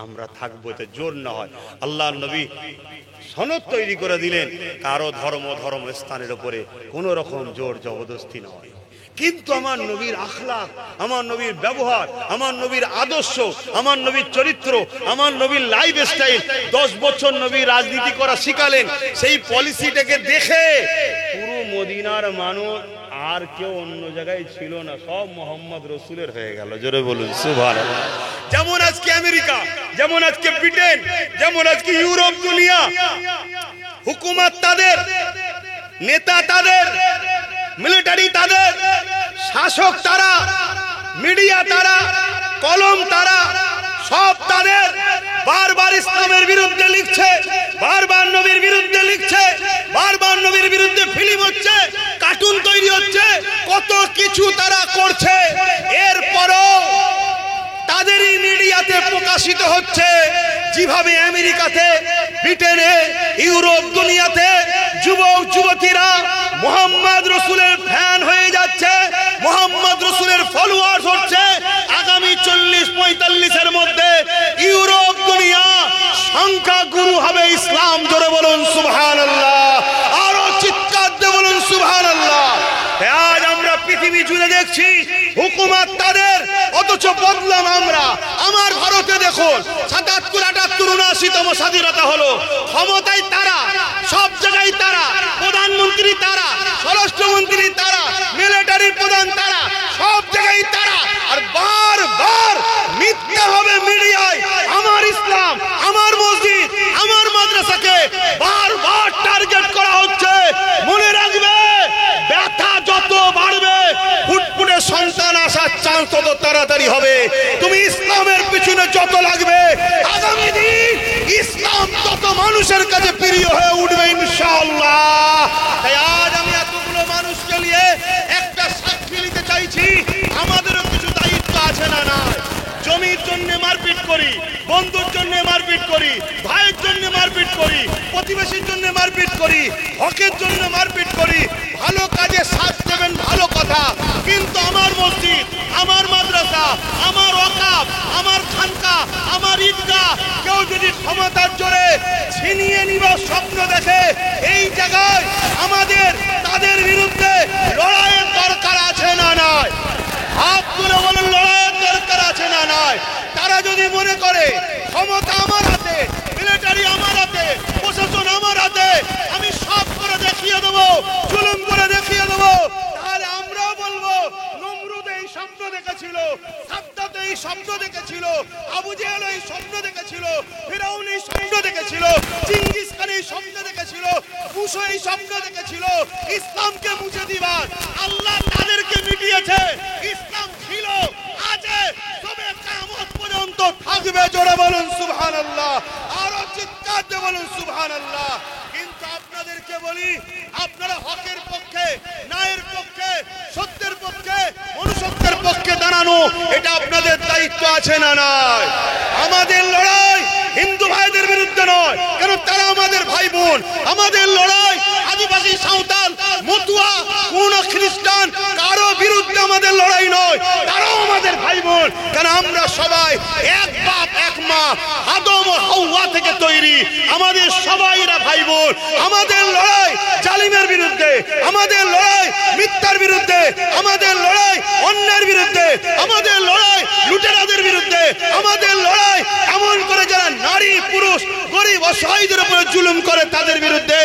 আমরা থাকবো, এতে জোর না হয়। আল্লাহ নবী সনদ তৈরি করে দিলেন, কারো ধর্ম স্থানের উপরে কোনো রকম জোর জবরদস্তি নয়। কিন্তু আমার নবীর আখলাক, আমার নবীর ব্যবহার, আমার নবীর আদর্শ, আমার নবীর চরিত্র, আমার নবীর লাইফ স্টাইল, 10 বছর নবী রাজনীতি করা শিখালেন, সেই পলিসিটাকে দেখে পুরো মদিনার মানুষ আর কেউ অন্য জায়গায় ছিল না, সব মোহাম্মদ রসুলের হয়ে গেল। জোরে বলুন সুবহানাল্লাহ। যেমন আজকে আমেরিকা, যেমন আজকে ব্রিটেন, যেমন আজকে ইউরোপ দুনিয়া, হুকুমত তাদের, নেতা তাদের, মিলিটারি তাদের, শাসক তারা, মিডিয়া তারা, কলম তারা, সব তাদের। বারবার ইসলামের বিরুদ্ধে লিখছে, বারবার নবীর বিরুদ্ধে লিখছে, বারবার নবীর বিরুদ্ধে ফিল্ম হচ্ছে, কার্টুন তৈরি হচ্ছে, কত কিছু তারা করছে। এরপরও তাদেরই মিডিয়াতে প্রকাশিত হচ্ছে যেভাবে আমেরিকাতে, ব্রিটেনে, ইউরোপ দুনিয়াতে যুবক যুবতীরা মোহাম্মদ রসুলের ফ্যান হয়ে যাচ্ছে, মোহাম্মদ রসুলের ফলোয়ার্স হচ্ছে। আগামী 40-45 মধ্যে ইউরোপ দুনিয়া সংখ্যা গুরু হবে ইসলাম। জোরে বলুন সুবহানাল্লাহ, আরো চিৎকার দিয়ে বলুন সুবহানাল্লাহ। আজ আমরা পৃথিবী জুড়ে দেখছি হুকুমত তাদের, অথচ বদলাম আমরা। আমার ভারতে দেখুন 77, 78, 79তম স্বাধীনতা হলো, ক্ষমতায় তারা, সব জায়গায় তারা, প্রধানমন্ত্রী তারা, স্বরাষ্ট্রমন্ত্রী তারা, মিলিটারি প্রধান তারা, সব জায়গায় তারা। আর বারবার মিথ্যা হবে মিডিয়ায় আমার ইসলাম, আমার মসজিদ, আমার মাদ্রাসাকে বারবার টার্গেট করা হচ্ছে। মনে রাখবে, ব্যথা যত বাড়বে ফুটফুটে সন্তান আসার চান্স তত তাড়াতাড়ি হবে। তুমি ইসলামের পিছনে যত লাগবে, আগামী দিন ইসলাম তত মানুষের কাছে প্রিয় হয়ে উঠবে ইনশাআল্লাহ। তাই আজ আমি এতগুলো মানুষকে নিয়ে একটা সাক্ষী নিতে চাইছি, আমাদেরও কিছু দায়িত্ব আছে না? না, জমির জন্য মারপিট করি, বন্ধুর জন্য মারপিট করি, ভাইয়ের জন্য মারপিট করি, প্রতিবেশীর জন্য মারপিট করি, হকের জন্য মারপিট করি। ভালো কাজে সাথ দেবেন, ভালো কথা, কিন্তু আমার মসজিদ, আমার মাদ্রাসা, আমার ওয়াকাফ, আমার খানকা, আমার ঈদগাহ কেউ যদি ক্ষমতার জোরে ছিনিয়ে নিবার স্বপ্ন দেখে, এই জায়গায় আমাদের তাদের বিরুদ্ধে লড়াইয়ের দরকার আছে না নয়? হাত তুলে বলেন, লড়াইয়ের দরকার আছে না নয়? তারা যদি মনে করে ক্ষমতা আমার হাতে, মিলিটারি আমার হাতে, প্রশাসন আমার হাতে, আমি সব করে দেখিয়ে দেবো, জুলুম করে দেখিয়ে দেবো, তাহলে আমরাও বলবো নমরুদ এই স্বপ্ন দেখেছিল, সাদ্দাত এই স্বপ্ন দেখেছিল, আবু জেহেল এই স্বপ্ন দেখেছিল, ফিরাউন এই স্বপ্ন দেখেছিল, চেঙ্গিস খান এই স্বপ্ন দেখেছিল, বুশ এই স্বপ্ন দেখেছিল। ইসলামকে মুছে দিবার আল্লাহ তাদেরকে মিটিয়েছে। ইসলাম ছিল, আছে, তবে কিয়ামত পর্যন্ত থাকবে। জোরে বলুন সুবহানাল্লাহ, আরো চিৎকার দিয়ে বলুন সুবহানাল্লাহ। কিন্তু আপনাদেরকে বলি, আপনারা হকের পক্ষে, ন্যায়ের পক্ষে, সত্যের পক্ষে, মনুষ্যত্বের পক্ষে দাঁড়ানো, এটা আপনাদের দায়িত্ব আছে না নয়? আমাদের লড়াই হিন্দু ভাইদের বিরুদ্ধে নয়, কেন তারা আমাদের ভাই বোন। আমাদের লড়াই আদিবাসী, সাঁওতাল, মতুয়া, কোন খ্রিস্টান কারো বিরুদ্ধে আমাদের লড়াই নয়, তারাও আমাদের ভাই বোন। কেন আমরা সবাই এক বাপ এক মা, আদম ও হাওয়া থেকে তৈরি, আমাদের সবাইরা ভাই বোন। আমাদের লড়াই জালিমের বিরুদ্ধে, আমাদের লড়াই মিথ্যার বিরুদ্ধে, আমাদের লড়াই অন্যায়ের বিরুদ্ধে, আমাদের লড়াই লুটেরাদের বিরুদ্ধে, আমাদের লড়াই এমন করে যারা নারী পুরুষ গরিব অসহায়দের উপরে জুলুম করে তাদের বিরুদ্ধে।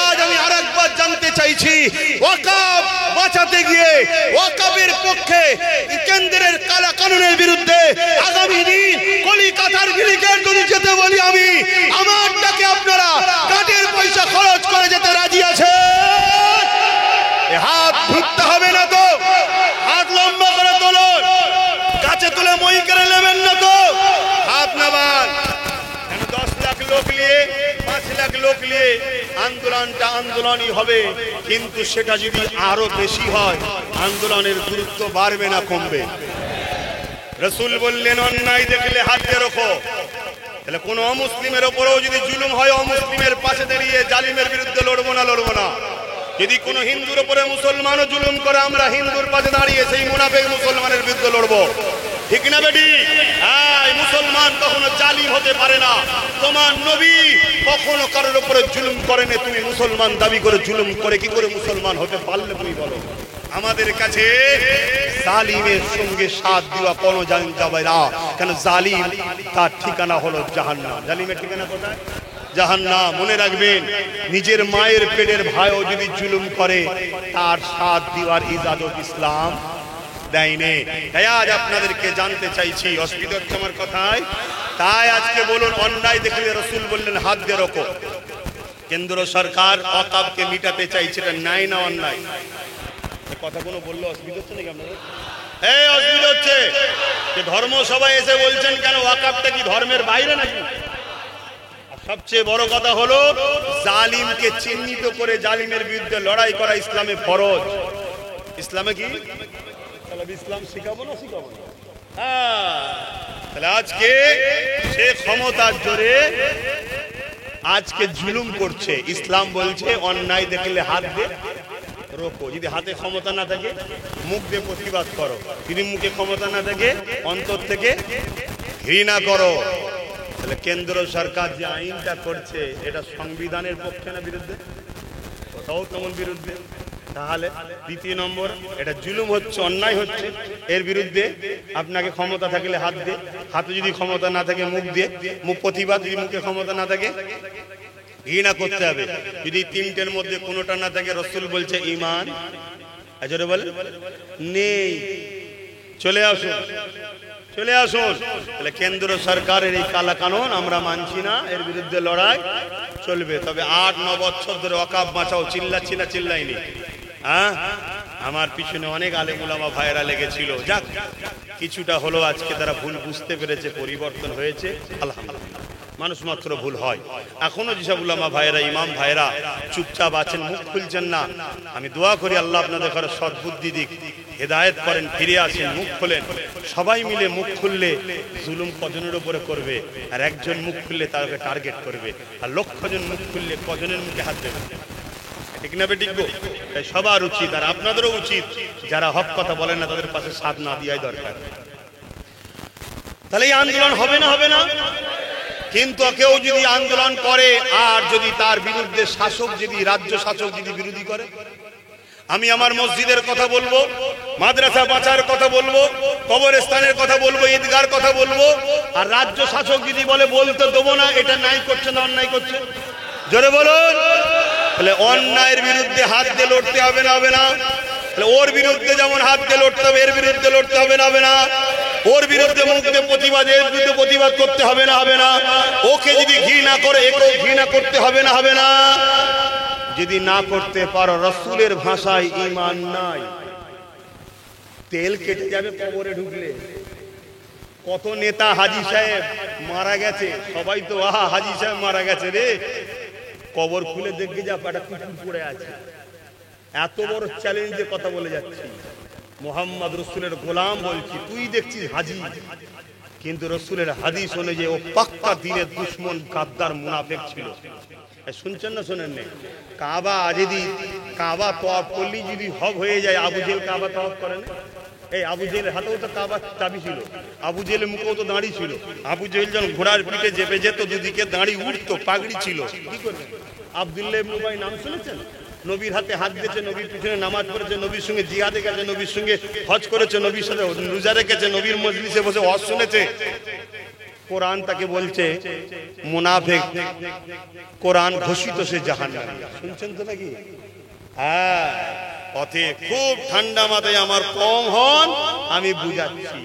আজ আমি আরেকবার জানতে চাইছি, ওয়াকাফ বাঁচাতে গিয়ে ওয়াকাফের পক্ষে, কেন্দ্রের কালা কানুনের বিরুদ্ধে আগামী দিন কলিকাতার ব্রিগেড যদি যেতে বলি আমি, আমার ডাকে আপনারা কাঠের পয়সা খরচ করে যেতে রাজি আছে? হাত ধরতে হবে না তো? হাত লম্বা করে তোলেন। আন্দোলনই হবে, কিন্তু সেটা যদি আরো বেশি হয় আন্দোলনের গুরুত্ব বাড়বে না কমবে? রাসূল বললেন অন্যায় দেখলে হাত দিয়ে রাখো। তাহলে কোন অমুসলিমের ওপরেও যদি জুলুম হয় অমুসলিমের পাশে দাঁড়িয়ে জালিমের বিরুদ্ধে লড়বো না লড়বো না? যদি কোনো হিন্দুর উপরে মুসলমানও জুলুম করে আমরা হিন্দুর পাশে দাঁড়িয়ে সেই মুনাফিক মুসলমানের বিরুদ্ধে লড়বো, ঠিক না বেটি? হ্যাঁ, মুসলমান কখনো জালিম হতে পারে না। তোমার নবী কখনো কারোর উপরে জুলুম করেনি, তুমি মুসলমান দাবি করে জুলুম করে কি করে মুসলমান হতে পারলে তুমি বলো? আমাদের কাছে জালিমের সঙ্গে সাথ দেওয়া কোনো যাবে না, কেন জালিম তার ঠিকানা হলো জাহান্নাম। জালিমের ঠিকানা কোথায়? জাহান্নাম। মনে রাখবেন, নিজের মায়ের পেটের ভাইও যদি জুলুম করে তার সাথ দেওয়ার ইজাজত ইসলাম দেয়নি। তাই আজ আপনাদেরকে জানতে চাইছি, অসুবিধা হচ্ছে আমার কথায়? তাই আজকে বলুন, অন্যায় দেখলে রাসূল বললেন হাত দিয়ে রাখো। কেন্দ্র সরকার ওয়াকফকে মিটাতে চাইছে, এটা ন্যায় না অন্যায়? কথা কোনো বললে অসুবিধা হচ্ছে নাকি আপনাদের? এই অসুবিধা হচ্ছে যে ধর্মসভায় এসে বলছেন কেন ওয়াকফটা কি ধর্মের বাইরে নাকি? সবচেয়ে বড় কথা হলো জালিমকে চিহ্নিত করে জালিমের বিরুদ্ধে লড়াই করা ইসলামে ফরজ। ইসলামে কি? ইসলাম শিখাবো না শিখাবো না? তাহলে আজকে সে ক্ষমতার জোরে আজকে জুলুম করছে। ইসলাম বলছে অন্যায় দেখলে হাত দিয়ে রোকো। যদি হাতে ক্ষমতা না থাকে মুখ দিয়ে প্রতিবাদ করো, যদি মুখে ক্ষমতা না থাকে অন্তর থেকে ঘৃণা করো। তাহলে কেন্দ্র সরকার যে আইনটা করছে এটা সংবিধানের পক্ষে না বিরুদ্ধে? কোথাও তেমন বিরুদ্ধে। তাহলে দ্বিতীয় নম্বর, এটা জুলুম হচ্ছে, অন্যায় হচ্ছে, এর বিরুদ্ধে আপনাকে ক্ষমতা থাকলে হাত দিয়ে, হাতে যদি ক্ষমতা না থাকে মুখ দিয়ে, মুখ প্রতিবাদ, যদি মুখে ক্ষমতা না থাকে ঘৃণা করতে হবে। যদি তিনটের মধ্যে কোনোটা না থাকে রাসূল বলছে ঈমান আজরে বলে নেই। চলে আসুন, চলে আসুন। তাহলে কেন্দ্র সরকারের এই কালা কানুন আমরা মানছি না, এর বিরুদ্ধে লড়াই চলবে। তবে 8-9 বছর ধরে ওয়াকফ বাঁচাও চিল্লাচ্ছি না, চিল্লাইনি? হ্যাঁ, আমার পিছনে অনেক আলেম উলামা ভাইয়েরা লেগেছিল। যাক, কিছুটা হলো আজকে তারা ভুল বুঝতে পেরেছে, পরিবর্তন হয়েছে, আলহামদুলিল্লাহ। মানুষ মাত্র ভুল হয়। এখনো যেসব উলামা ভাইয়েরা, ইমাম ভাইয়েরা চুপচাপ আছেন, মুখ খুলছেন না, আমি দোয়া করি আল্লাহ আপনাদের ঘরে সদ্বুদ্ধি দিক, হেদায়েত করেন, ফিরে আসেন, মুখ খোলেন। সবাই মিলে মুখ খুললে জুলুম কজনের উপরে করবে, আর একজন মুখ খুললে তাকে টার্গেট করবে, আর লক্ষজন মুখ খুললে কজনের মুখে হাত দেবে? ঠিক না বেঠিক? তাই সবার উচিত, আর আপনাদেরও উচিত, যারা হক কথা বলেন না তাদের পাশে সাথ না দেওয়াই দরকার। তাহলে এই আন্দোলন হবে না? হবে না। কিন্তু কেউ যদি আন্দোলন করে আর যদি তার বিরুদ্ধে শাসক, যদি রাজ্য শাসক যদি বিরোধী করে, আমি আমার মসজিদের কথা বলবো, মাদ্রাসা বাঁচার কথা বলবো, কবরস্থানের কথা বলবো, ঈদগার কথা বলবো, আর রাজ্য শাসক যদি বলে বলতে দেবো না, এটা নাই করছে না অন্যায় করছে? জোরে বলুন। তাহলে অন্যায়ের বিরুদ্ধে হাত দিয়ে লড়তে হবে না? হবে না? তাহলে ওর বিরুদ্ধে যেমন হাত দিয়ে লড়তে হবে, এর বিরুদ্ধে লড়তে হবে না? হবে না? ওর বিরুদ্ধে মুখ দিয়ে প্রতিবাদ, এর বিরুদ্ধে প্রতিবাদ করতে হবে না? হবে না? ওকে যদি ঘৃণা করে একেও ঘৃণা করতে হবে না? হবে না? যদি না করতে পারো, রাসূলের ভাষায় ঈমান নাই। তেল কেটে যাবে কবরে ঢুকলে। কত নেতা হাজী সাহেব মারা গেছে, সবাই তো আহা হাজী সাহেব মারা গেছে রে, কবর খুলে দেখবে যা একটা কুকুর পড়ে আছে। এত বড় চ্যালেঞ্জে কথা বলে যাচ্ছি, মুহাম্মদ রাসূলের গোলাম বলছি, তুই দেখছিস হাজী, কিন্তু রাসূলের হাদিস অনুযায়ী ও পাক্কা দিনের দুশমন, গাদ্দার, মুনাফিক ছিল। শুনছেন না শোনেন না? কাবা যদি কাবা তওয়াফ করলি যদি হক হয়ে যায়, আবু জেহেল কাবা তওয়াফ করে না? এই আবু জেহেলের হাতেও তো কাবা চাবি ছিল, আবু জেহেলের মুখেও তো দাঁড়ি ছিল। আবু জেহেল যখন ঘোড়ার পিঠে চেপে যেত, দুদিকে দাঁড়ি উঠতো, পাগড়ি ছিল, কি করবে? আব্দুল্লাহ ইবনে উবাই নাম শুনেছেন? নবীর হাতে হাত দিয়েছে, নবীর পিছনে নামাজ পড়েছে, নবীর সঙ্গে জিহাদে গেছে, নবীর সঙ্গে হজ করেছে, নবীর সাথে রোজা রেখেছে, নবীর মজলিসে বসে হজ শুনেছে। কোরআন তাকে বলছে মুনাফিক, কোরআন ঘোষিত সে জাহান্নামী। শুনছেন তো নাকি? হ্যাঁ, পথে খুব ঠান্ডা মাথায় আমার কম হন, আমি বুঝাচ্ছি।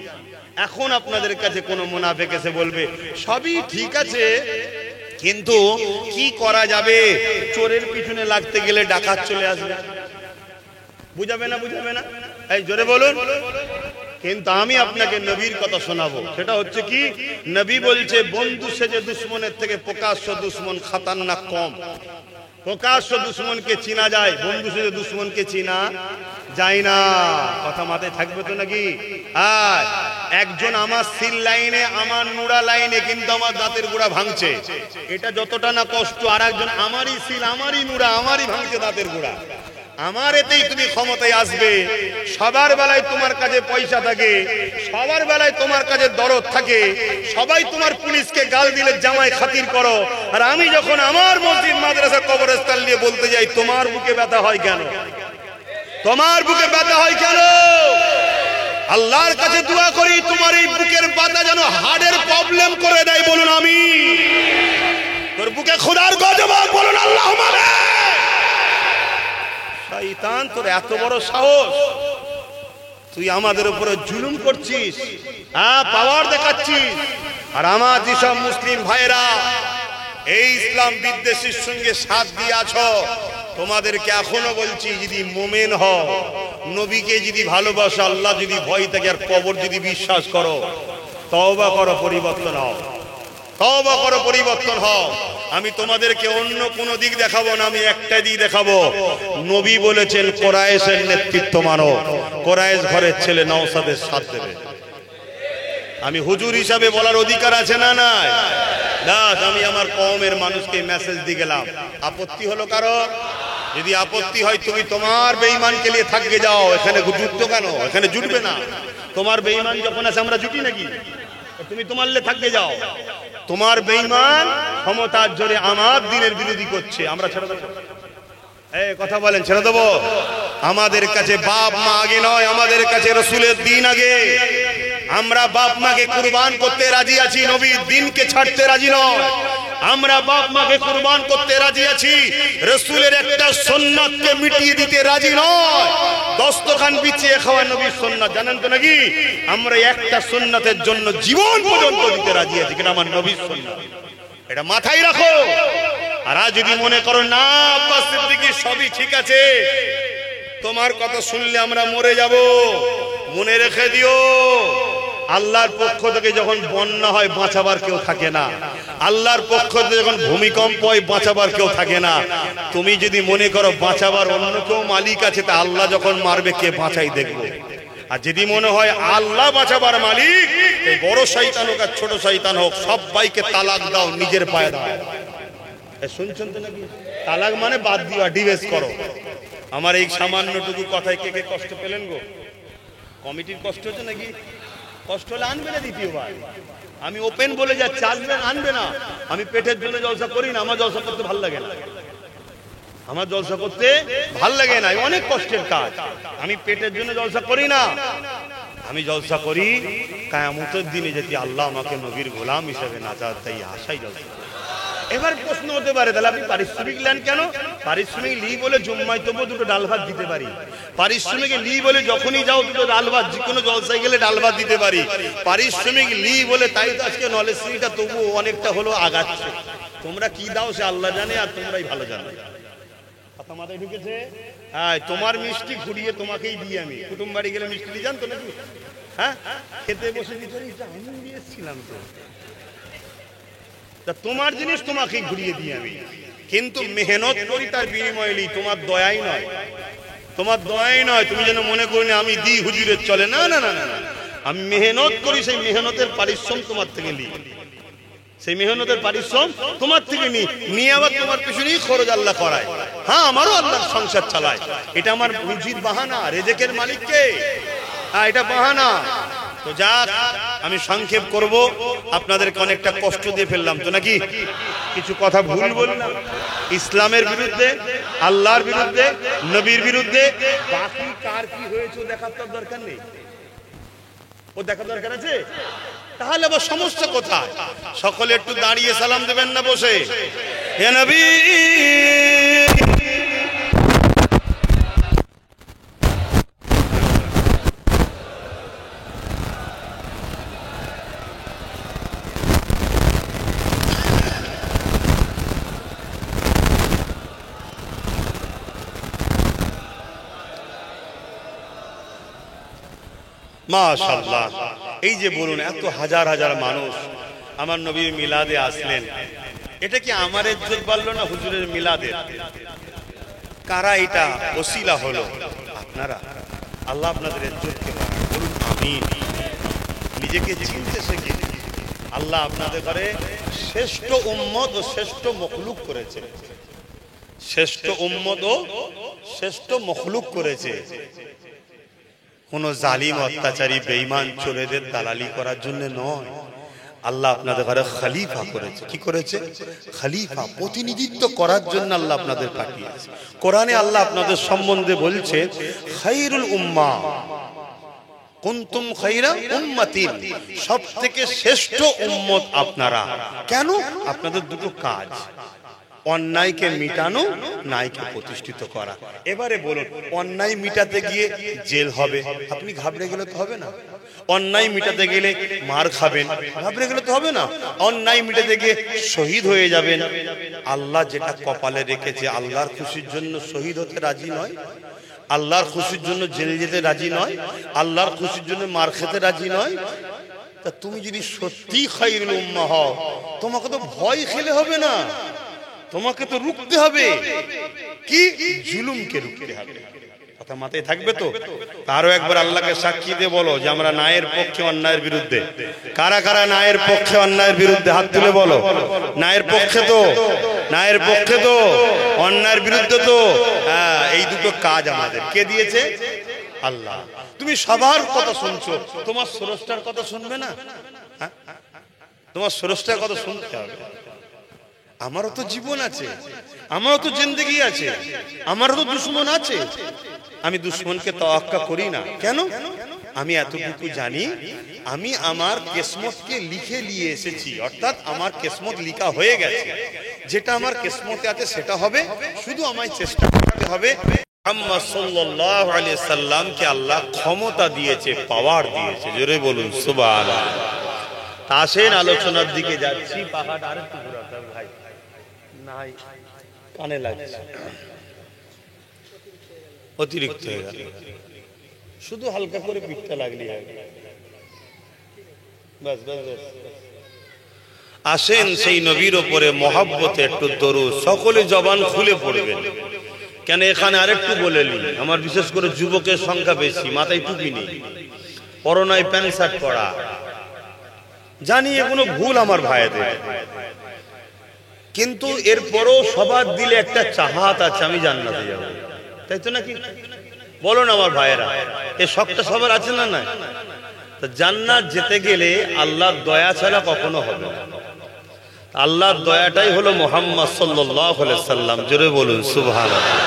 এখন আপনাদের কাছে কোন মুনাফিক এসে বলবে সবই ঠিক আছে, কিন্তু কি করা যাবে, চোরের পিছনে লাগতে গেলে ডাকাত চলে আসবে, বুঝাবে না? বুঝাবে না? এই জোরে বলুন। কিন্তু আমি আপনাকে নবীর কথা শোনাবো, সেটা হচ্ছে কি, নবী বলছে বন্ধু সেজে দুশ্মনের থেকে প্রকাশ্য দুশ্মন খাতারনাক কম। প্রকাশ্য দুশ্মনকে চিনা যায়, বন্ধু সাথে দুশ্মনকে চিনা যায় না। কথা মাথায় থাকবে তো নাকি? আর একজন আমার সিল লাইনে, আমার নুড়া লাইনে, কিন্তু আমার দাঁতের গোড়া ভাঙছে, এটা যতটা না কষ্ট, আর একজন আমারই সিল, আমারই নুড়া, আমারই ভাঙছে দাঁতের গোড়া। আমার এতেই তুমি ক্ষমতায় আসবে। সবার বেলায় তোমার কাছে পয়সা থাকে, সবার বেলায় তোমার কাছে দরদ থাকে, সবাই তোমার পুলিশকে গাল দিলে জামাই খাতির করো, আর আমি যখন আমার মসজিদ মাদ্রাসা কবরস্থান নিয়ে বলতে যাই, তোমার বুকে ব্যথা হয় কেন? তোমার বুকে ব্যথা হয় কেন? আল্লাহর কাছে দোয়া করি তোমার এই বুকের ব্যথা যেন হার্টের প্রবলেম করে দেয়। বলুন আমি। তোর বুকে খোদার গজব, বলুন আল্লাহুম্মা আমিন। শয়তান, তোর এত বড় সাহস, তুই আমাদের উপরে জুলুম করছিস, হ্যাঁ, পাওয়ার দেখাচ্ছিস। আর আমার যেসব মুসলিম ভাইরা এই ইসলাম বিদ্বেষীর সঙ্গে সাথ দিয়ে আছো, তোমাদেরকে এখনো বলছি, যদি মোমেন হও, নবীকে যদি ভালোবাসো, আল্লাহ যদি ভয় থাকে, আর কবর যদি বিশ্বাস করো, তওবা করো, পরিবর্তন হও, তওবা করো, পরিবর্তন হও। আমি তোমাদেরকে অন্য কোনো দিক দেখাবো না, আমি একটাই দিক দেখাবো। নবী বলেছেন কোরাইশের নেতৃত্ব মানো, কোরাইশ ঘরের ছেলে নওশাদের সাথ দেবে। আমি হুজুর হিসাবে বলার অধিকার আছে না নাই? দাস, আমি আমার কওমের মানুষকে মেসেজ দিয়ে গেলাম। আপত্তি হলো কারো? যদি আপত্তি হয়, তুমি তোমার বেঈমানকে নিয়ে থাকবে যাও, এখানে যুদ্ধ কেন? এখানে জুটবে না। তোমার বেঈমান যখন আছে, আমরা জুটি নাকি? তুমি তোমার লে থাকবে যাও। তোমার বেঈমান ক্ষমতার জোরে আমার দিনের বিরোধী করছে, আমরা ছেড়ে দেবো? এই কথা বলেন, ছেড়ে দেবো? আমাদের কাছে বাপ মা আগে নয়, আমাদের কাছে রাসূলের দিন আগে। আমরা বাপ মাকে কুরবান করতে রাজি আছি, নবীর দিনকে ছাড়তে রাজি নয়। আমরা বাপ মাকে কুরবান করতে রাজি আছি, রাসূলের একটা সুন্নাতকে মিটিয়ে দিতে রাজি নয়। দস্তখান বিছিয়ে খাওয়া নবীর সুন্নাত, জানেন তো নাকি? আমরা একটা সুন্নাতের জন্য জীবন পর্যন্ত দিতে রাজি আছি, এটা আমার নবীর সুন্নাত, এটা মাথায় রাখো। আর যদি মনে করো না আব্বাস সিদ্দিকী সবই ঠিক আছে, তোমার কথা শুনলে আমরা মরে যাব, মনে রেখে দিও, আল্লাহর পক্ষ থেকে যখন বন্যা হয় বাঁচাবার কেউ থাকে না, আল্লাহর পক্ষ থেকে যখন ভূমিকম্প হয় বাঁচাবার কেউ থাকে না। তুমি যদি মনে করো বাঁচাবার অন্য কেউ মালিক আছে, তা আল্লাহ যখন মারবে কে বাঁচাই দেখবো। আর যদি মনে হয় আল্লাহ বাঁচাবার মালিক, এই বড় শয়তান হোক আর ছোট শয়তান হোক, সবাইকে তালাক দাও, নিজের পায়ে দাও। শুনছেন তো নাকি? তালাক মানে বাদ দিবা, ডিভোর্স করো। আমার এই সামান্যটুকু কথায় কে কে কষ্ট পেলেন গো? কমিটির কষ্ট হচ্ছে নাকি? কষ্ট হলে আনবে না দ্বিতীয়বার। আমি ওপেন বলে যাচ্ছি, আসবেন, আনবে না। আমি পেটের জন্য জলসা করি না, আমার জলসা করতে ভালো লাগে না, আমার জলসা করতে ভাল লাগে না, অনেক কষ্টের কাজ। আমি পেটের জন্য জলসা করি না, আমি জলসা করি কিয়ামতের দিনে যদি আল্লাহ আমাকে নবীর গোলাম হিসেবে নাজাত দেয়, আশাই জলসা। এবার প্রশ্ন হতে পারে, তাহলে আপনি পারিশ্রমিক নেন কেন? পারিশ্রমিক লি বলে জুম্মায় তবু দুটো ডাল ভাত দিতে পারি, পারিশ্রমিক লি বলে যখনই যাও দুটো ডাল ভাত, যে কোনো জলসায় গেলে ডাল ভাত দিতে পারি, পারিশ্রমিক লি বলে, তাই তো আজকে নলেজ শ্রেণীটা তবু অনেকটা হলো আগাচ্ছে। তোমরা কি দাও সে আল্লাহ জানে, আর তোমরাই ভালো জানো। কথা মাথায় ঢুকেছে? হ্যাঁ, তোমার মিষ্টি ঘুরিয়ে তোমাকেই দিই আমি। কুটুম বাড়ি গেলে মিষ্টি দিয়ে জানতো নাকি? হ্যাঁ, খেতে বসে দিতে আমি দিয়েছিলাম তো, তা তোমার জিনিস তোমাকেই ঘুরিয়ে দিই আমি। কিন্তু মেহনত করি, তার বিনিময়ে নিই। তোমার দয়াই নয়, তোমার দয়াই নয়। তুমি যেন মনে করি না আমি দিই হুজুরের চলে, না না না না, আমি মেহনত করি, সেই মেহনতের পারিশ্রম তোমার থেকে নিই, সেই মেহনতের পারিশ্রম তোমার থেকে নিয়ে আবার তোমার পিছনেই খরচ আল্লাহ করায়। হ্যাঁ, আমারও আল্লাহর সংসার চালায়, এটা আমার রুজির বাহানা, রেজেকের মালিককে। হ্যাঁ, এটা বাহানা। তো যাক, আমি সংক্ষেপ করব, আপনাদেরকে অনেকটা কষ্ট দিয়ে ফেললাম তো নাকি? কিছু কথা ভুল বললাম ইসলামের বিরুদ্ধে, আল্লাহর বিরুদ্ধে, নবীর বিরুদ্ধে। বাকি কার কি হয়েছে দেখার তো দরকার নেই, ও দেখার দরকার আছে? তাহলে আবার সমস্যা কোথায়? সকলে একটু দাঁড়িয়ে সালাম দেবেন না বসে? হে নবী, মাশাআল্লাহ। এই যে বলুন, এত হাজার হাজার মানুষ আমার নবীর মিলাদে আসলেন, এটা কি আমার ইজ্জত বাড়লো না হুজুরের মিলাদের? কারা এটা ওসিলা হলো? আপনারা। আল্লাহ আপনাদের ইজ্জতকে বাড়ান, বলুন আমিন। নিজেকে চিনতে শিখে আল্লাহ আপনাদের ঘরে শ্রেষ্ঠ উম্মত ও শ্রেষ্ঠ মখলুক করেছে, শ্রেষ্ঠ উম্মত ও শ্রেষ্ঠ মখলুক করেছে। কোন জালিম অত্যাচারী বেঈমান চোরেদের দালালি করার জন্য নয়। আল্লাহ আপনাদের ঘরে খলিফা করেছে। কি করেছে? খলিফা, প্রতিনিধিত্ব করার জন্য আল্লাহ আপনাদের পাঠিয়েছে। কোরআনে আল্লাহ আপনাদের সম্বন্ধে বলছে খায়রুল উম্মাহ কুনতুম খায়রা উম্মাতিন, সবথেকে শ্রেষ্ঠ উম্মত আপনারা। কেন? আপনাদের দুটো কাজ, অন্যায়কে মিটানো, ন্যায়কে প্রতিষ্ঠিত করা। এবারে বলুন, অন্যায় মিটাতে গিয়ে জেল হবে, আপনি ঘাবড়ে গেলে তো হবে না। অন্যায় মিটাতে গেলে মার খাবেন, ঘাবড়ে গেলে তো হবে না। অন্যায় মিটাতে গিয়ে শহীদ হয়ে যাবেন। আল্লাহ যেটা কপালে রেখেছে, আল্লাহর খুশির জন্য শহীদ হতে রাজি নয়, আল্লাহর খুশির জন্য জেলে যেতে রাজি নয়, আল্লাহর খুশির জন্য মার খেতে রাজি নয়। তা তুমি যদি সত্যি খায়রুল উম্মাহ হও, তোমাকে তো ভয় খেলে হবে না, তোমাকে তো রুখতে হবে। কি? জুলুমকে রুখতে হবে। কথা মাথায় থাকবে তো? আরো একবার আল্লাহকে সাক্ষী দিয়ে বলো যে আমরা ন্যায়ের পক্ষে, অন্যায়ের বিরুদ্ধে। কারা কারা ন্যায়ের পক্ষে, অন্যায়ের বিরুদ্ধে? হাত তুলে বলো। ন্যায়ের পক্ষে তো, ন্যায়ের পক্ষে তো, অন্যায়ের বিরুদ্ধে তো। হ্যাঁ, এই দুটো কাজ আমাদের কে দিয়েছে? আল্লাহ। তুমি সবার কথা শুনছো, তোমার স্রষ্টার কথা শুনবে না? হ্যাঁ, তোমার স্রষ্টার কথা শুনতে হবে। আমারও তো জীবন আছে, আমারও তো জিন্দেগি আছে, আমারও তো দুশ্মন আছে। আমি দুশ্মনকে তোয়াক্কা করি না। কেন? আমি এতটুকু জানি, আমি আমার কিসমতকে লিখে নিয়ে এসেছি, অর্থাৎ আমার কিসমত লিখা হয়ে গেছে। যেটা আমার কিসমতে আছে সেটা হবে, শুধু আমায় চেষ্টা করতে হবে। মুহাম্মদ সাল্লাল্লাহু আলাইহি সাল্লামকে আল্লাহ ক্ষমতা দিয়েছে, পাওয়ার দিয়েছে। জোরে বলুন সুবহানাল্লাহ। আসেন আলোচনার দিকে যাচ্ছি। পাহাড় আরেকটু ঘোরাতে হবে ভাই, নাই কানে লাগছে, অতিরিক্ত হয়ে গেল। শুধু হালকা করে পিঠটা লাগলি হবে, বাস বাস বাস। আসেন সেই নবীর ওপরে মহব্বতে একটু দরুদ, সকলে জবান খুলে পড়বেন। কেন এখানে আরেকটু বলে নি, আমার বিশেষ করে যুবকের সংখ্যা বেশি, মাথায় টুপি নেই, পরনায় প্যান্ট শার্ট পরা। জানি এগুলো ভুল আমার ভাইদের, কিন্তু এরপরও সবার দিলে একটা চাহাত আছে আমি জান্নাতে যাব, তাই তো নাকি? বলো না আমার ভাইয়েরা, এই শখটা সবার আছে না? না, জান্নাত যেতে গেলে আল্লাহর দয়া ছাড়া কখনো হবে না। আল্লাহর দয়াটাই হলো মুহাম্মদ সাল্লাল্লাহু আলাইহি সাল্লাম। জোরে বলুন সুবহানাল্লাহ।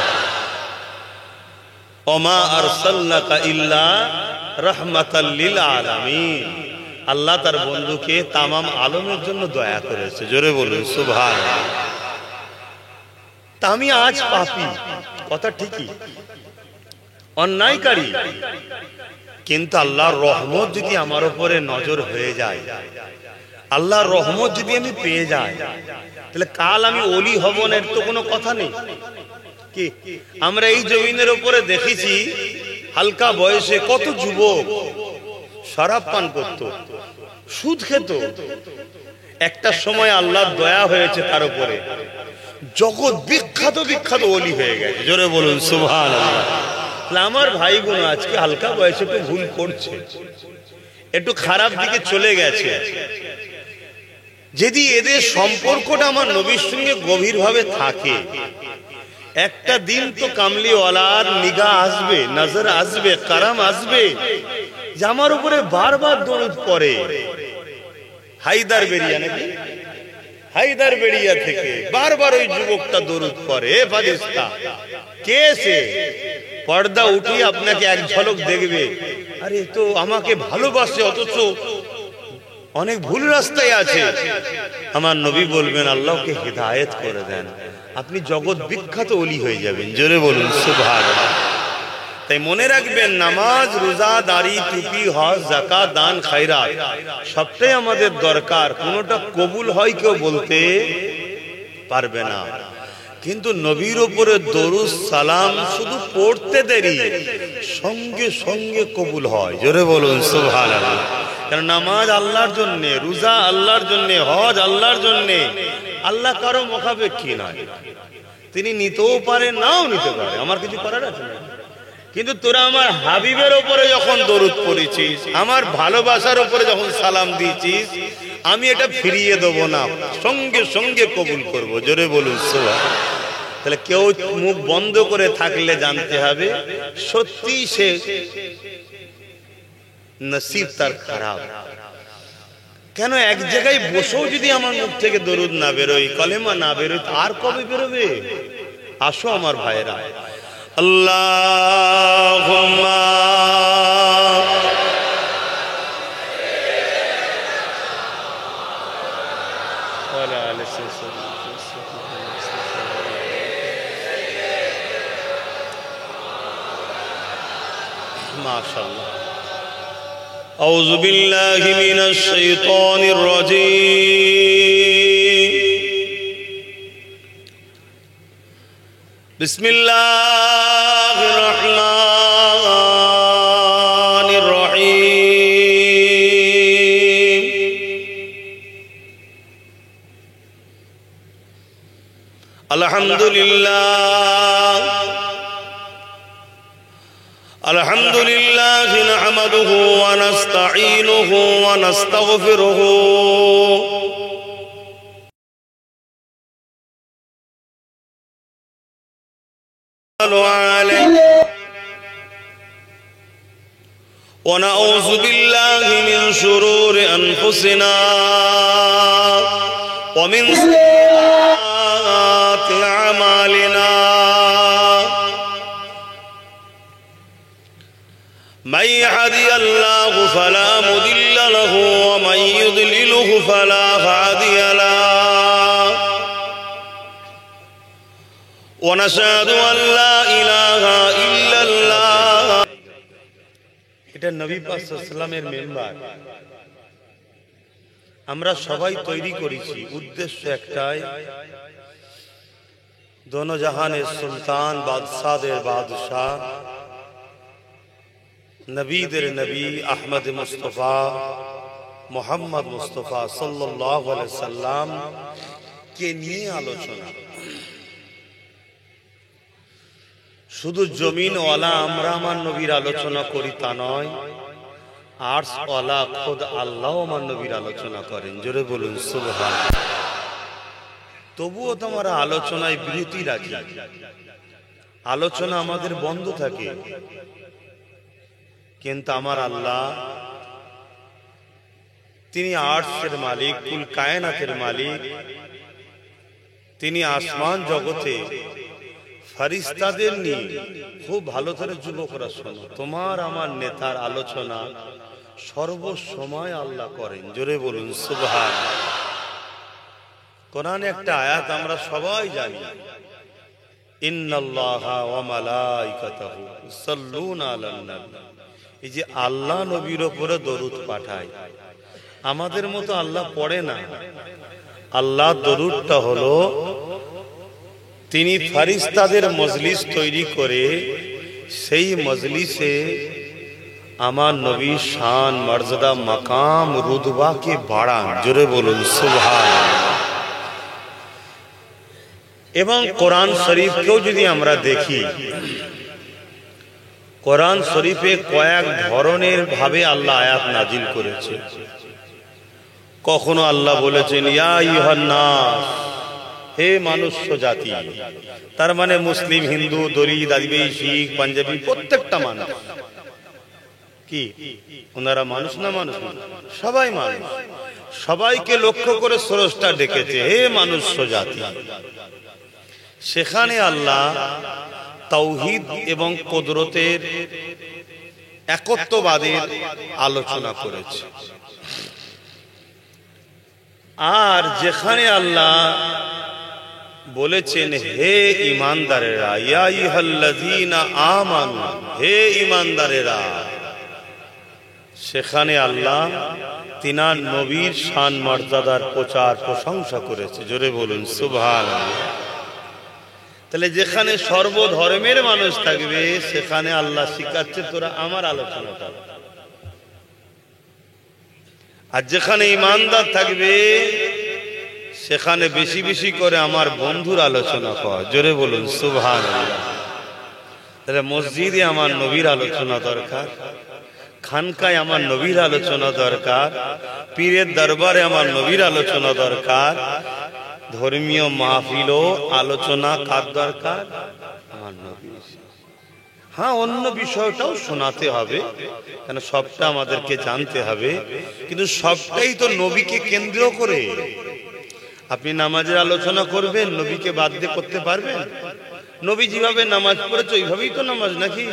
ওমা আরসালনাকা ইল্লা রাহমাতাল লিল আলামিন। আল্লাহ তার বন্ধুকে তামাম আলমের জন্য দয়া করেছে। জোরে বলুন সুবহানাল্লাহ। তা আমি আজ পাপী, কথা ঠিকই, অন্যায়কারী, কিন্তু আল্লাহর রহমত যদি আমার উপরে নজর হয়ে যায়, আল্লাহর রহমত যদি আমি পেয়ে যাই, তাহলে কাল আমি ওলি হব না, এর তো কোনো কথা নেই। কি আমরা এই জমিনের উপরে দেখেছি, হালকা বয়সে কত যুবক শরাব পান করত, সুদ খেত। একটা সময় আল্লাহর দয়া হয়েছে তার উপরে, জগৎ বিখ্যাত বিখ্যাত ওলি হয়ে গেছে। জোরে বলুন সুবহানাল্লাহ। আমার ভাইগুলো আজকে হালকা বয়সে একটু ভুল করছে, একটু খারাপ দিকে চলে গেছে। যদি এদের সম্পর্কটা আমার নবীর সঙ্গে গভীরভাবে থাকে, একটা দিন তো কামলিওয়ালার নিগাহ আসবে, নজর আসবে, কারাম আসবে, যে আমার উপরে বারবার দরুদ পড়ে। হায়দার বেরিয়া নাকি, হায়দার বেরিয়া থেকে বারবার ওই যুবকটা দরুদ পড়ে। ফারিস্তা কে সে? পর্দা উঠিয়ে আপনাকে এক ঝলক দেখবে, আরে তো আমাকে ভালোবাসে, অথচ অনেক ভুল রাস্তায় আছে। আমার নবী বলবেন আল্লাহকে হিদায়াত করে দেন, আপনি জগৎ বিখ্যাত ওলি হয়ে যাবেন। জোরে বলুন সুবহানাল্লাহ। তাই মনে রাখবেন, নামাজ, রোজা, দাড়ি, টুপি, হজ, যাকাত, দান, খায়রাত সবটাই আমাদের দরকার। কোনোটা কবুল হয় কেউ বলতে পারবে না, কিন্তু নবীর উপরে দরুদ সালাম শুধু পড়তে দেরি, সঙ্গে সঙ্গে কবুল হয়। জোরে বলুন সুবহানাল্লাহ। কারণ নামাজ আল্লাহর জন্যে, রোজা আল্লাহর জন্যে, হজ আল্লাহর জন্যে, আল্লাহ কারো মুখাপেক্ষী নয়, তিনি নিতেও পারে নাও নিতে পারে, আমার কিছু করার আছে না। কিন্তু তোরা আমার হাবিবের উপরে যখন দরুদ পড়েছিস, আমার ভালোবাসার উপরে যখন সালাম দিয়েছিস, আমি এটা ফিরিয়ে দেবো না, সঙ্গে সঙ্গে কবুল করব। জোরে বলুন সুবহান। তাহলে কেউ মুখ বন্ধ করে থাকলে জানতে হবে সত্যি সে নসিব তার খারাপ। কেন এক জায়গায় বসেও যদি আমার মুখ থেকে দরুদ না বেরোয়, কলেমা না বেরোয়, আর কবে বেরোবে? আসো আমার ভাইরা, আল্লাহুম্মা ওয়ালা আলাইহি মাশাআল্লাহ। আউযু বিল্লাহি মিনাশ শাইতানির রাজীম। বিসমিল্লাহির রহমানির রহিম। আলহামদুলিল্লাহ আলহামদুলিল্লাহ নাহমাদুহু ওয়া নাস্তাঈনুহু ওয়া নাস্তাগফিরুহু ওয়া নাউযু বিল্লাহি মিন শুরুরি আনফুসিনা ওয়া মিন সাইয়্যাতি আমালিনা। من يهدي الله فلا مضل له ومن يضلله فلا هادي له ونشهد أن لا إله إلا الله। এটা নবী পাক সাল্লাল্লাহু আলাইহি ওয়াসাল্লামের মেম্বার। আমরা সবাই তৈরি করেছি, উদ্দেশ্য একটাই, দোনো জাহানের সুলতান, বাদশাদের বাদশাহ, নবীদের নবী আহমদ মুস্তফা মোহাম্মদ মুস্তফা সাল্লাল্লাহু আলাইহি সাল্লাম কে নিয়ে আলোচনা। শুধু জমিনওয়ালা আমরা আমার নবীর আলোচনা করি তা নয়, আরশওয়ালা খোদ আল্লাহ আমার নবীর আলোচনা করেন। জোরে বলুন সুবহান। তবুও তোমার আলোচনায় বিরতি রাখি, আলোচনা আমাদের বন্ধ থাকে, কিন্তু আমার আল্লাহ তিনি আরশের মালিক, কুল কায়নাতের মালিক, তিনি আসমান জগতে ফেরেশতাদের নিয়ে খুব ভালো করে যুবকরা শোনো, তোমার আমার নেতার আলোচনা সর্বসময় আল্লাহ করেন। জোরে বলুন সুবহান। কোরআনে একটা আয়াত আমরা সবাই জানি, ইন্নাল্লাহা ওয়া মালাইকাতাহু ইউসাল্লুনা আলান নবী। এই যে আল্লাহ নবীর উপরে দরুদ পাঠায়, আমাদের মতো আল্লাহ পড়ে না। আল্লাহ দরুদটা হলো তিনি ফেরেশতাদের মজলিস তৈরি করে সেই মজলিসে আমার নবীর শান, মর্যাদা, মাকাম, রুতবাকে বাড়ান। জোরে বলুন সুবহানাল্লাহ। এবং কোরআন শরীফকেও যদি আমরা দেখি, কোরআন শরীফে কয়েক ধরনের ভাবে আল্লাহ আয়াত নাজিল করেছে। কখনো আল্লাহ বলেছেন ইয়া আইয়ুহান নাস, হে মানুষ্য জাতি, তার মানে মুসলিম, হিন্দু, দলিত, আদিবাসী, শিখ, পাঞ্জাবি, প্রত্যেকটা মানুষ। কি ওনারা মানুষ না? মানুষ না, সবাই মানুষ। সবাইকে লক্ষ্য করে স্রষ্টা ডেকেছে হে মানুষ্য জাতি। সেখানে আল্লাহ তাওহীদ এবং কুদরতের একত্ববাদের আলোচনা করেছে। আর যেখানে আল্লাহ বলেছেন হে ঈমানদারেরা, ইয়া আইয়ুহাল্লাযীনা আমানু, হে ঈমানদারেরা, সেখানে আল্লাহ তিনার নবীর শান মর্যাদার প্রচার প্রশংসা করেছে। জোরে বলুন সুবহানাল্লাহ। তাহলে যেখানে সর্বধর্মের মানুষ থাকবে সেখানে আল্লাহ শিখাচ্ছে তোরা আমার আলোচনা কর, আর যেখানে ঈমানদার থাকবে সেখানে বেশি বেশি করে আমার বন্ধুর আলোচনা কর। জোরে বলুন সুবহানাল্লাহ। তাহলে মসজিদে আমার নবীর আলোচনা দরকার, খানকায় আমার নবীর আলোচনা দরকার, পীরের দরবারে আমার নবীর আলোচনা দরকার, ধর্মীয় মাহফিলও আলোচনা কার দরকার? আমার নবী। হ্যাঁ, অন্য বিষয়টাও শোনাতে হবে, কেন সবটা আমাদেরকে জানতে হবে, কিন্তু সবটাই তো নবীকে কেন্দ্র করে। আপনি নামাজের আলোচনা করবেন, নবীকে বাদ দিয়ে করতে পারবেন? নবী যেভাবে নামাজ পড়েছে ওইভাবেই তো নামাজ নাকি?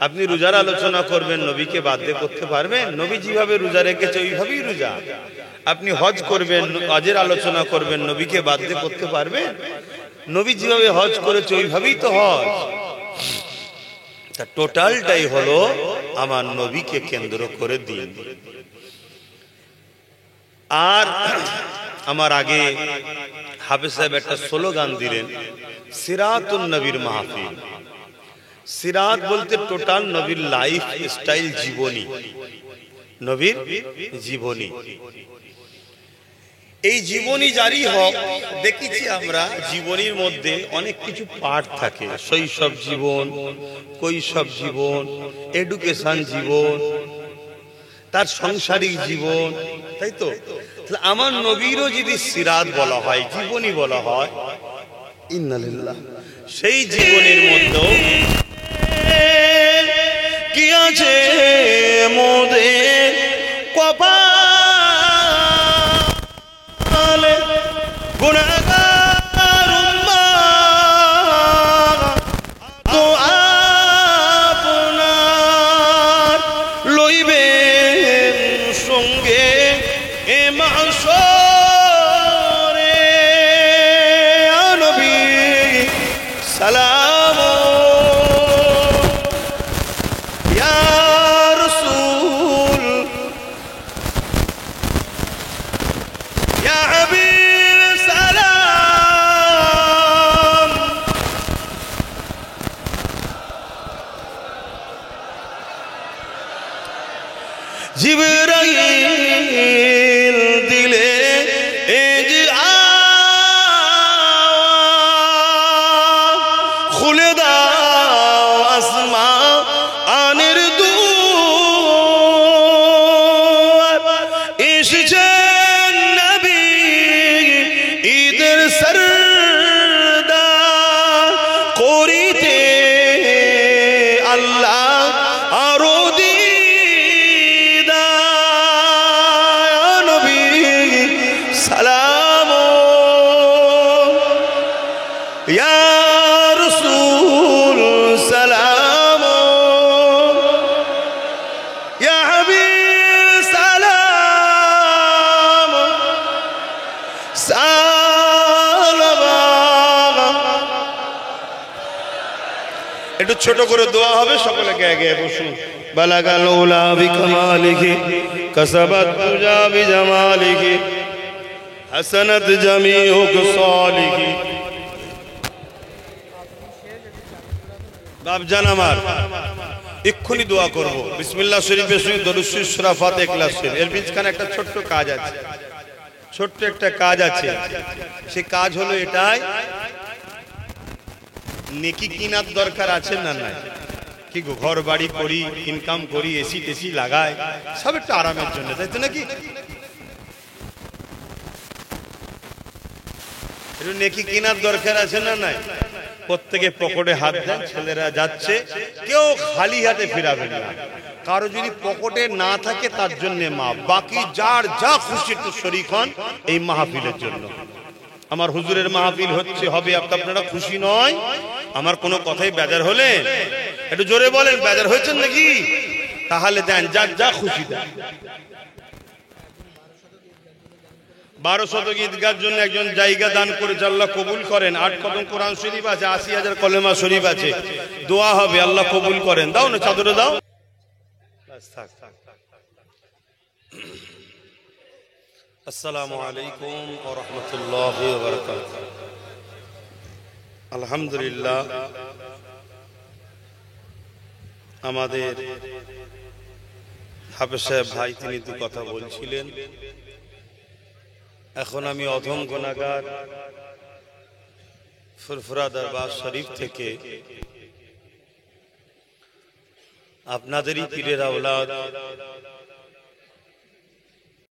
আপনি রোজার আলোচনা করবেন, নবীকে বাদ দিয়ে করতে পারবেন? নবী যেভাবে রোজা রেখেছে ওইভাবেই রোজা। আপনি হজ করবেন, হজের আলোচনা করবেন, নবীকে বাদ দিয়ে করতে পারবেন? নবী যেভাবে হজ করেছে ওইভাবেই তো হজ। তা টোটালটাই হলো আমার নবীকে কেন্দ্র করে দিন। আর আমার আগে হাফেজ সাহেব একটা স্লোগান দিলেন, সিরাতুন নবীর মাহফিল। সিরাত বলতে টোটাল নবীর লাইফ স্টাইল, জীবনী, নবীর জীবনী। এই জীবনী জারি হোক। দেখেছি আমরা জীবনীর মধ্যে অনেক কিছু পার্ট থাকে, শৈশব জীবন, কৈশোর জীবন, এডুকেশন জীবন, তার সাংসারিক জীবন, তাই তো? আমার নবীরও যদি সিরাত বলা হয়, জীবনী বলা হয়, ইন্নালিল্লাহ, সেই জীবনের মধ্যেও কি আছে মোদের কপালে গুনাহগার উম্মাহ তো আপনার লইবেন সঙ্গে এ মাহশরে। নবী সালাম ইয়া রাসূল ইয়া হাবিব সালাম। জিবরাইল দিলে খুলে দাও আসমানের দুয়ার, এসেছেন নবী ঈদের সরদার করিতে আল্লাহ আরো দিদার। নবী সালাম ইয়া রাসূল সালাম ইয়া হাবিব সালাম সালাম। একটু ছোট করে দোয়া হবে, সকলে গায়ে গায়ে বসুন। বালাগাল উলা বিকামালিহি কাসাবাত তুজা বিজামালিহি হাসানাত জামিউ সালিহি। বাপজান আমার, এক্ষুনি দোয়া করব। বিসমিল্লাহ শরীফের সঙ্গে দরুদ শরীফ, সূরা ফাতিহা, ইখলাস শরীফ। এর মাঝখানে একটা ছোট্ট কাজ আছে, ছোট্ট একটা কাজ আছে। সে কাজ হলো এটাই, নেকি কিনার দরকার আছে না নাই? কি গো, ঘর বাড়ি করি, ইনকাম করি, এসি টেসি লাগাই, সব একটু আরামের জন্য, তাই তো নাকি? একটু নেকি কিনার দরকার আছে না নাই? প্রত্যেকে পকেটে হাত দেন, ছেলেরা যাচ্ছে, কেউ খালি হাতে ফিরাবেন না। কারো যদি পকেটে না থাকে তার জন্য মা, বাকি যার যা খুশি একটু শরীক হন এই মাহফিলের জন্য। আমার হুজুরের মাহফিল হচ্ছে, হবে, আপনারা খুশি নয়? আমার কোনো কথাই বেজার হলে একটু জোরে বলেন, বেজার হয়েছেন নাকি? তাহলে দেন, যার যা খুশি দেন। 1200 ঈদগার জন্য একজন জায়গা দান করেছে, আল্লাহ কবুল করেন। 8 কদম কোরআন শরীফ আছে, 80,000 কলেমা শরীফ আছে, দোয়া হবে, আল্লাহ কবুল করেন। দাও না, চাদরে দাও। আসসালামু আলাইকুম ওয়া রাহমাতুল্লাহি ওয়া বারাকাতুহু। আলহামদুলিল্লাহ, আমাদের হাফেজ সাহেব ভাই তিনি দু কথা বলছিলেন। এখন আমি অধম গুনাহগার ফুরফুরা দরবার শরীফ থেকে আপনাদেরই পীরের আওলাদ